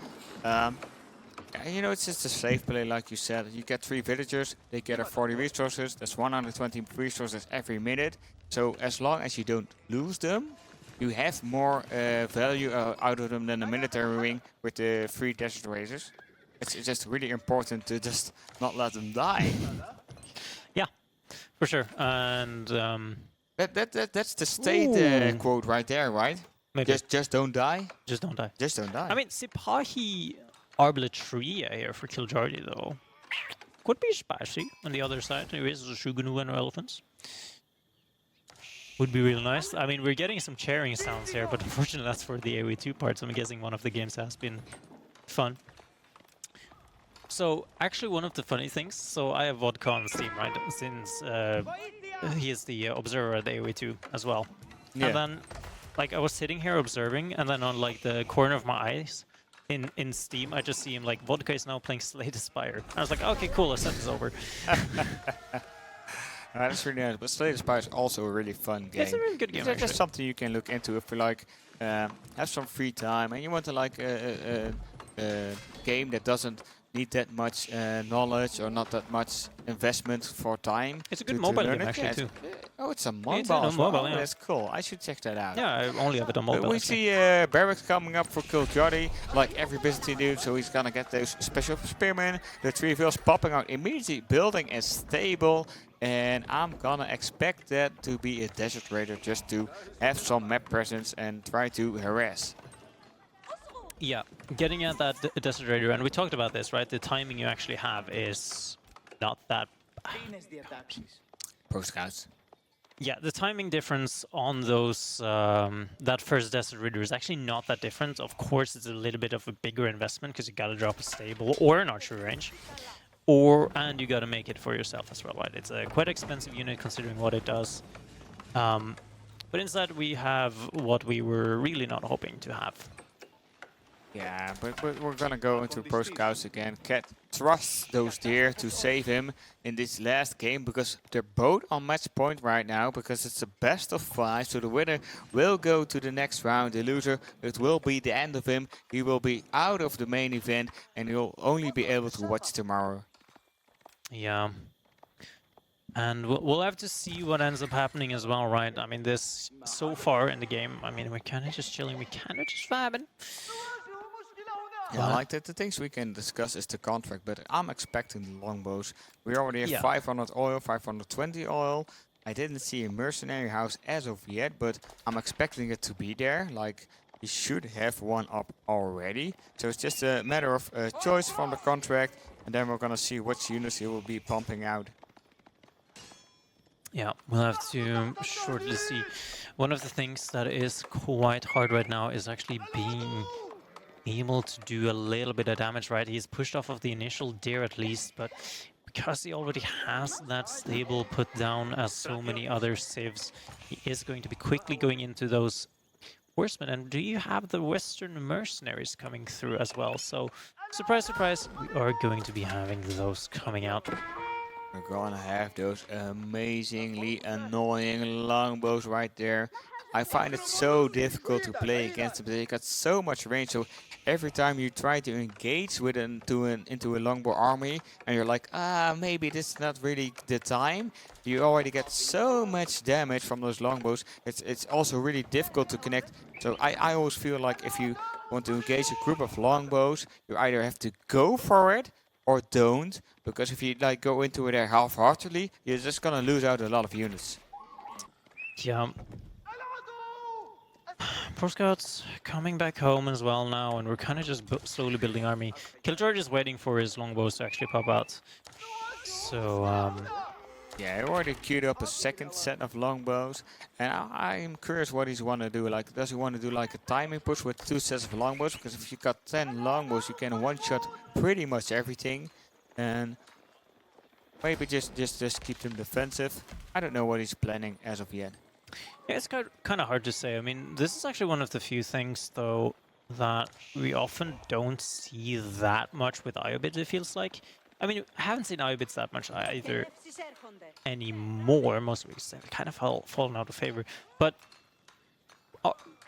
You know, it's just a safe play, like you said. You get 3 villagers, they get 40 resources. That's 120 resources every minute. So as long as you don't lose them, you have more value out of them than the military wing with the 3 desert racers. It's just really important to just not let them die. Yeah, for sure. And that's the state quote right there, right? Maybe. Just don't die. Just don't die. Just don't die. I mean, Sipahi Arbitria here for Kiljardi, though. Could be spicy on the other side. There is a Shugunu and elephants. Would be real nice. I mean, we're getting some cheering sounds here, but unfortunately that's for the AoE2 part, so I'm guessing one of the games has been fun. So, actually one of the funny things, so I have Vodka on Steam, right? Since he is the observer at the AoE2 as well. Yeah. And then, like, I was sitting here observing, and then on, like, the corner of my eyes, in Steam, I just see him, like, Vodka is now playing Slay the Spire. I was like, okay, cool, let's set this over. That's really nice, but Slay the Spire is also a really fun game. It's a really good game, It's just something you can look into if you, like, have some free time, and you want to, like, a game that doesn't need that much knowledge or not that much investment for time. It's a good mobile game, actually, too. Oh, it's a mobile. It's on mobile, yeah. That's cool. I should check that out. Yeah, I only have it on mobile. We see Barracks coming up for Kiljardi, like every Byzantine dude, so he's gonna get those special spearmen. The 3 vills popping out immediately, building a stable, and I'm gonna expect that to be a Desert Raider just to have some map presence and try to harass. Yeah, getting at that Desert Raider, and we talked about this, right? The timing you actually have is not that. Pro Scouts. Yeah, the timing difference on those that first Desert Ridder is actually not that different. Of course, it's a little bit of a bigger investment because you gotta drop a stable or an archery range, and you gotta make it for yourself as well, right? It's a quite expensive unit considering what it does. But instead, we have what we were really not hoping to have. Yeah, but we're gonna go into Pro Scouts again. Cat trusts those deer to save him in this last game because they're both on match point right now because it's the best of 5. So the winner will go to the next round. The loser, it will be the end of him. He will be out of the main event and he'll only be able to watch tomorrow. Yeah. And we'll have to see what ends up happening as well, right? I mean, this so far in the game, I mean, we're kind of just chilling, we're kind of just vibing. Yeah, I like that. The things we can discuss is the contract, but I'm expecting the longbows. We already have 500 oil, 520 oil. I didn't see a mercenary house as of yet, but I'm expecting it to be there. Like, we should have one up already. So it's just a matter of choice from the contract, and then we're gonna see which units he will be pumping out. Yeah, we'll have to shortly see. One of the things that is quite hard right now is actually being able to do a little bit of damage, right? He's pushed off of the initial deer at least, but because he already has that stable put down as so many other civs, he is going to be quickly going into those horsemen. And do you have the Western mercenaries coming through as well? So, surprise, surprise, we are going to be having those coming out. We're gonna have those amazingly annoying longbows right there. I find it so difficult to play against them. They got so much range, so every time you try to engage with into a longbow army, and you're like, maybe this is not really the time, you already get so much damage from those longbows. It's also really difficult to connect. So I always feel like if you want to engage a group of longbows, you either have to go for it or don't, because if you like go into it there half-heartedly, you're just gonna lose out a lot of units. Yeah. Pro Scouts coming back home as well now, and we're kind of just slowly building army. Kiljardi is waiting for his longbows to actually pop out. So, yeah, he already queued up a second set of longbows, and I'm curious what he's want to do. Like, does he want to do like a timing push with 2 sets of longbows? Because if you got 10 longbows, you can one-shot pretty much everything, and maybe just keep them defensive. I don't know what he's planning as of yet. Yeah, it's kind of hard to say. I mean, this is actually one of the few things, though, that we often don't see that much with Ayyubids, it feels like. I mean, I haven't seen Ayyubids that much either anymore. Most of it have kind of fallen out of favor. But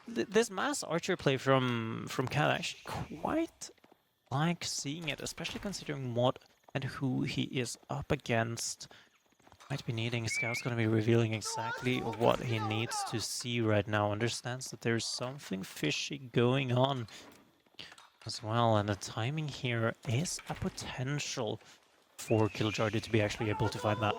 this mass archer play from Cat, I actually quite like seeing it, especially considering what and who he is up against. Might be needing. Scout's gonna be revealing exactly what he needs to see right now. Understands that there's something fishy going on as well, and the timing here is a potential for Kiljardi to be actually able to find that.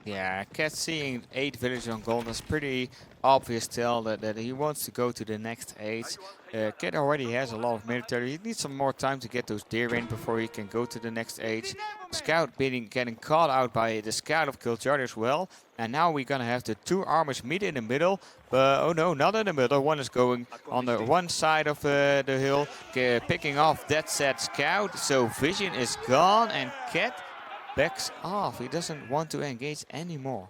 Yeah, Cat seeing 8 villages on gold is pretty obvious tell that he wants to go to the next age. Cat already has a lot of military. He needs some more time to get those deer in before he can go to the next age. Scout getting caught out by the scout of Kiljardi as well. And now we're gonna have the 2 armies meet in the middle. But oh no, not in the middle. One is going on the one side of the hill, picking off that said scout. So vision is gone and Cat backs off. He doesn't want to engage anymore.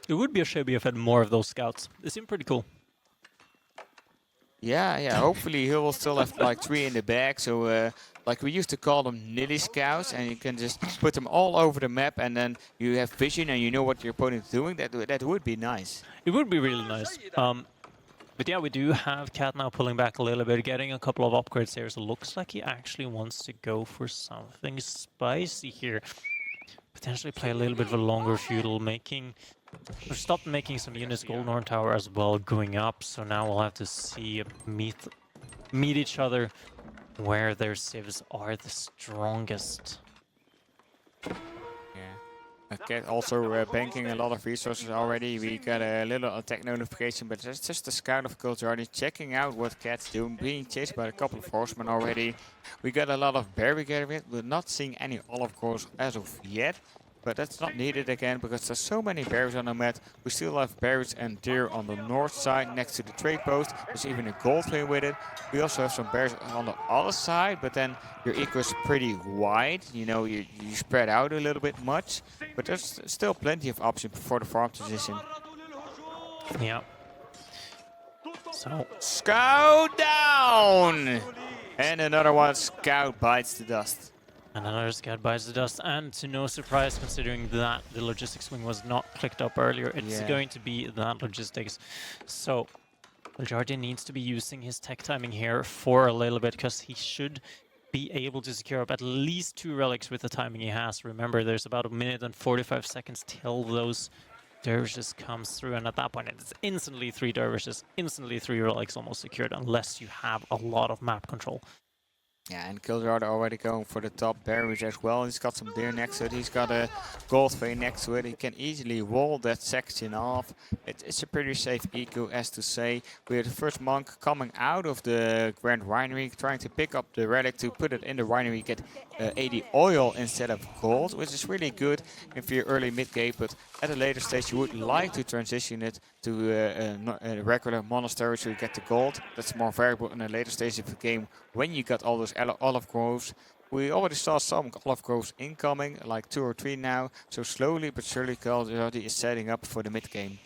It would be a shame if we had more of those scouts. They seem pretty cool. Yeah. Hopefully he will still have like 3 in the bag. So like we used to call them nilly scouts, and you can just put them all over the map, and then you have vision and you know what your opponent is doing. That would be nice. It would be really nice. But yeah, we do have Cat now pulling back a little bit, getting a couple of upgrades here. So it looks like he actually wants to go for something spicy here. Potentially play a little bit of a longer feudal, stop making some units Golden Horn Tower as well going up. So now we'll have to see meet each other where their civs are the strongest. Yeah. Okay, also banking a lot of resources already. We got a little attack notification, but it's just a scout of kiljardi checking out what Cat's doing, being chased by a couple of horsemen already. We got a lot of barricade, we're not seeing any olive groves as of yet. But that's not needed again because there's so many berries on the map. We still have berries and deer on the north side next to the trade post. There's even a gold vein with it. We also have some berries on the other side, but then your eco is pretty wide. You know, you spread out a little bit much. But there's still plenty of options for the farm transition. Yeah. So Scout down! And another one, Scout bites the dust. and another scout bites the dust, and to no surprise, considering that the logistics wing was not clicked up earlier, it's going to be that logistics. So kiljardi needs to be using his tech timing here for a little bit, because he should be able to secure up at least 2 relics with the timing he has. Remember, there's about 1 minute and 45 seconds till those dervishes comes through, and at that point it's instantly 3 dervishes, instantly 3 relics almost secured, unless you have a lot of map control. Yeah, and kiljardi already going for the top berries as well. He's got some deer next to it. He's got a gold vein next to it. He can easily wall that section off. It's a pretty safe eco, as to say. We have the first monk coming out of the Grand Winery, trying to pick up the relic to put it in the winery, get 80 oil instead of gold, which is really good if you're early mid-game. But at a later stage, you would like to transition it to a regular monastery so you get the gold. That's more variable in a later stage of the game when you got all those olive groves. We already saw some olive groves incoming, like 2 or 3 now. So slowly but surely kiljardi is setting up for the mid game.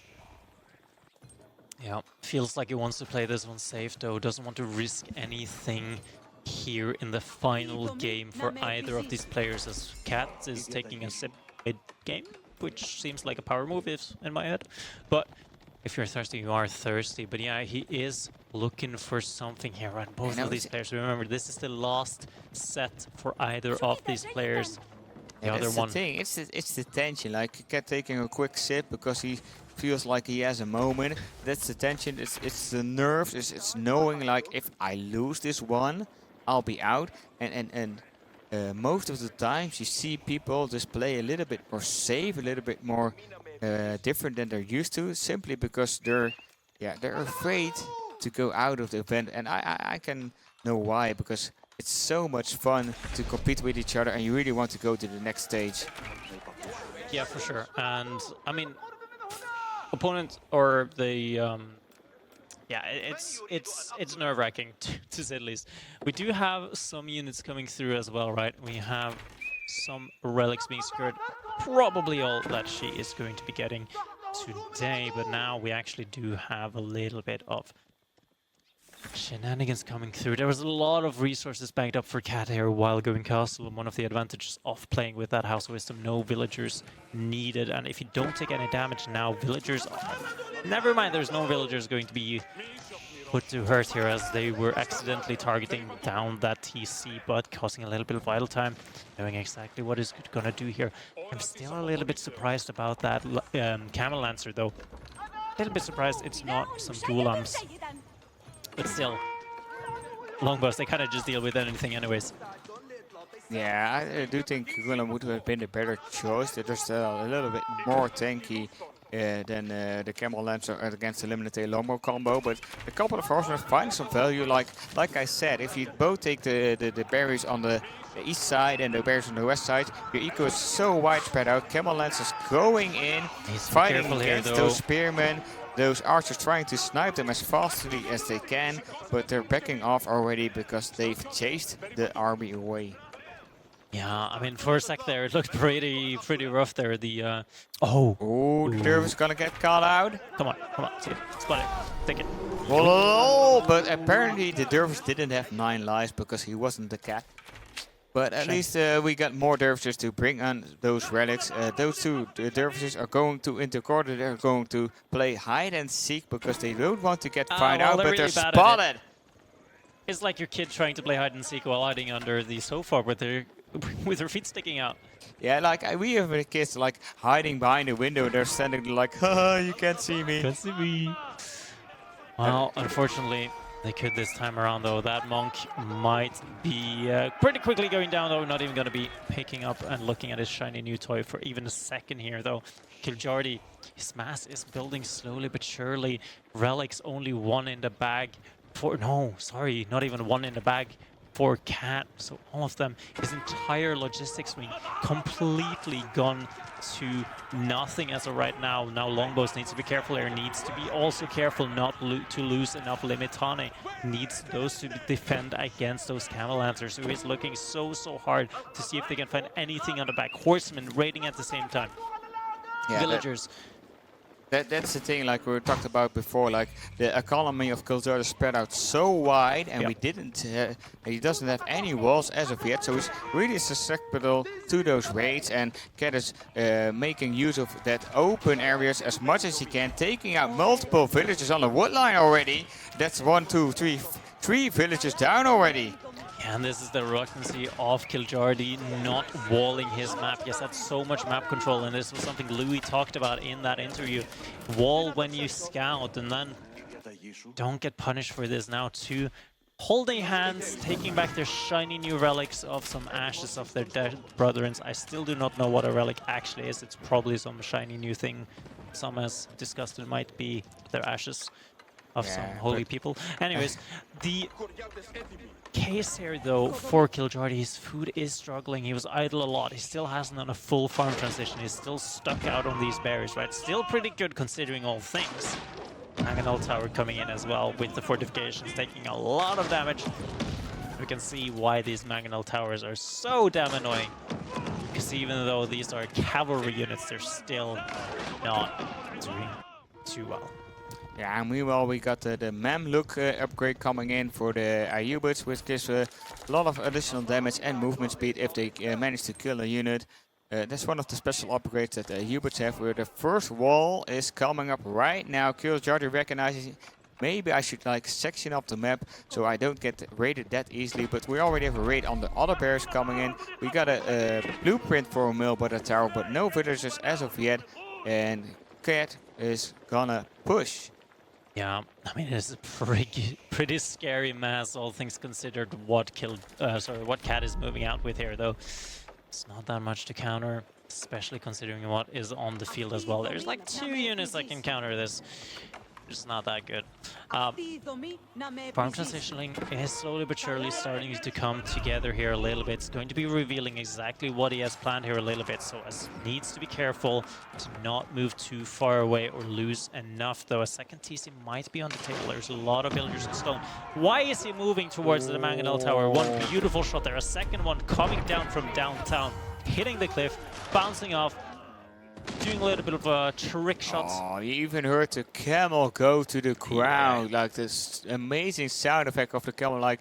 Yeah, feels like he wants to play this one safe though, doesn't want to risk anything here in the final game for either of these players, as Cat is taking a sip mid-game, which seems like a power move in my head. But if you're thirsty, you are thirsty. But yeah, he is looking for something here, and both of these players, remember, this is the last set for either of these players. The other one. It's the tension. Like Cat taking a quick sip because he feels like he has a moment. That's the tension. It's the nerves. It's knowing like if I lose this one, I'll be out. And most of the times you see people just play a little bit more safe, a little bit more different than they're used to, simply because they're afraid to go out of the event. And I can know why, because it's so much fun to compete with each other and you really want to go to the next stage. Yeah, for sure. And I mean, opponent or the yeah, it's nerve-wracking to say the least. We do have some units coming through as well, right? We have some relics being secured, probably all that she is going to be getting today, but now we actually do have a little bit of shenanigans coming through. There was a lot of resources banked up for Cat here while going castle, and one of the advantages of playing with that House of Wisdom, no villagers needed, and if you don't take any damage now, villagers, never mind, there's no villagers going to be put to hurt here, as they were accidentally targeting down that TC, but causing a little bit of idle time, knowing exactly what is gonna do here. I'm still a little bit surprised about that Camel Lancer though. A little bit surprised it's not some Ghulams. But still, longbows, they kind of just deal with anything anyways. Yeah, I do think Gulam would have been a better choice. They're just a little bit more tanky than the Camel Lancer against the Limited Longbow combo. But a couple of horsemen find some value. Like I said, if you both take the berries on the east side and the berries on the west side, your eco is so widespread out. Camel Lancer's going in, fighting against those spearmen. Those archers trying to snipe them as fastly as they can, but they're backing off already because they've chased the army away. Yeah, I mean, for a sec there, it looked pretty rough there. The the Dervish gonna get caught out. Come on, see it, spot it, take it. Oh, but apparently the Dervish didn't have 9 lives because he wasn't the cat. But at least we got more dervishes to bring on those relics. Those 2 dervishes are going to intercorder. They're going to play hide and seek because they don't want to get found out, but really they're spotted. It's like your kid trying to play hide and seek while hiding under the sofa with their feet sticking out. Yeah, like we have the kids like hiding behind the window. They're standing like, haha, you can't see me. Can't see me. Well, unfortunately, They could this time around, though. That monk might be pretty quickly going down, though. Not even going to be picking up and looking at his shiny new toy for even a second here, though. Kiljardi, his mass is building slowly but surely. Relics only one in the bag. No, sorry, not even one in the bag for Cat. So all of them, his entire logistics wing completely gone to nothing as of right now. Now Longbows needs to be careful here, needs to be also careful not to lose enough Limitane, needs those to defend against those Camel Lancers, who is looking so hard to see if they can find anything on the back. Horsemen raiding at the same time. Yeah, villagers. That's the thing, like we talked about before, like the economy of Kiljardi is spread out so wide, and he doesn't have any walls as of yet, so he's really susceptible to those raids, and Cat is making use of that open areas as much as he can, taking out multiple villages on the wood line already. That's 1, 2, 3, 3 villages down already. Yeah, and this is the reluctancy of Kiljardi not walling his map. Yes, that's so much map control, and this was something Louis talked about in that interview. Wall when you scout, and then don't get punished for this now too. Holding hands, taking back their shiny new relics of some ashes of their dead brethren. I still do not know what a relic actually is. It's probably some shiny new thing. Some as discussed it might be their ashes of some holy people. Anyways, the case here though for Kiljardi, his food is struggling. He was idle a lot. He still hasn't done a full farm transition. He's still stuck out on these berries, right? Still pretty good considering all things. Mangonel Tower coming in as well with the fortifications, taking a lot of damage. We can see why these Mangonel Towers are so damn annoying. Because even though these are cavalry units, they're still not doing too well. Yeah, and meanwhile we got the Mamluk upgrade coming in for the Ayyubids, which gives a lot of additional damage and movement speed if they manage to kill a unit. That's one of the special upgrades that the Ayyubids have, where the first wall is coming up right now. Kiljardi recognizes maybe I should like section up the map so I don't get raided that easily, but we already have a raid on the other bears coming in. We got a blueprint for a mill by the tower, but no villagers as of yet, and Cat is gonna push. Yeah, I mean it's a pretty scary mass, all things considered. What Cat is moving out with here, though. It's not that much to counter, especially considering what is on the field as well. There's like 2 units that can counter this. It's not that good. Farm transitioning is slowly but surely starting to come together here a little bit. It's going to be revealing exactly what he has planned here a little bit, so needs to be careful to not move too far away or lose enough, though. A second TC might be on the table. There's a lot of villagers in stone. Why is he moving towards the Mangonel Tower? One beautiful shot there. A second one coming down from downtown, hitting the cliff, bouncing off, doing a little bit of a trick shot. Oh, you even heard the camel go to the ground, like this amazing sound effect of the camel, like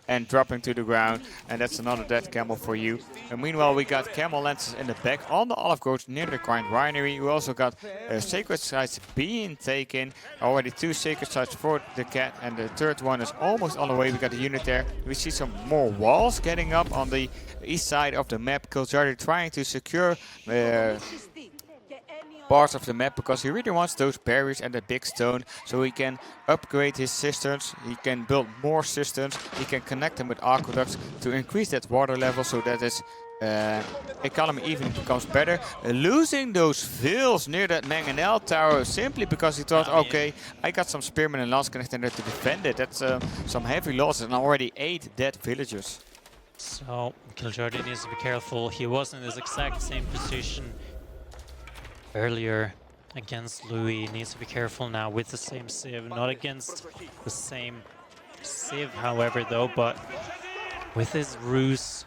and dropping to the ground, and that's another dead camel for you. And meanwhile, we got camel lances in the back on the olive groves near the Grind Winery. We also got sacred sites being taken. Already 2 sacred sites for the Cat, and the third one is almost on the way. We got a unit there. We see some more walls getting up on the east side of the map. Kiljardi trying to secure parts of the map because he really wants those berries and the big stone, so he can upgrade his cisterns, he can build more cisterns, he can connect them with aqueducts to increase that water level so that his economy even becomes better. Losing those vills near that Mangonel Tower simply because he thought, okay, I got some spearmen and lance connector there to defend it. That's some heavy losses and already 8 dead villagers. So Kiljardi needs to be careful. He was in this exact same position earlier against Louis. He needs to be careful now with the same civ, not against the same civ, however, though, but with his ruse.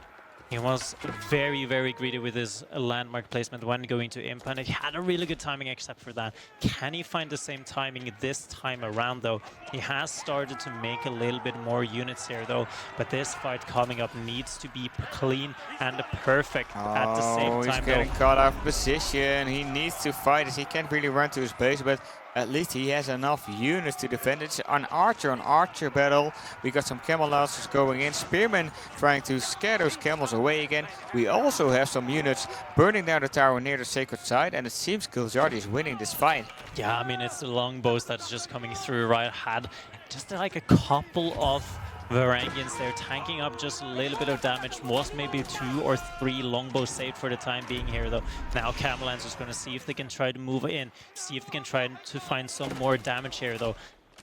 He was very greedy with his landmark placement when going to imp, and he had a really good timing except for that. Can he find the same timing this time around, though? He has started to make a little bit more units here, though, but this fight coming up needs to be clean and perfect at the same time. He's getting caught out of position. He needs to fight as he can't really run to his base, but at least he has enough units to defend. It's an archer battle. We got some camel lancers going in. Spearmen trying to scare those camels away again. We also have some units burning down the tower near the sacred site, and it seems kiljardi is winning this fight. Yeah, I mean, it's the longbows that's just coming through, right? Had just like a couple of Varangians there tanking up just a little bit of damage. Was maybe 2 or 3 longbows saved for the time being here, though. Now Camel Lancers going to see if they can try to move in, see if they can try to find some more damage here, though.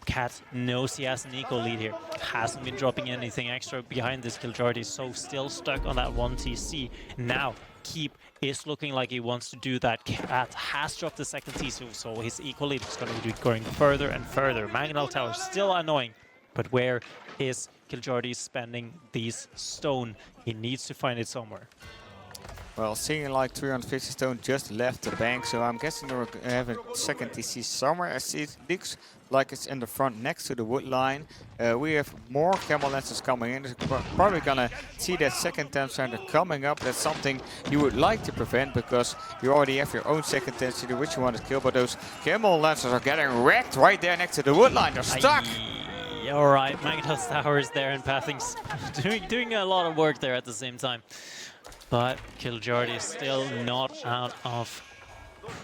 Cat knows he has an eco lead here. Hasn't been dropping anything extra behind this kiljardi, so still stuck on that 1 TC. Now Keep is looking like he wants to do that. Cat has dropped the second TC, so his eco lead is going to be going further and further. Mangonel Tower still annoying, but where is kiljardi spending these stone? He needs to find it somewhere. Well, seeing like 350 stone just left the bank, so I'm guessing they will have a second TC somewhere. I see it looks like it's in the front next to the wood line. We have more camel lancers coming in. We're probably gonna see that second temp center coming up. That's something you would like to prevent because you already have your own second temp center which you want to kill, but those camel lancers are getting wrecked right there next to the wood line. They're stuck! Alright, Mangonel's Tower is there and Pathing's doing a lot of work there at the same time. But kiljardi is still not out of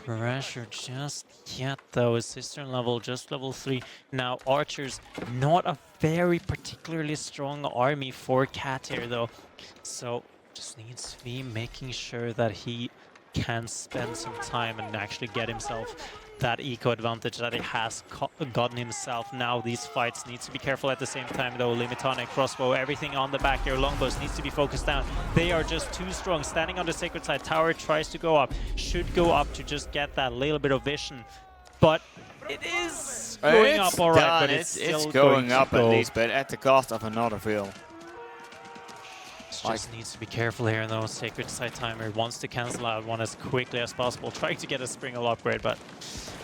pressure just yet, though. His cistern level, just level 3. Now, archers, not a very particularly strong army for Cat here, though. So, just needs to be making sure that he can spend some time and actually get himself that eco advantage that he has gotten himself. Now these fights needs to be careful at the same time, though. Limitonic, crossbow, everything on the back here. Longbows needs to be focused down. They are just too strong. Standing on the sacred side, tower tries to go up, should go up to just get that little bit of vision, but it is going up all right. But it's going up at least, but at the cost of another veil. Just needs to be careful here, though. Sacred Site Timer wants to cancel out one as quickly as possible, trying to get a Springle upgrade, but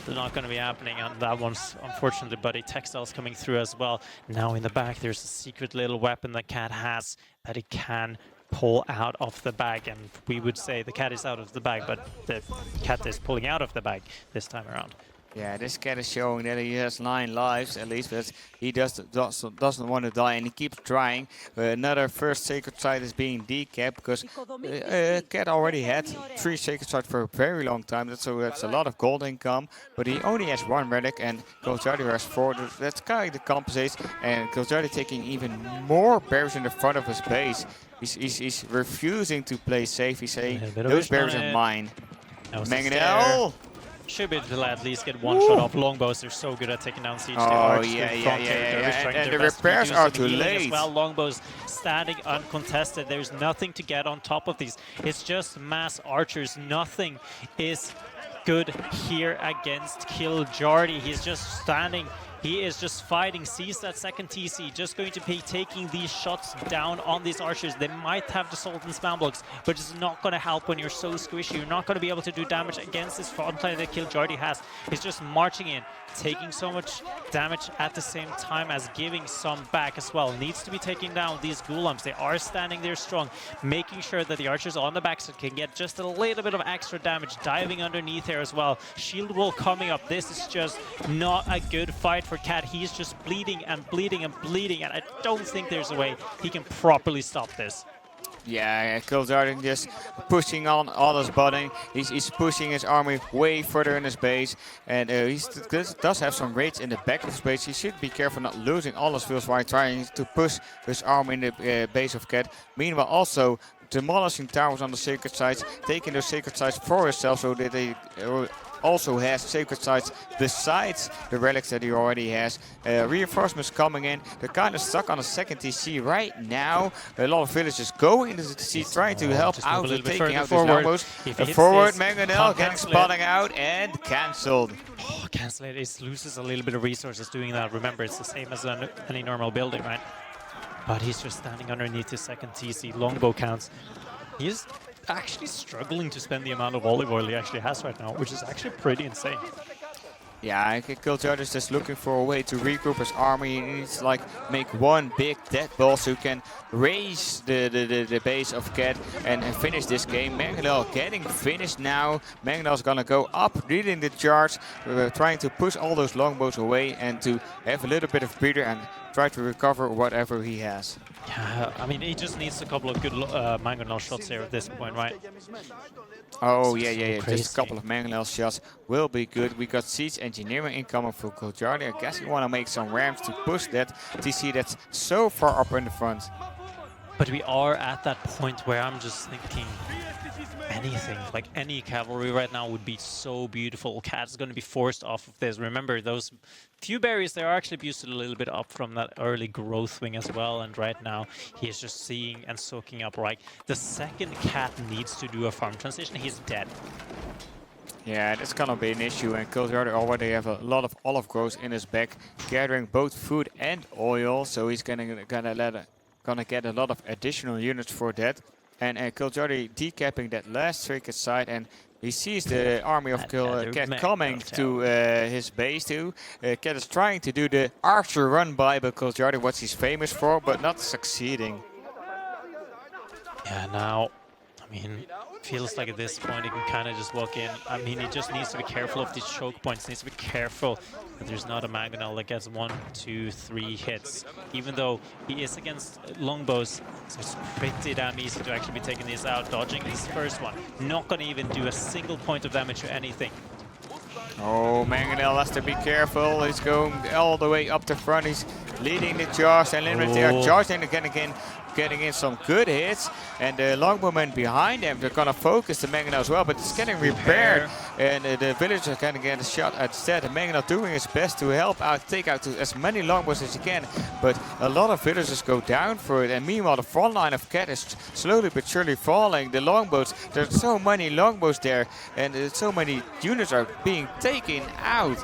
they're not going to be happening on that one's, unfortunately. But a Textile's coming through as well. Now in the back, there's a secret little weapon that Cat has that he can pull out of the bag, and we would say the cat is out of the bag, but the cat is pulling out of the bag this time around. Yeah, this cat is showing that he has 9 lives at least, but he doesn't want to die, and he keeps trying. Another first sacred site is being decapped because cat already had 3 sacred sites for a very long time, so that's a lot of gold income. But he only has 1 relic, and kiljardi has 4. That's kind of compensates, and kiljardi taking even more barriers in the front of his base. He's refusing to play safe. He's saying those barriers are mine. Mangonel. Should be able to at least get one shot off. Longbows are so good at taking down siege. Oh, yeah. And the repairs are too late. As well. Longbows standing uncontested. There's nothing to get on top of these. It's just mass archers. Nothing is good here against kiljardi. He's just standing. He is just fighting, sees that second TC, just going to be taking these shots down on these archers. They might have the Salt and Spam blocks, but it's not going to help when you're so squishy. You're not going to be able to do damage against this front line that kiljardi has. He's just marching in, taking so much damage at the same time as giving some back as well. Needs to be taking down these Ghulams. They are standing there strong, making sure that the archers on the backside can get just a little bit of extra damage, diving underneath here as well. Shield wall coming up. This is just not a good fight for Cat. He's just bleeding and bleeding and bleeding, and I don't think there's a way he can properly stop this. Yeah, kiljardi just pushing on all his button. He's pushing his army way further in his base, and he does have some raids in the back of his base. He should be careful not losing all his fields while trying to push his army in the base of Cat. Meanwhile, also demolishing towers on the sacred sites, taking those sacred sites for himself so that they also has sacred sites besides the relics that he already has. Reinforcements coming in. They're kind of stuck on a second TC right now. A lot of villagers going into the TC trying to help out with taking out these numbers. Forward, Mangonel getting spotting out and cancelled. Oh, cancel it. It loses a little bit of resources doing that. Remember, it's the same as any normal building, right? But he's just standing underneath his second TC. Longbow counts. He's actually struggling to spend the amount of olive oil he actually has right now, which is actually pretty insane. Yeah, kiljardi is just looking for a way to regroup his army. He needs to like make one big dead ball so he can raise the base of Cat and finish this game. Mangonel getting finished now. Mangonel's gonna go up, leading the charge, trying to push all those longbows away and to have a little bit of breather and try to recover whatever he has. Yeah, I mean, he just needs a couple of good Mangonel shots here at this point, right? Oh, yeah. Crazy. Just a couple of Mangonel shots will be good. We got siege engineering incoming for kiljardi. I guess you want to make some ramps to push that TC that's so far up in the front. But we are at that point where I'm just thinking anything, like any cavalry right now would be so beautiful. Cat's going to be forced off of this. Remember, those few berries, they are actually boosted a little bit up from that early growth wing as well. And right now, he is just seeing and soaking up, right? The second Cat needs to do a farm transition, he's dead. Yeah, that's gonna be an issue, and kiljardi already have a lot of olive growth in his back, gathering both food and oil, so he's gonna get a lot of additional units for that. And kiljardi decapping that last tricket side, and he sees the army of Cat coming to his base too. Cat is trying to do the archer run by kiljardi, what he's famous for, but not succeeding. Yeah, now, I mean, feels like at this point he can kind of just walk in. I mean, he just needs to be careful of these choke points. He needs to be careful that there's not a Mangonel that gets 1, 2, 3 hits. Even though he is against longbows, so it's pretty damn easy to actually be taking these out. Dodging this first one, not going to even do a single point of damage or anything. Oh, Mangonel has to be careful. He's going all the way up the front. He's leading the charge, and Limerick they are charging again, getting in some good hits. And the longbowmen behind them, they're gonna focus the Mangonel as well, but it's getting repaired. And the villagers are gonna get a shot instead. The Mangonel doing his best to help out, take out as many longbows as he can. But a lot of villagers go down for it. And meanwhile, the front line of Cat is slowly but surely falling. The longbows, there's so many longbows there, and so many units are being taken out.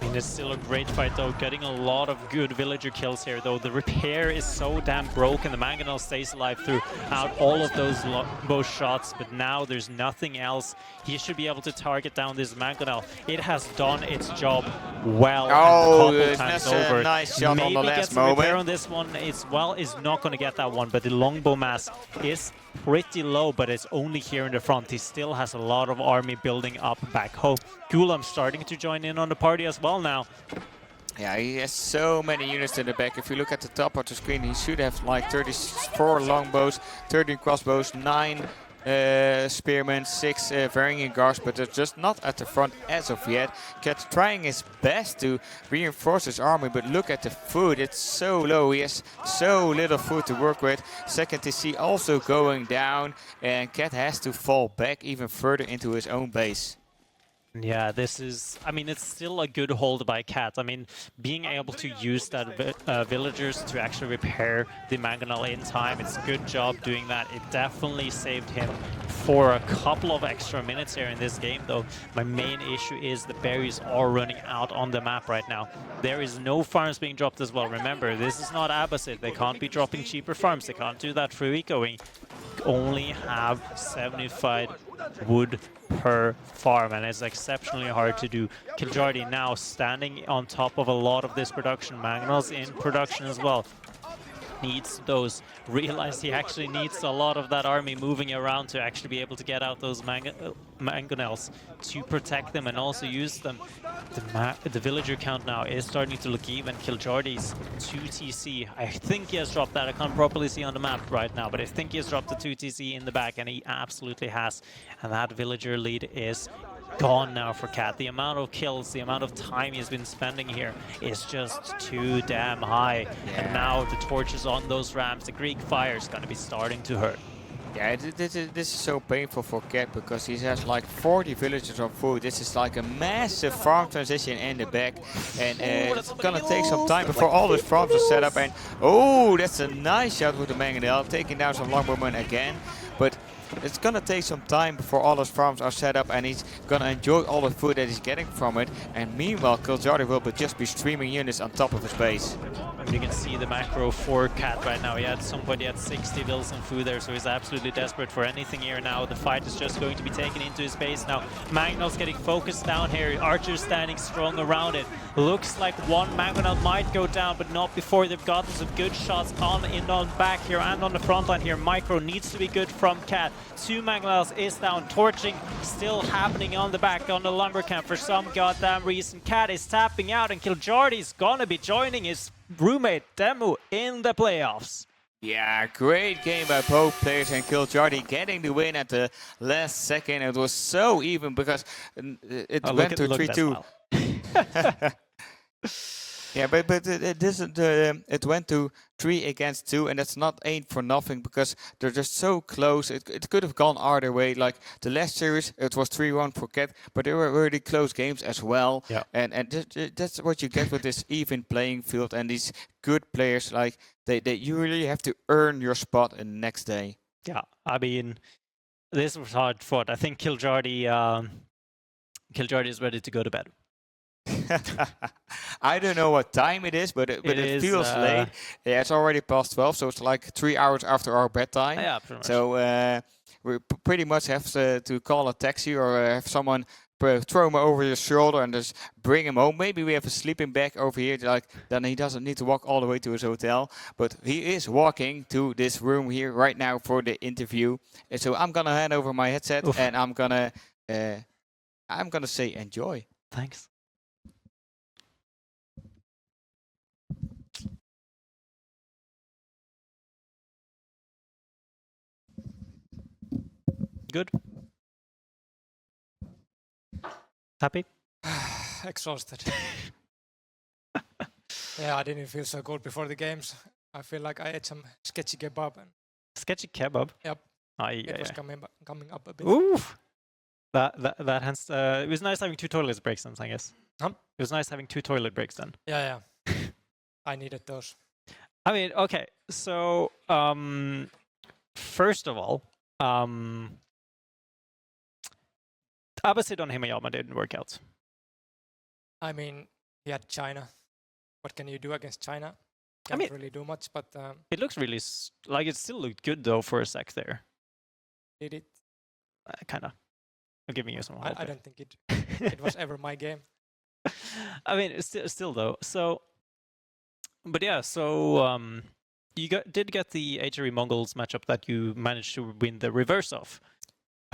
I mean, it's still a great fight though, getting a lot of good villager kills here though. The repair is so damn broken. The Mangonel stays alive throughout all of those bow shots, but now there's nothing else. He should be able to target down this Mangonel. It has done its job well. Oh, that's a nice shot on the last moment. Repair on this one is, well, is not going to get that one, but the longbow mass is pretty low, but it's only here in the front. He still has a lot of army building up back home. Gulam starting to join in on the party as well now. Yeah, he has so many units in the back. If you look at the top of the screen, he should have like 34 longbows, 13 crossbows, 9 spearmen, 6 varying guards, but they're just not at the front as of yet. Cat trying his best to reinforce his army, but look at the food, it's so low. He has so little food to work with. Second TC also going down, and Cat has to fall back even further into his own base. Yeah, this is, I mean, it's still a good hold by Cat. I mean, being able to use that villagers to actually repair the Mangonel in time, it's a good job doing that. It definitely saved him for a couple of extra minutes here in this game, though. My main issue is the berries are running out on the map right now. There is no farms being dropped as well. Remember, this is not Abbasid. They can't be dropping cheaper farms. They can't do that through ecoing. Only have 75 wood per farm, and it's exceptionally hard to do. Kiljardi now standing on top of a lot of this production. Mangonel's in production as well. Needs those. Realize he actually needs a lot of that army moving around to actually be able to get out those Mangonels to protect them and also use them. The villager count now is starting to look even. Kiljardi's 2 TC. I think he has dropped that. I can't properly see on the map right now, but I think he has dropped the 2 TC in the back, and he absolutely has. And that villager lead is gone now for Cat. The amount of kills, the amount of time he's been spending here is just too damn high. Yeah. And now the torches on those rams, the Greek fire is going to be starting to hurt. Yeah, this is so painful for Cat because he has like 40 villagers of food. This is like a massive farm transition in the back, and it's gonna take some time before all those farms are set up. And oh, that's a nice shot with the Mangonel, taking down some longbowmen again. But it's gonna take some time before all his farms are set up, and he's gonna enjoy all the food that he's getting from it. And meanwhile, kiljardi will just be streaming units on top of his base. You can see the macro for Cat right now. He had 60 bills in food there, so he's absolutely desperate for anything here now. The fight is just going to be taken into his base now. Magnol's getting focused down here. Archer's standing strong around it. Looks like one Magnol might go down, but not before they've gotten some good shots on back here and on the front line here. Micro needs to be good from Cat. 2 Magnols is down. Torching still happening on the back on the lumber camp for some goddamn reason. Cat is tapping out, and kiljardi's gonna be joining his roommate Demu in the playoffs. Yeah, great game by both players, and kiljardi getting the win at the last second. It was so even because it went to 3-2. Yeah, but it went to 3 against 2, and that's not ain't for nothing because they're just so close. It could have gone either way. Like the last series, it was 3-1 for Cat, but they were really close games as well. Yeah. And that's what you get with this even playing field and these good players. Like you really have to earn your spot in the next day. Yeah, I mean, this was hard fought. I think kiljardi is ready to go to bed. I don't know what time it is, but it feels late. Yeah, it's already past 12, so it's like 3 hours after our bedtime. Yeah, pretty much. So we pretty much have to call a taxi or have someone throw him over your shoulder and just bring him home. Maybe we have a sleeping bag over here, like then he doesn't need to walk all the way to his hotel. But he is walking to this room here right now for the interview. And so I'm gonna hand over my headset. Oof. And I'm gonna say enjoy. Thanks. Good. Happy? Exhausted. Yeah, I didn't feel so good before the games. I feel like I ate some sketchy kebab. And sketchy kebab? Yep. It was coming up a bit. Oof. That has. It was nice having 2 toilet breaks then, I guess. Huh? It was nice having 2 toilet breaks then. Yeah. I needed those. I mean, okay. So, first of all, Abbasid on Himayama didn't work out. I mean, he had China. What can you do against China? Can't really do much, but... it looks really... like, it still looked good, though, for a sec there. Did it? Kind of. I'm giving you some hope. I don't think it was ever my game. I mean, it's still, though. So... But yeah, so... you did get the HRE Mongols matchup that you managed to win the reverse of.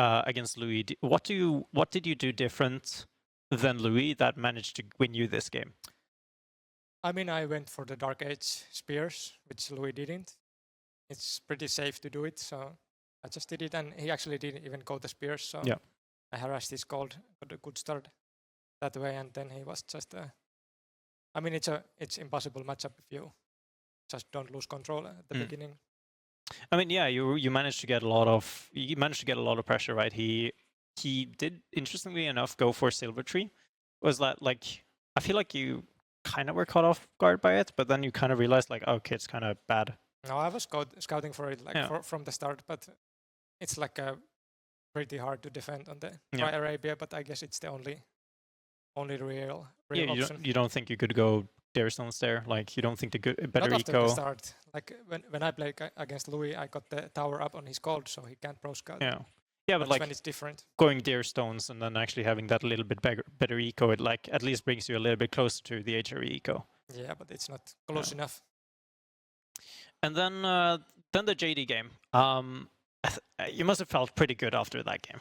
Against Louis. What did you do different than Louis that managed to win you this game? I mean, I went for the Dark Age spears, which Louis didn't. It's pretty safe to do it, so I just did it, and he actually didn't even go the spears, so yeah. I harassed his gold, got a good start that way, and then he was just... I mean, it's impossible matchup if you just don't lose control at the beginning. I mean, yeah, you managed to get a lot of pressure, right? He did, interestingly enough, go for Silver Tree. Was that like, I feel like you kind of were caught off guard by it, but then you kind of realized like, okay, it's kind of bad. No, I was scouting for it from the start, but it's like pretty hard to defend on the Tri-Arabia, but I guess it's the only real option. You don't think you could go Garrison's there? Like, you don't think better Not eco? Not after the start. Like, when I played against Louis, I got the tower up on his gold, so he can't pro scout. Yeah, but like, when it's different. Going deer stones and then actually having that little bit better eco, it like at least brings you a little bit closer to the HRE eco. Yeah, but it's not close enough. And then the JD game. You must have felt pretty good after that game.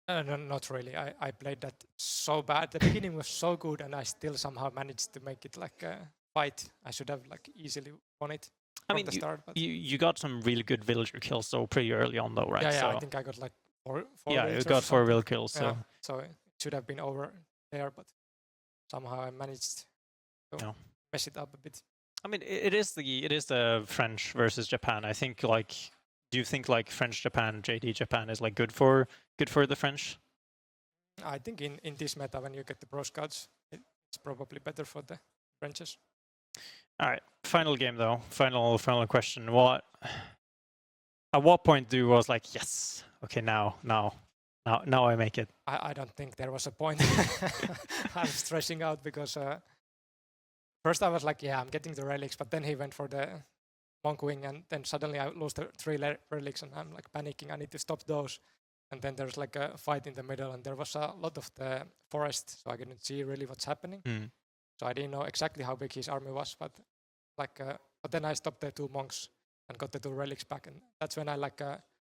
No, not really. I played that so bad. The beginning was so good, and I still somehow managed to make it like a fight. I should have like easily won it from the start. But you got some really good villager kills so pretty early on, though, right? Yeah, so I think I got like four. Yeah, you got 4 real kills. So so it should have been over there, but somehow I managed to mess it up a bit. I mean, it is the French versus Japan. I think like. Do you think like French Japan, JD Japan is like good for the French? I think in this meta, when you get the pro scouts, it's probably better for the Frenches. All right, final game though. Final question. At what point do you was like, yes, okay, now I make it. I don't think there was a point. I'm stressing out because first I was like, yeah, I'm getting the relics, but then he went for the monk wing, and then suddenly I lost the 3 relics, and I'm like panicking. I need to stop those. And then there's like a fight in the middle, and there was a lot of the forest, so I couldn't see really what's happening. So I didn't know exactly how big his army was, but like, but then I stopped the 2 monks and got the 2 relics back, and that's when I like,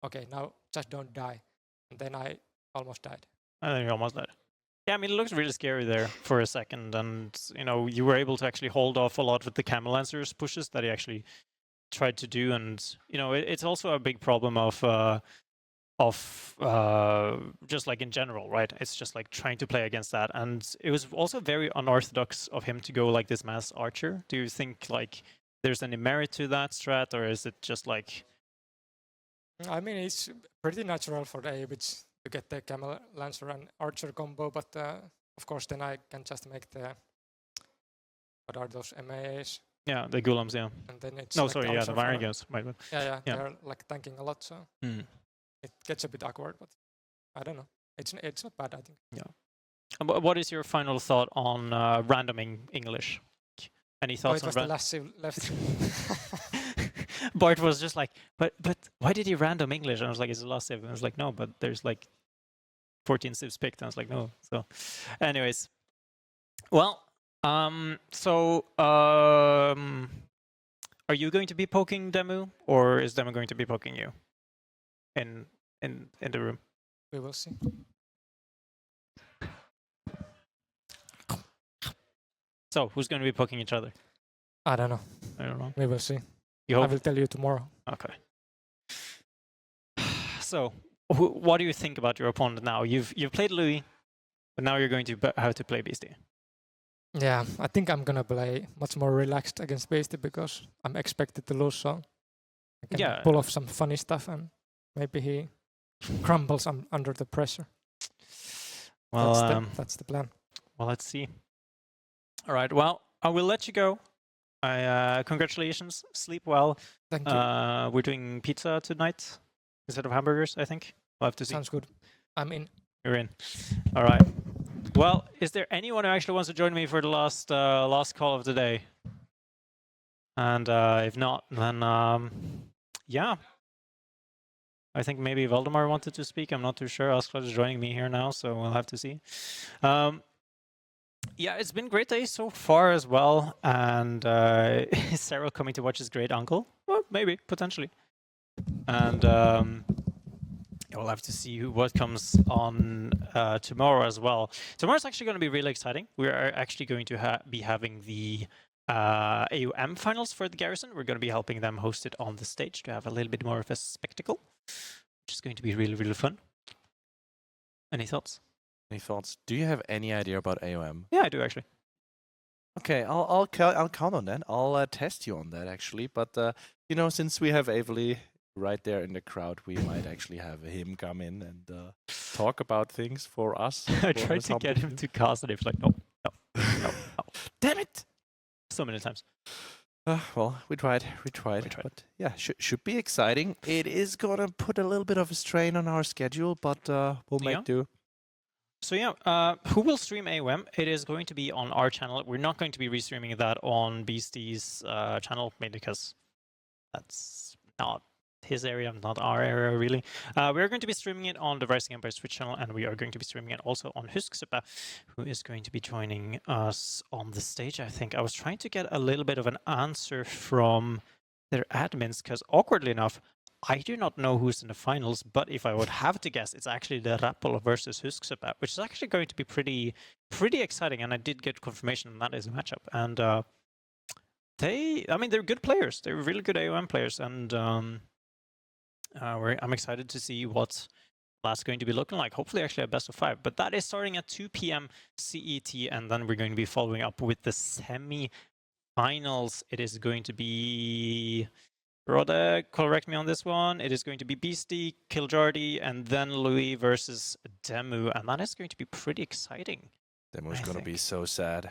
okay, now just don't die. And then I almost died. I think you almost died. Yeah, I mean, it looks really scary there for a second, and you know, you were able to actually hold off a lot with the Camel Lancers pushes that he actually tried to do, and you know, it's also a big problem of just like in general, right? It's just like trying to play against that, and it was also very unorthodox of him to go like this mass archer. Do you think like there's any merit to that strat, or is it just like? I mean, it's pretty natural for the Ayyubids to get the Camel Lancer and Archer combo, but of course then I can just make the, what are those, MAAs? Yeah, the Gulams, yeah. And then it's no, like sorry, yeah, the Varigans. Yeah, they're like tanking a lot, so it gets a bit awkward, but I don't know. It's not bad, I think. Yeah. And what is your final thought on randoming English? Any thoughts it was on the last civ left. Bart was just like, but why did he random English? And I was like, it's the last civ. And I was like, no, but there's like 14 civs picked. And I was like, no. So, anyways, well, are you going to be poking Demu, or is Demu going to be poking you in the room? We will see. So, who's going to be poking each other? I don't know. I don't know. We will see. You hope? I will tell you tomorrow. Okay. So, what do you think about your opponent now? You've played Louis, but now you're going to have to play Beastie. Yeah, I think I'm gonna play much more relaxed against Beastie because I'm expected to lose, so I can pull off some funny stuff, and maybe he crumbles under the pressure. Well, that's the plan. Well, let's see. All right. Well, I will let you go. Congratulations. Sleep well. Thank you. We're doing pizza tonight instead of hamburgers, I think. We'll have to see. Sounds good. I'm in. You're in. All right. Well, is there anyone who actually wants to join me for the last call of the day? And if not, then yeah. I think maybe Valdemar wanted to speak. I'm not too sure. Asklad is joining me here now, so we'll have to see. Yeah, it's been a great day so far as well. And is Sarah coming to watch his great uncle? Well, maybe, potentially. And we'll have to see what comes on tomorrow as well. Tomorrow's actually going to be really exciting. We are actually going to be having the AUM finals for the Garrison. We're going to be helping them host it on the stage to have a little bit more of a spectacle, which is going to be really, really fun. Any thoughts? Any thoughts? Do you have any idea about AOM? Yeah, I do actually. Okay, I'll count on that. I'll test you on that actually. But you know, since we have Avely right there in the crowd, we might actually have him come in and talk about things for us. I tried to get him to cast it. He was like, no. Damn it! So many times. Well, we tried. But yeah, should be exciting. It is gonna put a little bit of a strain on our schedule, but we'll make do. So yeah, who will stream AOM? It is going to be on our channel. We're not going to be restreaming that on Beastie's channel, mainly because that's not his area, not our area, really. We're going to be streaming it on the Rising Empire Twitch channel, and we are going to be streaming it also on Husksuppe, who is going to be joining us on the stage, I think. I was trying to get a little bit of an answer from their admins, because awkwardly enough, I do not know who's in the finals, but if I would have to guess, it's actually the Rappel versus Husksuppe, which is actually going to be pretty exciting, and I did get confirmation that is a matchup. And they're good players. They're really good AOM players, and I'm excited to see what that's going to be looking like. Hopefully, actually a best of 5. But that is starting at 2 p.m. CET, and then we're going to be following up with the semi-finals. It is going to be... Rode, correct me on this one. It is going to be Beastie, Kiljardi, and then Louis versus Demu, and that is going to be pretty exciting. Demu's going to be so sad.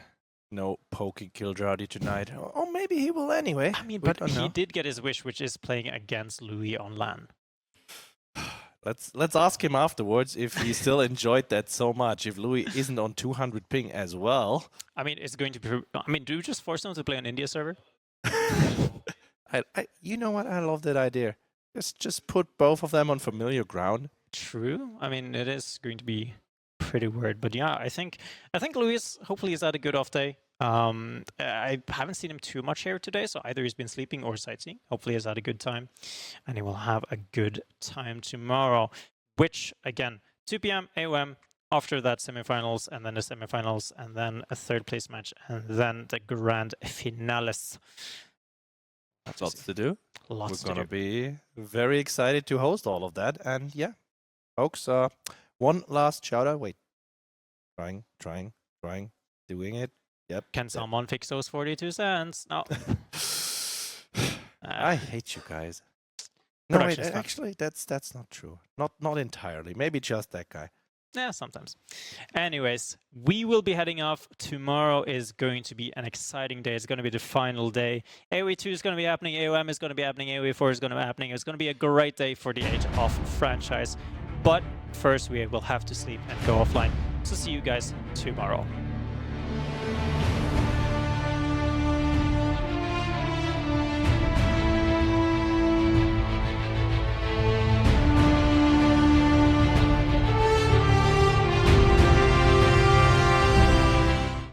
No poking Kiljardi tonight. Or maybe he will anyway. I mean, but he did get his wish, which is playing against Louis on LAN. Let's ask him afterwards if he still enjoyed that so much. If Louis isn't on 200 ping as well. I mean, it's going to be. I mean, do you just force them to play on India server? You know what? I love that idea. Just put both of them on familiar ground. True. I mean, it is going to be pretty weird, but yeah, I think Louis hopefully has had a good off day. I haven't seen him too much here today, so either he's been sleeping or sightseeing. Hopefully he's had a good time, and he will have a good time tomorrow, which, again, 2 p.m. AOM, after that semifinals, and then the semifinals, and then a third place match, and then the grand finales. Lots to do. Lots We're to going to do. be very excited to host all of that. And yeah, folks, one last shout out. Wait. Trying, doing it. Yep. Can someone fix those 42 cents? No. I hate you guys. No, wait, Production's fun. actually, that's not true. Not entirely. Maybe just that guy. Yeah, sometimes. Anyways, we will be heading off. Tomorrow is going to be an exciting day. It's going to be the final day. AoE 2 is going to be happening. AOM is going to be happening. AoE 4 is going to be happening. It's going to be a great day for the Age of franchise. But first, we will have to sleep and go offline. So see you guys tomorrow.